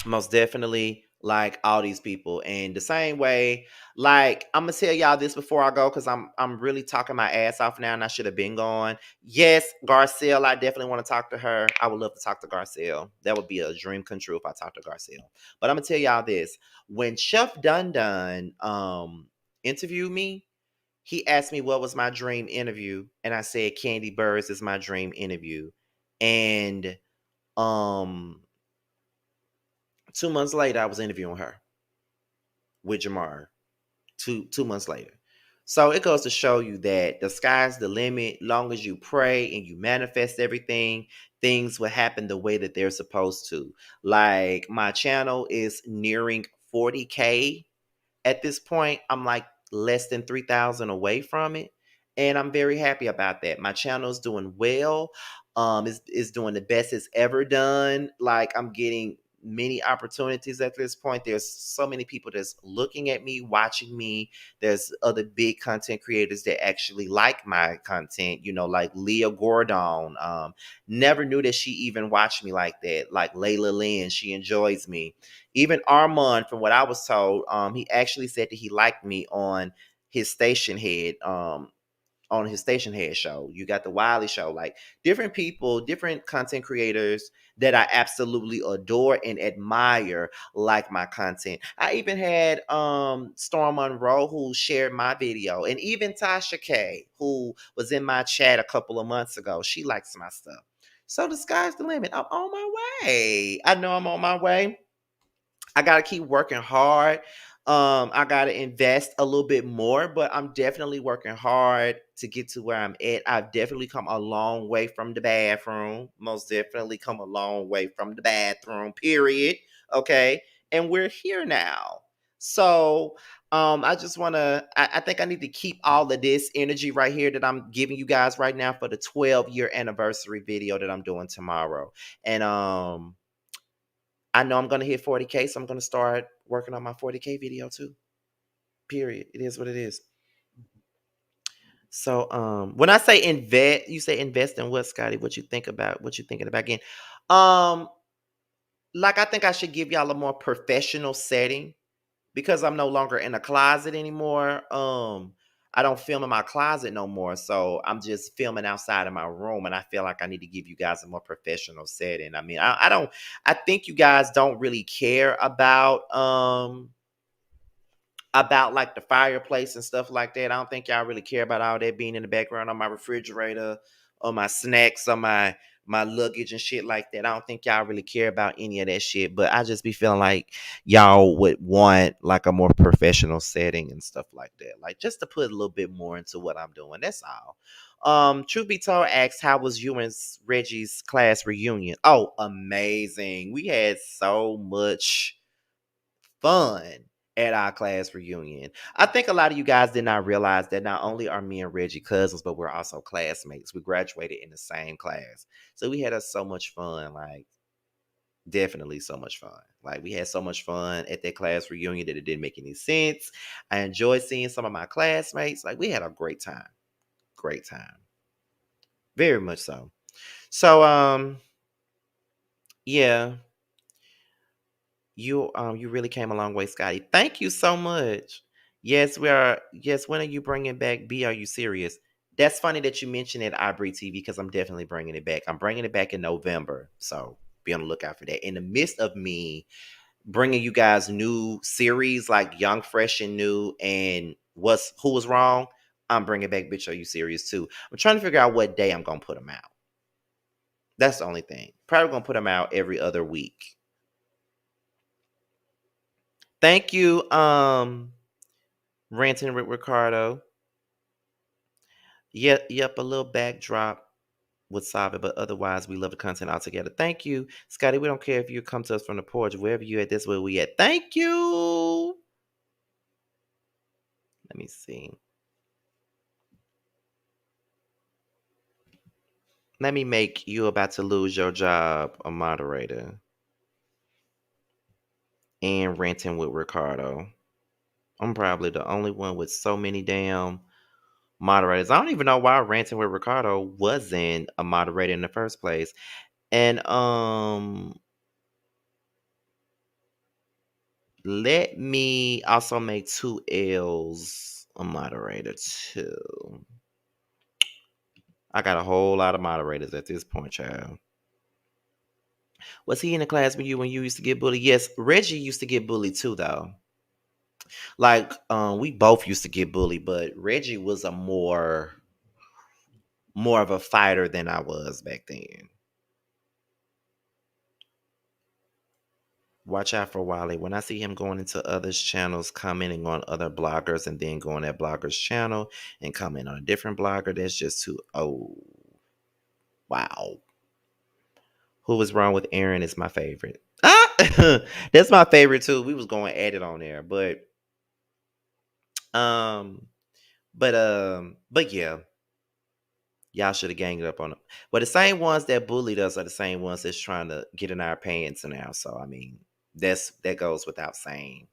most definitely, like all these people. And the same way, like I'm gonna tell y'all this before I go, because I'm really talking my ass off now and I should have been gone. Yes, Garcelle, I definitely want to talk to her. I would love to talk to Garcelle. That would be a dream come true if I talked to Garcelle. But I'm gonna tell y'all this: when Chef Dun Dun interviewed me, he asked me what was my dream interview, and I said Candy Burris is my dream interview. And um 2 months later, I was interviewing her with Jamar. Two months later. So it goes to show you that the sky's the limit. Long as you pray and you manifest everything, things will happen the way that they're supposed to. Like my channel is nearing 40K at this point. I'm like less than 3,000 away from it, and I'm very happy about that. My channel is doing well. Is doing the best it's ever done. Like I'm getting many opportunities at this point. There's so many people that's looking at me, watching me. There's other big content creators that actually like my content, like Leah Gordon. Never knew that she even watched me like that. Like Layla Lynn, she enjoys me. Even Armand, from what I was told, he actually said that he liked me on his station head on his station head show. You got the Wiley show, like different people, different content creators that I absolutely adore and admire like my content. I even had Storm Monroe who shared my video, and even Tasha K who was in my chat a couple of months ago. She likes my stuff. So the sky's the limit. I'm on my way. I know I'm on my way. I gotta keep working hard. I gotta invest a little bit more, but I'm definitely working hard to get to where I'm at. I've definitely come a long way from the bathroom. Most definitely come a long way from the bathroom, period. Okay. And we're here now. So I just wanna I think I need to keep all of this energy right here that I'm giving you guys right now for the 12-year anniversary video that I'm doing tomorrow. And I know I'm gonna hit 40K, so I'm gonna start working on my 40K video too. Period. It is what it is. So when I say invest, you say invest in what, Scotty? What you think about what you thinking about again? Um, like I think I should give y'all a more professional setting because I'm no longer in a closet anymore. I don't film in my closet no more, so I'm just filming outside of my room, and I feel like I need to give you guys a more professional setting. I mean, I don't. I think you guys don't really care about like the fireplace and stuff like that. I don't think y'all really care about all that being in the background on my refrigerator or my snacks or my luggage and shit like that. I don't think y'all really care about any of that shit. But I just be feeling like y'all would want like a more professional setting and stuff like that. Like just to put a little bit more into what I'm doing. That's all. Truth be told, asked how was you and Reggie's class reunion? Oh, amazing. We had so much fun at our class reunion. I think a lot of you guys did not realize that not only are me and Reggie cousins, but we're also classmates. We graduated in the same class. So we had so much fun, like definitely so much fun. Like we had so much fun at that class reunion that it didn't make any sense. I enjoyed seeing some of my classmates. Like we had a great time. Great time. Very much so. So yeah, you really came a long way, Scotty. Thank you so much. Yes, we are. Yes, when are you bringing back B? Are you serious? That's funny that you mentioned it, Ivory TV, because I'm definitely bringing it back. I'm bringing it back in November, so be on the lookout for that. In the midst of me bringing you guys new series like Young, Fresh, and New, and Who Was Wrong, I'm bringing back Bitch Are You Serious too. I'm trying to figure out what day I'm gonna put them out. That's the only thing. Probably gonna put them out every other week. Thank you, Ranting with Ricardo. Yep, a little backdrop would solve it, but otherwise, we love the content altogether. Thank you, Scotty. We don't care if you come to us from the porch, wherever you at. That's where we at. Thank you. Let me see. Let me make you about to lose your job a moderator and Ranting with Ricardo. I'm probably the only one with so many damn moderators. I don't even know why Ranting with Ricardo wasn't a moderator in the first place. And let me also make 2Ls a moderator too. I got a whole lot of moderators at this point, child. Was he in the class with you when you used to get bullied? Yes, Reggie used to get bullied too, though. Like, we both used to get bullied, but Reggie was a more of a fighter than I was back then. Watch out for Wally. When I see him going into others' channels, commenting on other bloggers, and then going at bloggers' channel and comment on a different blogger, that's just too. Oh, wow. Who Was Wrong with Aaron is my favorite. Ah, that's my favorite too. We was going at it on there, um, but yeah, y'all should have ganged up on them. But the same ones that bullied us are the same ones that's trying to get in our pants now. So I mean, that goes without saying.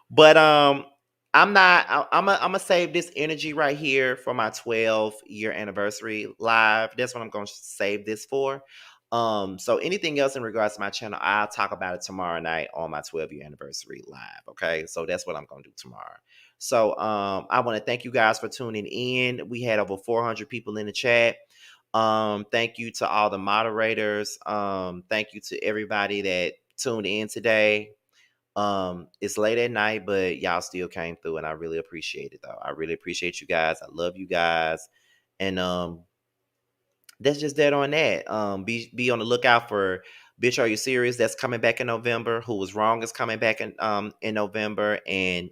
But I'm not. I'm gonna save this energy right here for my 12-year anniversary live. That's what I'm gonna save this for. So anything else in regards to my channel, I'll talk about it tomorrow night on my 12-year anniversary live. Okay, so that's what I'm gonna do tomorrow. So I want to thank you guys for tuning in. We had over 400 people in the chat. Thank you to all the moderators. Thank you to everybody that tuned in today. It's late at night, but y'all still came through, and I really appreciate it though. I really appreciate you guys. I love you guys. And that's just that on that. Be on the lookout for Bitch Are You Serious? That's coming back in November. Who Was Wrong is coming back in November, and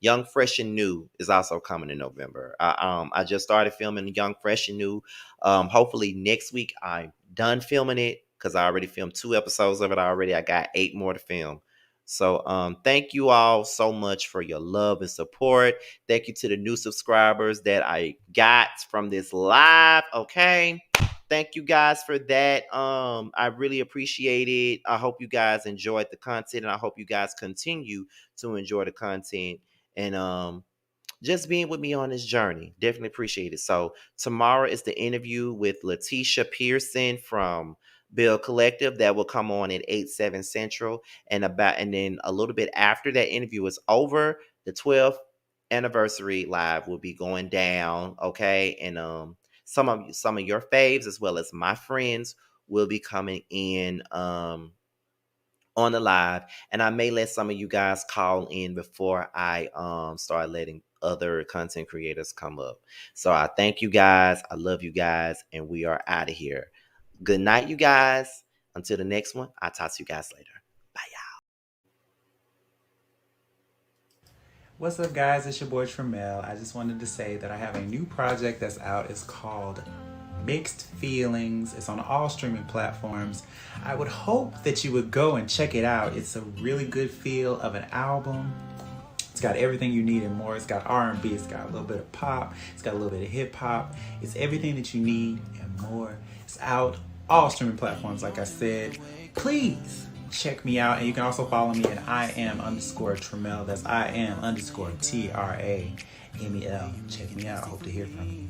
Young Fresh and New is also coming in November. I just started filming Young Fresh and New. Hopefully next week I'm done filming it because I already filmed 2 episodes of it already. I got 8 more to film. So thank you all so much for your love and support. Thank you to the new subscribers that I got from this live. Okay. Thank you guys for that. I really appreciate it. I hope you guys enjoyed the content, and I hope you guys continue to enjoy the content. And just being with me on this journey. Definitely appreciate it. So tomorrow is the interview with Letitia Pearson from Bill Collective that will come on at 8/7 Central. And then a little bit after that interview is over, the 12th anniversary live will be going down. Okay. And some of your faves as well as my friends will be coming in on the live, and I may let some of you guys call in before I start letting other content creators come up. So I thank you guys. I love you guys, and we are out of here. Good night, you guys. Until the next one, I'll talk to you guys later. Bye, y'all. What's up, guys? It's your boy Tremel. I just wanted to say that I have a new project that's out. It's called Mixed Feelings. It's on all streaming platforms. I would hope that you would go and check it out. It's a really good feel of an album. It's got everything you need and more. It's got R&B, it's got a little bit of pop, it's got a little bit of hip hop. It's everything that you need and more. It's out all streaming platforms, like I said. Please check me out, and you can also follow me at IAM_Tremel. That's IAM_TRAMEL. Check me out. I hope to hear from you.